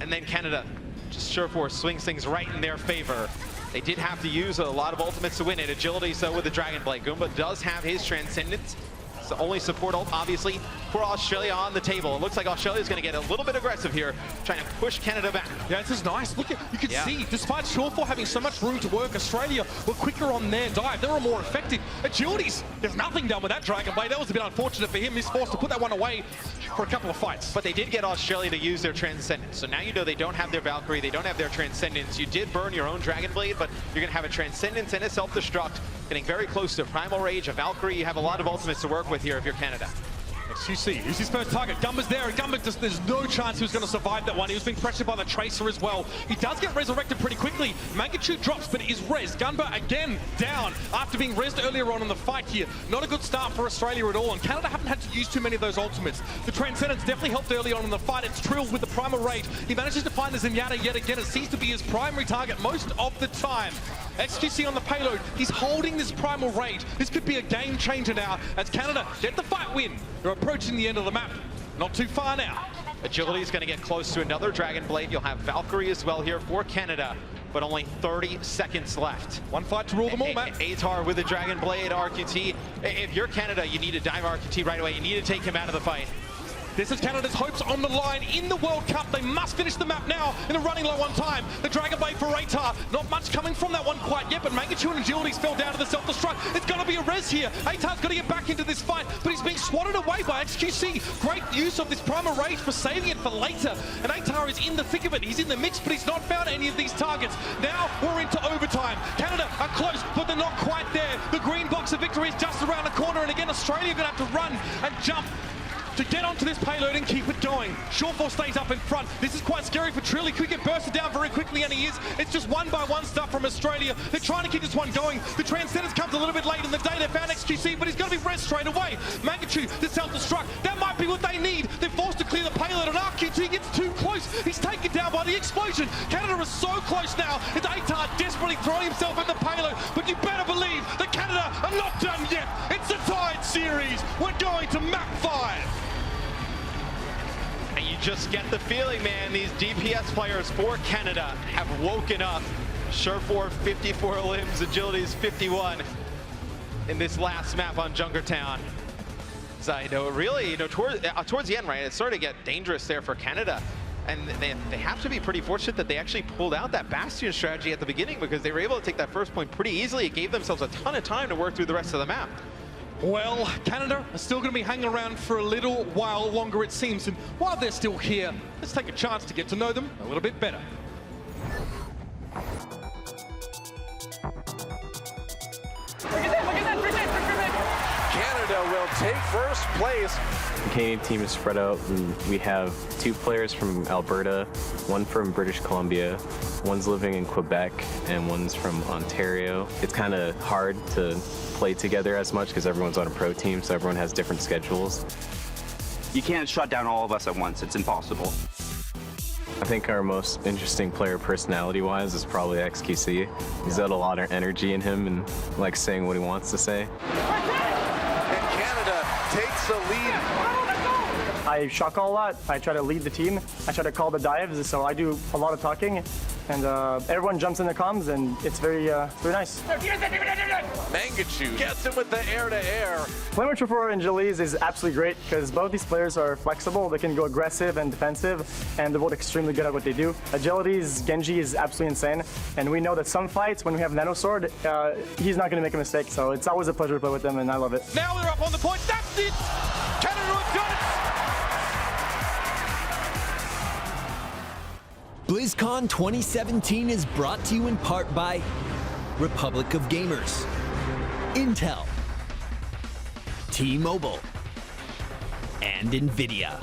and then Canada, just Surefour swings things right in their favor. They did have to use a lot of ultimates to win it. Agility, so with the Dragon Blade. Goomba does have his Transcendence. It's the only support ult, obviously, for Australia on the table. It looks like Australia's going to get a little bit aggressive here, trying to push Canada back. Yeah, this is nice. Look, you can see, despite Surefour having so much room to work, Australia were quicker on their dive. They were more effective. Agilities, there's nothing done with that Dragon Blade. That was a bit unfortunate for him. He's forced to put that one away for a couple of fights. But they did get Australia to use their Transcendence. So now you know they don't have their Valkyrie, they don't have their Transcendence. You did burn your own Dragon Blade, but you're going to have a Transcendence and a Self-Destruct. Getting very close to Primal Rage, a Valkyrie. You have a lot of ultimates to work with here if you're Canada. XQC, who's his first target? Gumba's there, and Gumba just, there's no chance he was going to survive that one. He was being pressured by the Tracer as well. He does get resurrected pretty quickly. Mangachu drops, but is res. Gunba again down after being resed earlier on in the fight here. Not a good start for Australia at all, and Canada haven't had to use too many of those ultimates. The Transcendence definitely helped early on in the fight. It's Trill with the Primal Rage. He manages to find the Zenyatta yet again. It seems to be his primary target most of the time. XQC on the payload. He's holding this Primal Rage. This could be a game changer now as Canada get the fight win. They're approaching the end of the map. Not too far now. Agility is going to get close to another Dragon Blade. You'll have Valkyrie as well here for Canada, but only 30 seconds left. One fight to rule them all, Matt. Atar with the Dragon Blade, RQT. If you're Canada, you need to dive RQT right away. You need to take him out of the fight. This is Canada's hopes on the line in the World Cup. They must finish the map now in a running low on time. The Dragon Blade for Atar. Not much coming from that one quite yet, but Mangachu and Agilities fell down to the self-destruct. It's going to be a res here. Atar's got to get back into this fight, but he's being swatted away by XQC. Great use of this Primal Rage for saving it for later. And Atar is in the thick of it. He's in the mix, but he's not found any of these targets. Now we're into overtime. Canada are close, but they're not quite there. The green box of victory is just around the corner, and again, Australia are going to have to run and jump to get onto this payload and keep it going. Surefour stays up in front. This is quite scary for Trill. He could get bursted down very quickly, and he is. It's just one by one stuff from Australia. They're trying to keep this one going. The Transcendence comes a little bit late in the day. They found XQC, but he's going to be res straight away. Mangachu, the self-destruct. That might be what they need. They're forced to clear the payload, and RQT gets too close. He's taken down by the explosion. Canada is so close now. It's Atar desperately throwing himself in the payload, but you better believe that Canada are not done yet. It's a tied series. We're going to map 5. And you just get the feeling, man, these DPS players for Canada have woken up. Surefour 54 limbs, Agility's 51 in this last map on Junkertown. So I know really, towards the end, right, it started to get dangerous there for Canada. And they have to be pretty fortunate that they actually pulled out that Bastion strategy at the beginning, because they were able to take that first point pretty easily. It gave themselves a ton of time to work through the rest of the map. Well, Canada are still going to be hanging around for a little while longer, it seems. And while they're still here, let's take a chance to get to know them a little bit better. Canada will take first place. The Canadian team is spread out, and we have 2 players from Alberta, 1 from British Columbia, 1's living in Quebec, and 1's from Ontario. It's kind of hard to play together as much because everyone's on a pro team, so everyone has different schedules. You can't shut down all of us at once. It's impossible. I think our most interesting player personality-wise is probably XQC. He's got a lot of energy in him and likes saying what he wants to say. And Canada takes the lead. I shot call a lot. I try to lead the team. I try to call the dives, so I do a lot of talking. And everyone jumps in the comms, and it's very nice. Mangachu gets him with the air-to-air. Playing with Triple and Jalees is absolutely great because both these players are flexible. They can go aggressive and defensive, and they're both extremely good at what they do. Agility's Genji is absolutely insane, and we know that some fights, when we have Nano Sword, he's not going to make a mistake. So it's always a pleasure to play with him, and I love it. Now they're up on the point. That's it! Canada have done it! BlizzCon 2017 is brought to you in part by Republic of Gamers, Intel, T-Mobile, and NVIDIA.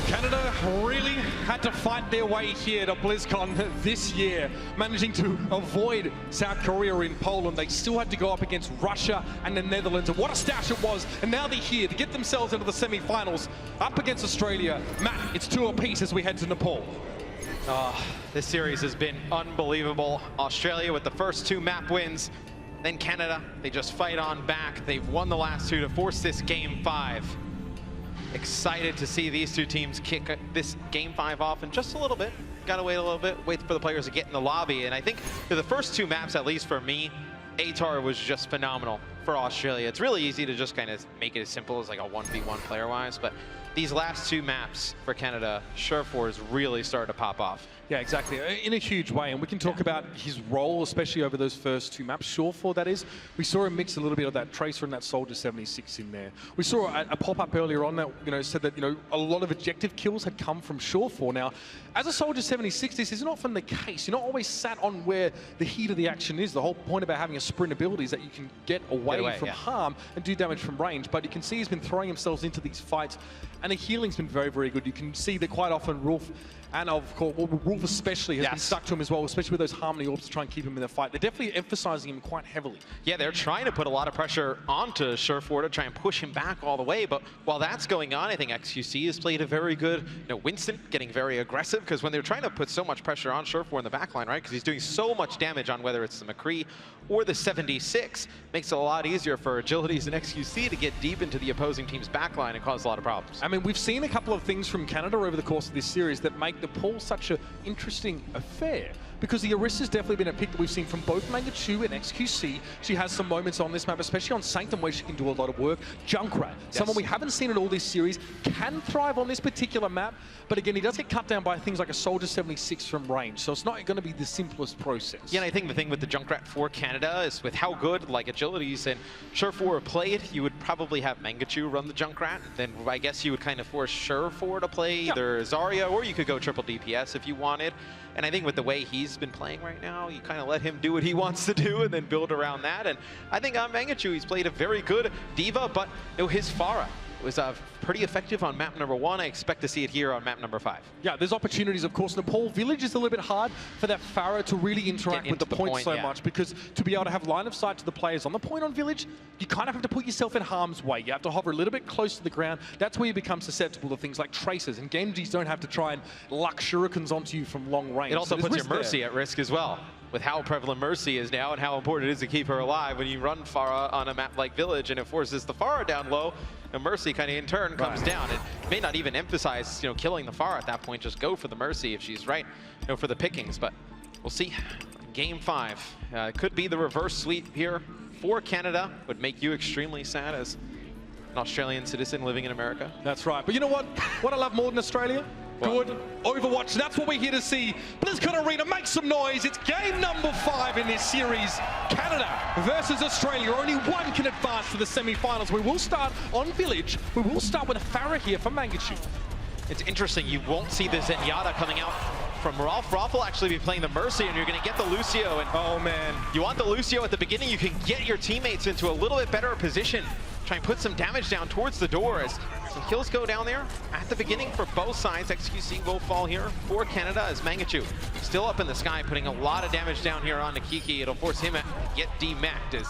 Canada really had to fight their way here to BlizzCon this year, managing to avoid South Korea in Poland. They still had to go up against Russia and the Netherlands, and what a stash it was. And now they're here to get themselves into the semi-finals, up against Australia. Matt, it's 2 apiece as we head to Nepal. This series has been unbelievable. Australia with the first 2 map wins, then Canada, they just fight on back. They've won the last 2 to force this Game 5. Excited to see these 2 teams kick this Game 5 off in just a little bit. Gotta wait a little bit, wait for the players to get in the lobby. And I think for the first 2 maps, at least for me, ATAR was just phenomenal for Australia. It's really easy to just kind of make it as simple as like a 1v1 player-wise, but these last 2 maps for Canada, Surefour has really started to pop off. Yeah, exactly, in a huge way. And we can talk about his role, especially over those first 2 maps. Surefour, that is. We saw him mix a little bit of that Tracer and that Soldier 76 in there. We saw a pop-up earlier on that said that a lot of objective kills had come from Surefour. Now, as a Soldier 76, this isn't often the case. You're not always sat on where the heat of the action is. The whole point about having a sprint ability is that you can get away from harm and do damage from range. But you can see he's been throwing himself into these fights, and the healing's been very, very good. You can see that quite often Rolf, and of course, Rolf especially, has been stuck to him as well, especially with those Harmony Orbs to try and keep him in the fight. They're definitely emphasizing him quite heavily. Yeah, they're trying to put a lot of pressure onto Surefour to try and push him back all the way. But while that's going on, I think XQC has played a very good, Winston getting very aggressive, because when they're trying to put so much pressure on Surefour in the backline, right? Because he's doing so much damage on whether it's the McCree or the 76, makes it a lot easier for Agilities and XQC to get deep into the opposing team's backline and cause a lot of problems. And mean, we've seen a couple of things from Canada over the course of this series that make the pool such an interesting affair. Because the Orisa's definitely been a pick that we've seen from both Mangachu and XQC. She has some moments on this map, especially on Sanctum, where she can do a lot of work. Junkrat, someone we haven't seen in all this series, can thrive on this particular map. But again, he does get cut down by things like a Soldier 76 from range. So it's not going to be the simplest process. Yeah, and I think the thing with the Junkrat for Canada is with how good like Agilities and Surefour play it, you would probably have Mangachu run the Junkrat. Then I guess you would kind of force Surefour to play either Zarya, or you could go triple DPS if you wanted. And I think with the way he's been playing right now, you kind of let him do what he wants to do and then build around that. And I think on Mangachu, he's played a very good Diva, but his Pharah was pretty effective on map number 1. I expect to see it here on map number 5. Yeah, there's opportunities, of course. Nepal Village is a little bit hard for that Pharah to really interact with the point so much, because to be able to have line of sight to the players on the point on Village, you kind of have to put yourself in harm's way. You have to hover a little bit close to the ground. That's where you become susceptible to things like traces, and Genjis don't have to try and luck shurikens onto you from long range. It also puts your Mercy at risk as well, with how prevalent Mercy is now and how important it is to keep her alive. When you run Pharah on a map like Village and it forces the Pharah down low, and Mercy kind of in turn comes down. It may not even emphasize, killing the Pharah at that point. Just go for the Mercy if she's right, for the pickings. But we'll see. Game 5 could be the reverse sweep here for Canada. Would make you extremely sad as an Australian citizen living in America. That's right. But you know what? What I love more than Australia? Good Overwatch. That's what we're here to see. BlizzCon Arena, make some noise. It's game number 5 in this series. Canada versus Australia. Only one can advance to the semi-finals. We will start on Village. We will start with a Pharah here for Mangachu. It's interesting. You won't see the Zenyatta coming out from Rolf. Rolf will actually be playing the Mercy, and you're going to get the Lucio. And oh man, you want the Lucio at the beginning. You can get your teammates into a little bit better position. Try and put some damage down towards the door as some kills go down there at the beginning for both sides. XQC will fall here for Canada as Mangachu still up in the sky, putting a lot of damage down here on Kiki. It'll force him to get demacked as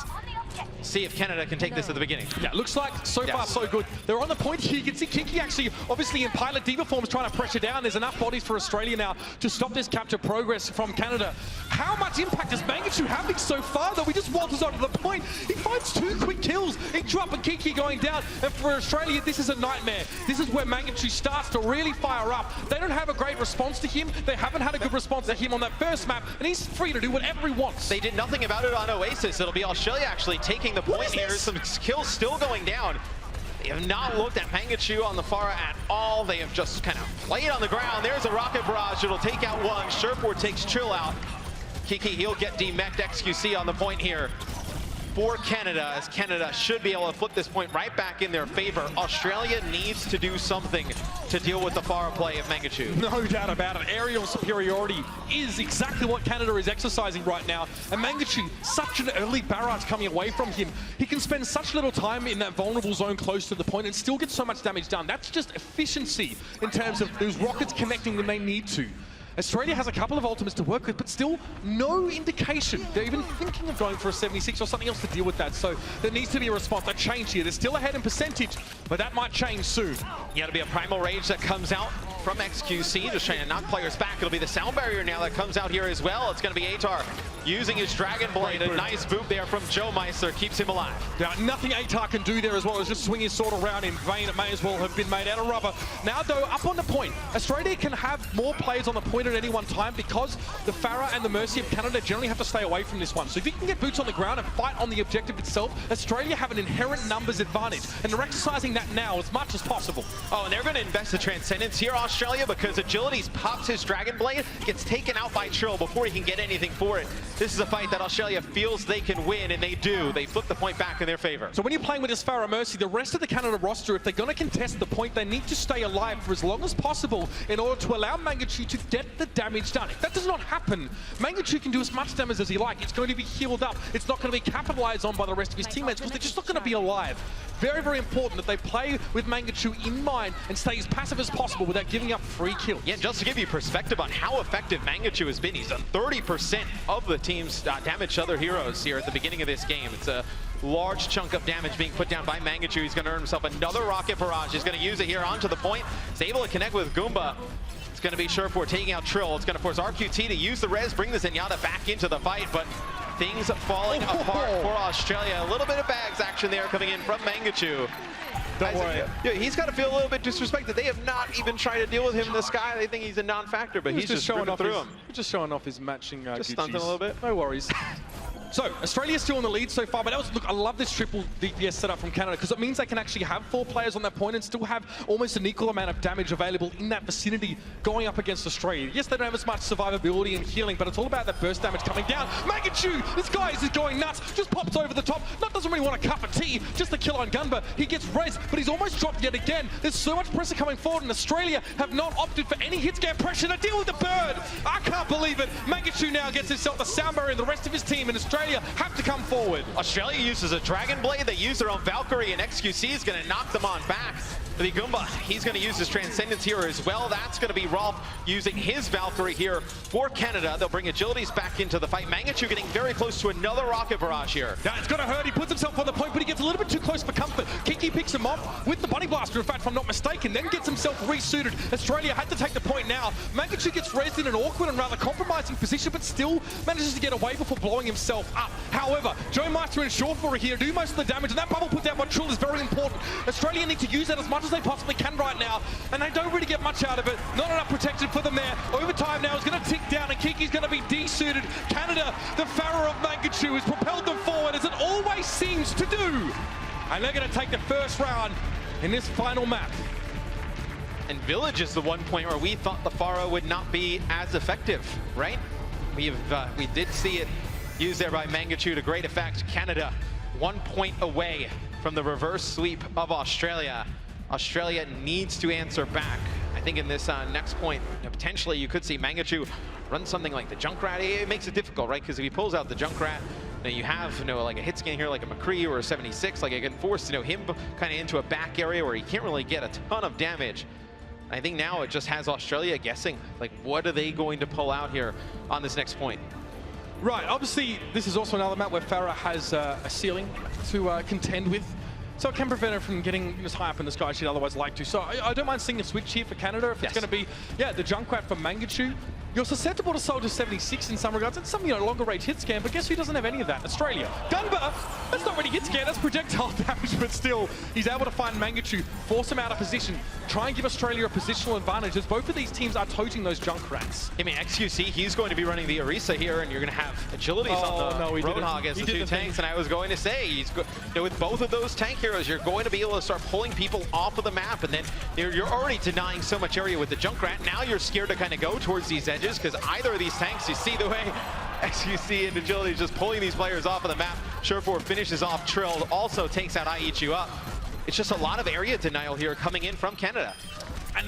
see if Canada can take this at the beginning. Yeah, looks like so far so good. They're on the point here. You can see Kiki actually, obviously in Pilot Diva form, is trying to pressure down. There's enough bodies for Australia now to stop this capture progress from Canada. How much impact is Mangachu having so far that we just waltzes onto the point? He finds 2 quick kills. He drop and Kiki going down. And for Australia, this is a nightmare. This is where Mangachu starts to really fire up. They don't have a great response to him. They haven't had a good response to him on that first map, and he's free to do whatever he wants. They did nothing about it on Oasis. It'll be Australia actually taking the point here. Some kills still going down. They have not looked at Mangachu on the Pharah at all. They have just kind of played on the ground. There's a rocket barrage. It'll take out one. Surefour takes Trill out. Kiki, he'll get demeched. XQC on the point here for Canada, as Canada should be able to flip this point right back in their favor. Australia needs to do something to deal with the Pharah play of Mangachu. No doubt about it. Aerial superiority is exactly what Canada is exercising right now. And Mangachu, such an early barrage coming away from him. He can spend such little time in that vulnerable zone close to the point and still get so much damage done. That's just efficiency in terms of those rockets connecting when they need to. Australia has a couple of ultimates to work with, but still no indication they're even thinking of going for a 76 or something else to deal with that. So there needs to be a response, a change here. They're still ahead in percentage, but that might change soon. Yeah, it'll be a Primal Rage that comes out from XQC, just trying to knock players back. It'll be the Sound Barrier now that comes out here as well. It's going to be Atar using his Dragon Blade. A nice boot there from Joe Meister keeps him alive. Now, nothing Atar can do there as well as just swing his sword around in vain. It may as well have been made out of rubber. Now, though, up on the point, Australia can have more players on the point at any one time because the Pharah and the Mercy of Canada generally have to stay away from this one. So if you can get boots on the ground and fight on the objective itself, Australia have an inherent numbers advantage, and they're exercising that now as much as possible. Oh, and they're going to invest the Transcendence here, Australia, because Agilities pops his Dragon Blade, gets taken out by Trill before he can get anything for it. This is a fight that Australia feels they can win, and they do. They flip the point back in their favor. So when you're playing with this Pharah Mercy, the rest of the Canada roster, if they're going to contest the point, they need to stay alive for as long as possible in order to allow Mangachu to get the damage done. If that does not happen, Mangachu can do as much damage as he likes. It's going to be healed up. It's not going to be capitalized on by the rest of his teammates because they're just not going to be alive. Very, very important that they play with Mangachu in mind and stay as passive as possible without giving up free kills. Yeah, just to give you perspective on how effective Mangachu has been, he's done 30% of the team's damage to other heroes here at the beginning of this game. It's a large chunk of damage being put down by Mangachu. He's going to earn himself another rocket barrage. He's going to use it here onto the point. He's able to connect with Goomba. It's going to be Surefour taking out Trill. It's going to force RQT to use the res, bring the Zenyatta back into the fight, but things falling apart for Australia. A little bit of bags action there coming in from Mangachu. Don't worry. Yeah, he's got to feel a little bit disrespected. They have not even tried to deal with him in the sky. They think he's a non-factor, but he's just showing off his, him. Just showing off his matching Just Gucci's. stunting a little bit. No worries. So, Australia's still in the lead so far, but look, I love this triple DPS setup from Canada because it means they can actually have 4 players on that point and still have almost an equal amount of damage available in that vicinity going up against Australia. Yes, they don't have as much survivability and healing, but it's all about that burst damage coming down. Mangachu, this guy is just going nuts, just pops over the top. Doesn't really want a cup of tea, just a kill on Gunba. He gets raised, but he's almost dropped yet again. There's so much pressure coming forward, and Australia have not opted for any hit scan pressure to deal with the bird. I can't believe it. Mangachu now gets himself the sound barrier, and the rest of his team in Australia have to come forward. Australia uses a Dragon Blade, they use their own Valkyrie, and XQC is going to knock them on back. The Goomba, he's going to use his Transcendence here as well. That's going to be Rolf using his Valkyrie here for Canada. They'll bring Agilities back into the fight. Mangachu getting very close to another rocket barrage here. Yeah, it's going to hurt. He puts himself on the point, but he gets a little bit too close for comfort. Kiki picks him off with the Bunny Blaster, in fact, if I'm not mistaken, then gets himself resuited. Australia had to take the point now. Mangachu gets raised in an awkward and rather compromising position, but still manages to get away before blowing himself up. However, Joe Meister and Shawful here do most of the damage, and that bubble put down by Trill is very important. Australia need to use that as much as they possibly can right now, and they don't really get much out of it. Not enough protection for them there. Overtime now is going to tick down, and Kiki's going to be desuited. Canada, the Pharaoh of Mangachu, has propelled them forward, as it always seems to do. And they're going to take the first round in this final map. And Village is the one point where we thought the Pharaoh would not be as effective, right? We did see it used there by Mangachu to great effect. Canada 1 point away from the reverse sweep of Australia. Australia needs to answer back. I think in this next point, potentially you could see Mangachu run something like the Junkrat. It makes it difficult, right? Because if he pulls out the Junkrat, then you have, like a hit scan here, like a McCree or a 76, like it can force, him kind of into a back area where he can't really get a ton of damage. I think now it just has Australia guessing, like, what are they going to pull out here on this next point? Right, obviously, this is also another map where Farah has a ceiling to contend with. So it can prevent her from getting as high up in the sky as she'd otherwise like to. So I don't mind seeing a switch here for Canada if it's going to be, the Junkrat for Mangachu. You're susceptible to Soldier 76 in some regards. It's some, longer range hit scan, but guess who doesn't have any of that? Australia. Gunba, that's not really hit scan, that's projectile damage, but still, he's able to find Mangachu, force him out of position, try and give Australia a positional advantage, as both of these teams are toting those Junkrats. I mean, XQC, he's going to be running the Orisa here, and you're going to have Agilities on the Roadhog as the 2 tanks, and I was going to say, with both of those tank heroes, you're going to be able to start pulling people off of the map, and then you're already denying so much area with the Junkrat. Now you're scared to kind of go towards these edges, because either of these tanks, you see the way XQC and Agility just pulling these players off of the map. Surefour finishes off Trill, also takes out IECHU up. It's just a lot of area denial here coming in from Canada. And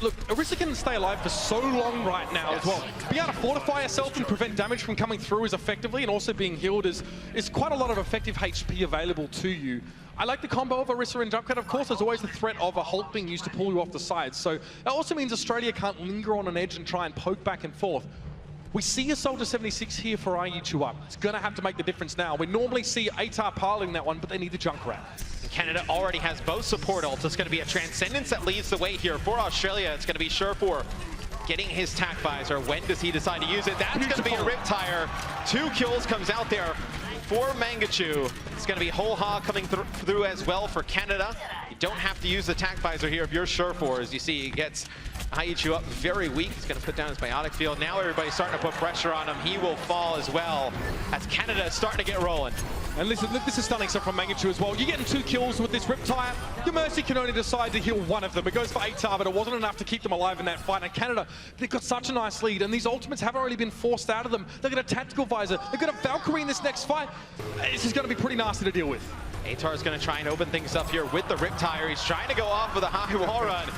look, Orisa can stay alive for so long right now as well. Being able to fortify herself and prevent damage from coming through as effectively, and also being healed is quite a lot of effective HP available to you. I like the combo of Orisa and Junkrat. Of course, there's always the threat of a Hulk being used to pull you off the sides. So that also means Australia can't linger on an edge and try and poke back and forth. We see a Soldier 76 here for IECHU up. It's going to have to make the difference now. We normally see ATAR piling that one, but they need the Junkrat. Canada already has both support ults. It's going to be a Transcendence that leads the way here for Australia. It's going to be Surefour getting his tack visor. When does he decide to use it? That's going to be a Riptire. 2 kills comes out there for Mangachu. It's going to be Whole Hog coming through as well for Canada. You don't have to use the tack visor here if you're Surefour. As you see, he gets IECHU up very weak. He's going to put down his biotic field. Now everybody's starting to put pressure on him. He will fall as well, as Canada is starting to get rolling. And listen, this is stunning stuff from Mangachu as well. You're getting 2 kills with this Riptire. Your Mercy can only decide to heal one of them. It goes for ATAR, but it wasn't enough to keep them alive in that fight. And Canada, they've got such a nice lead, and these ultimates haven't really been forced out of them. They've got a tactical visor. They've got a Valkyrie in this next fight. This is going to be pretty nasty to deal with. ATAR is going to try and open things up here with the Riptire. He's trying to go off with a high wall run.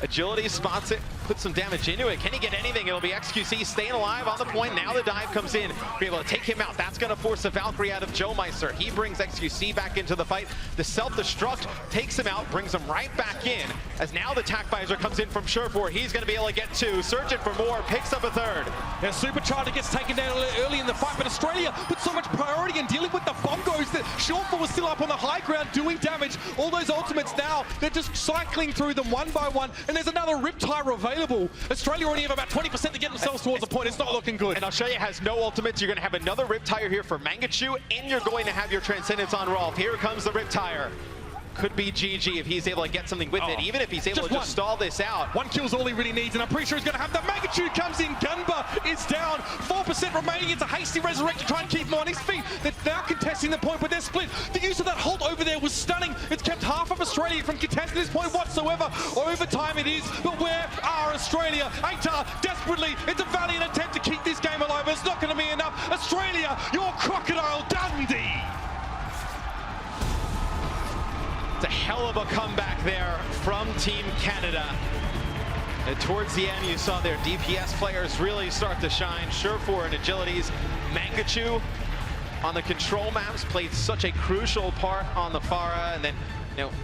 Agility spots it, puts some damage into it. Can he get anything? It'll be XQC staying alive on the point. Now the dive comes in. Be able to take him out. That's going to force a Valkyrie out of Joe Meister. He brings XQC back into the fight. The self-destruct takes him out, brings him right back in. As now the tack visor comes in from Surefour. He's going to be able to get 2. Searching for more, picks up a 3rd. Yeah, Supercharger gets taken down early in the fight, but Australia put so much priority in dealing with the bombos that Surefour was still up on the high ground doing damage. All those ultimates now, they're just cycling through them one by one, and there's another Riptire available. Australia already have about 20% to get themselves towards the point. It's not looking good. And Australia has no ultimates. You're going to have another Riptire here for Mangachu, and you're going to have your Transcendence on Rolf. Here comes the Riptire. could be GG if he's able to get something with it, even if he's able to just stall this out. One kill's all he really needs, and I'm pretty sure he's going to have that. Magnitude comes in, Gunba is down, 4% remaining. It's a hasty resurrect to try and keep him on his feet. They're now contesting the point, but they're split. The use of that hold over there was stunning. It's kept half of Australia from contesting this point whatsoever. Overtime it is, but where are Australia? ATAR desperately, it's a valiant attempt to keep this game alive. It's not going to be enough. Australia, your Crocodile Dundee. It's a hell of a comeback there from Team Canada. And towards the end, you saw their DPS players really start to shine. Surefour and Agilities. Mangachu on the control maps played such a crucial part on the Pharah, and then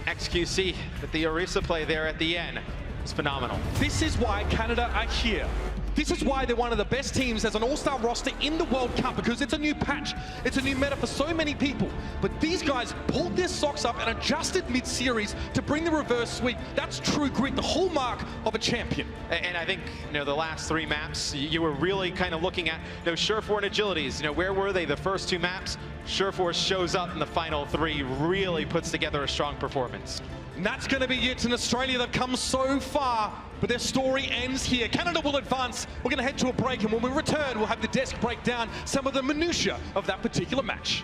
XQC with the Orisa play there at the end. It's phenomenal. This is why Canada are here. This is why they're one of the best teams as an all-star roster in the World Cup, because it's a new patch. It's a new meta for so many people. But these guys pulled their socks up and adjusted mid-series to bring the reverse sweep. That's true grit, the hallmark of a champion. And I think, the last 3 maps, you were really kind of looking at, Surefour and Agilities. Where were they the first 2 maps? Surefour shows up in the final 3, really puts together a strong performance. And that's going to be it in Australia. They've come so far, but their story ends here. Canada will advance. We're going to head to a break, and when we return, we'll have the desk break down some of the minutiae of that particular match.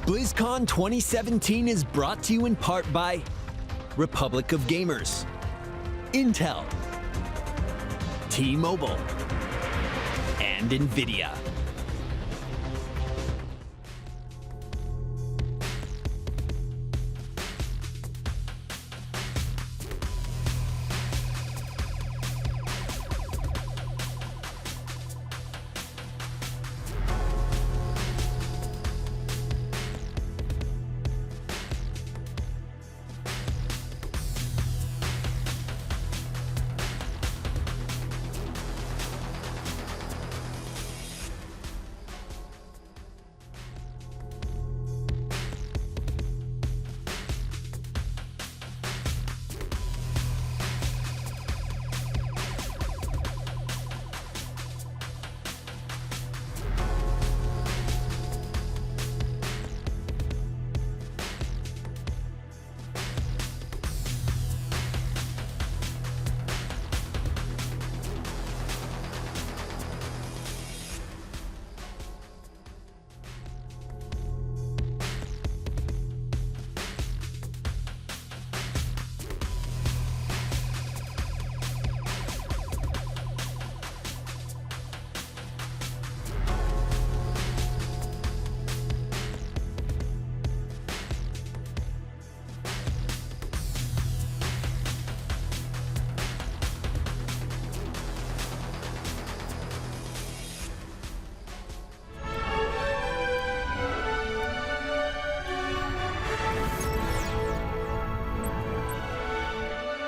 BlizzCon 2017 is brought to you in part by Republic of Gamers, Intel, T-Mobile, and NVIDIA.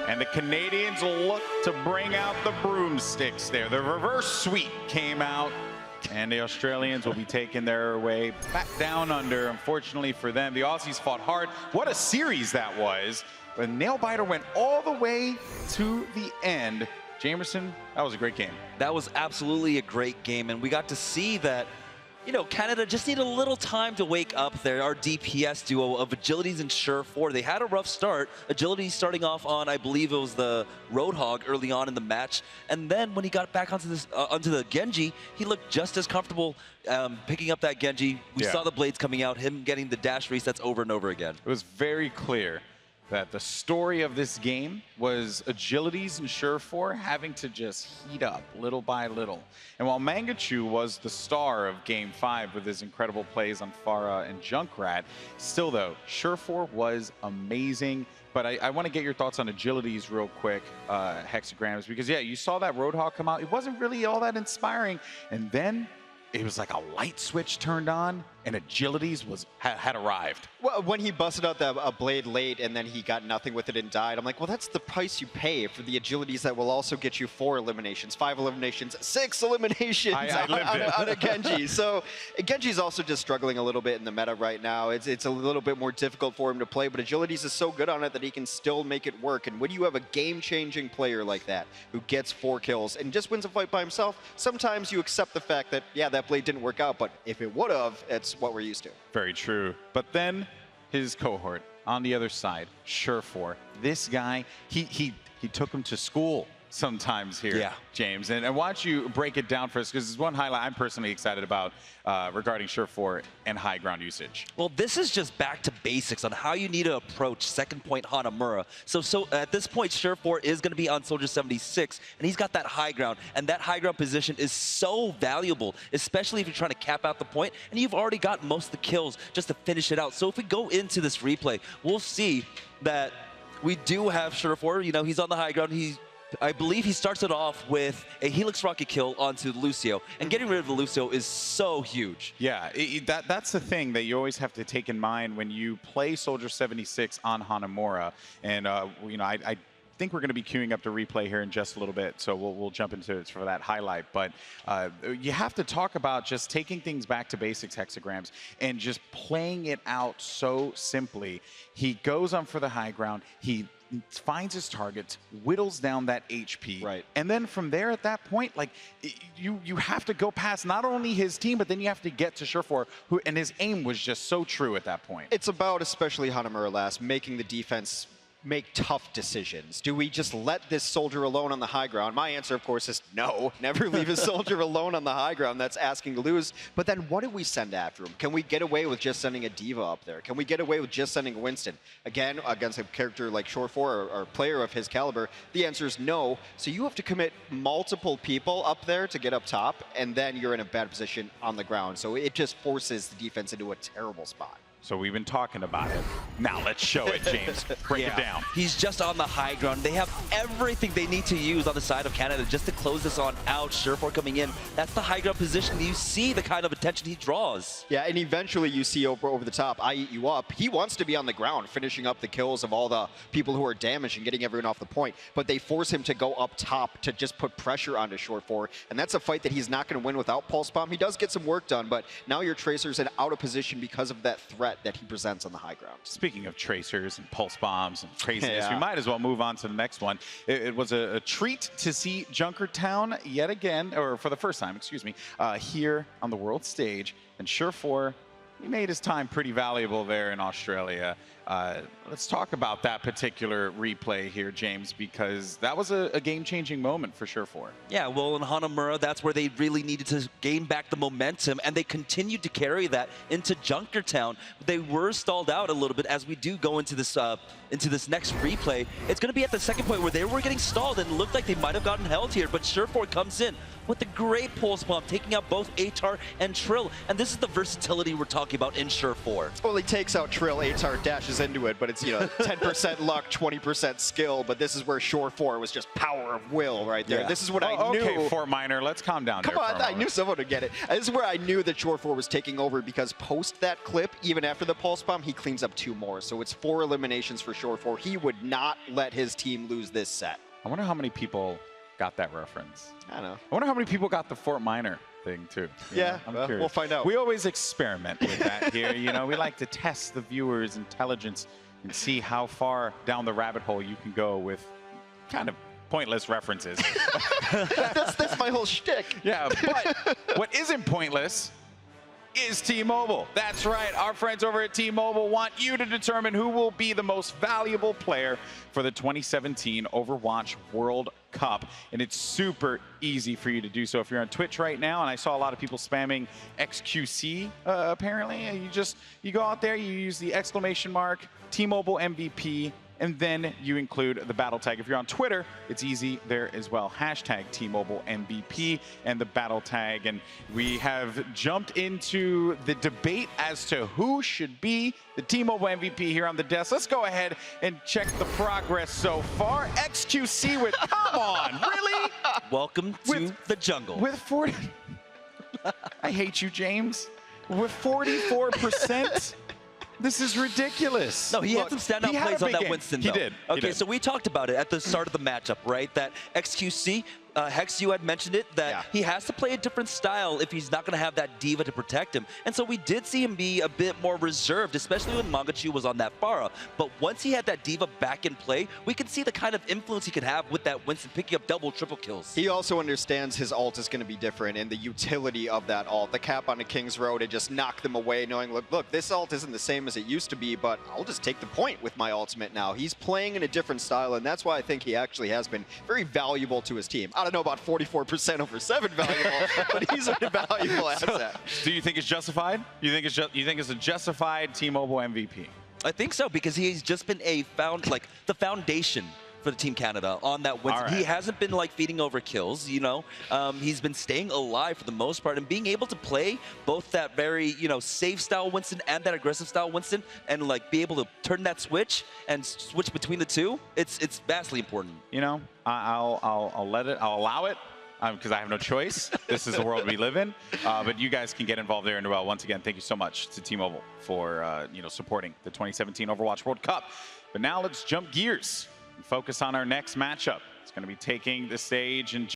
And the Canadians look to bring out the broomsticks there. The reverse sweep came out, and the Australians will be taking their way back down under. Unfortunately for them, the Aussies fought hard. What a series that was. But Nailbiter went all the way to the end. Jamerson, that was a great game. That was absolutely a great game, and we got to see that Canada just need a little time to wake up there. Our DPS duo of Agilities and Surefour, they had a rough start. Agility starting off on, I believe it was the Roadhog early on in the match. And then when he got back onto the Genji, he looked just as comfortable picking up that Genji. We saw the blades coming out, him getting the dash resets over and over again. It was very clear that the story of this game was Agilities and Surefour having to just heat up little by little. And while Mangachu was the star of Game 5 with his incredible plays on Pharah and Junkrat, still though, Surefour was amazing. But I want to get your thoughts on Agilities real quick, Hexagrams, because you saw that Roadhog come out. It wasn't really all that inspiring. And then it was like a light switch turned on, and Agilities had arrived. Well, when he busted out a blade late and then he got nothing with it and died, I'm like, well, that's the price you pay for the Agilities that will also get you 4 eliminations, 5 eliminations, 6 eliminations on a Genji. So Genji's also just struggling a little bit in the meta right now. It's a little bit more difficult for him to play, but Agilities is so good on it that he can still make it work. And when you have a game-changing player like that who gets 4 kills and just wins a fight by himself, sometimes you accept the fact that, yeah, that blade didn't work out, but if it would have, it's what we're used to. Very true. But then his cohort on the other side, Surefour. This guy, he took him to school sometimes here, James. And why don't you break it down for us, because there's one highlight I'm personally excited about regarding Surefour and high ground usage. Well, this is just back to basics on how you need to approach second point Hanamura. So at this point, Surefour is going to be on Soldier 76, and he's got that high ground, and that high ground position is so valuable, especially if you're trying to cap out the point, and you've already got most of the kills just to finish it out. So if we go into this replay, we'll see that we do have Surefour. You know, he's on the high ground. I believe he starts it off with a Helix Rocket kill onto Lucio, and getting rid of the Lucio is so huge. Yeah, that's the thing that you always have to take in mind when you play Soldier 76 on Hanamura. And, you know, I think we're going to be queuing up the replay here in just a little bit, so we'll jump into it for that highlight. But you have to talk about just taking things back to basics, Hexagrams, and just playing it out so simply. He goes on for the high ground. He finds his targets, whittles down that HP, right? And then from there, at that point, like you have to go past not only his team, but then you have to get to Surefour, and his aim was just so true at that point. It's about, especially Hanamura last, making the defense make tough decisions. Do we just let this soldier alone on the high ground? My answer, of course, is no. Never leave a soldier alone on the high ground. That's asking to lose. But then what do we send after him? Can we get away with just sending a Diva up there? Can we get away with just sending Winston? Again, against a character like Surefour or a player of his caliber, the answer is no. So you have to commit multiple people up there to get up top, and then you're in a bad position on the ground. So it just forces the defense into a terrible spot. So we've been talking about it. Now let's show it, James. Break it down. He's just on the high ground. They have everything they need to use on the side of Canada just to close this on out. Surefour coming in. That's the high ground position. You see the kind of attention he draws. Yeah, and eventually you see over the top, I eat you up. He wants to be on the ground, finishing up the kills of all the people who are damaged and getting everyone off the point. But they force him to go up top to just put pressure onto Surefour. And that's a fight that he's not going to win without Pulse Bomb. He does get some work done, but now your Tracer's in out of position because of that threat that he presents on the high ground. Speaking of Tracers and Pulse Bombs and craziness, we might as well move on to the next one. It was a treat to see Junkertown yet again, or for the first time, excuse me, here on the world stage. And Surefour, he made his time pretty valuable there in Australia. Let's talk about that particular replay here, James, because that was a game-changing moment for Surefour. Yeah, well, in Hanamura, that's where they really needed to gain back the momentum, and they continued to carry that into Junkertown. They were stalled out a little bit as we do go into this next replay. It's going to be at the second point where they were getting stalled and it looked like they might have gotten held here, but Surefour comes in with the great Pulse Bomb, taking out both Atar and Trill, and this is the versatility we're talking about in Surefour. Well, he takes out Trill, Atar dashes into it, but it's, you know, 10% luck, 20% skill, but this is where Surefour was just power of will right there. Yeah. This is what I knew. Okay, Fort Minor, let's calm down. Come on, I knew someone would get it. This is where I knew that Surefour was taking over, because post that clip, even after the Pulse Bomb, he cleans up 2 more. So it's 4 eliminations for Surefour. He would not let his team lose this set. I wonder how many people got that reference. I don't know. I wonder how many people got the Fort Minor thing too. Yeah, we'll find out. We always experiment with that here. You know, we like to test the viewer's intelligence and see how far down the rabbit hole you can go with kind of pointless references. that's my whole shtick. Yeah, but what isn't pointless is T-Mobile. That's right, our friends over at T-Mobile want you to determine who will be the most valuable player for the 2017 Overwatch World Cup. And it's super easy for you to do so. If you're on Twitch right now, and I saw a lot of people spamming XQC apparently, you go out there, you use the exclamation mark, T-Mobile MVP, and then you include the battle tag. If you're on Twitter, it's easy there as well. Hashtag T-Mobile MVP and the battle tag. And we have jumped into the debate as to who should be the T-Mobile MVP here on the desk. Let's go ahead and check the progress so far. XQC with, come on, really? Welcome to the jungle. With 40. I hate you, James. with 44%? This is ridiculous. No, he had some standout plays on that Winston, though. He did. Okay, so we talked about it at the start of the matchup, right? That XQC, Hex, you had mentioned it, that he has to play a different style if he's not going to have that diva to protect him. And so we did see him be a bit more reserved, especially when Mangachu was on that Pharah. But once he had that diva back in play, we could see the kind of influence he could have with that Winston picking up double, triple kills. He also understands his ult is going to be different and the utility of that ult. The cap on a King's Road and just knock them away, knowing, look, this ult isn't the same as it used to be, but I'll just take the point with my ultimate now. He's playing in a different style, and that's why I think he actually has been very valuable to his team. I don't know about 44% over 7 valuable, but he's a valuable asset. Do you think it's justified? You think it's a justified T-Mobile MVP? I think so, because he's just been the foundation for the Team Canada on that Winston. He hasn't been like feeding over kills, you know. He's been staying alive for the most part and being able to play both that very, safe style Winston and that aggressive style Winston, and like be able to turn that switch and switch between the two. It's vastly important. You know, I'll allow it. Because I have no choice. This is the world we live in. But you guys can get involved there. And once again, thank you so much to T-Mobile for supporting the 2017 Overwatch World Cup. But now let's jump gears and focus on our next matchup. It's going to be taking the stage in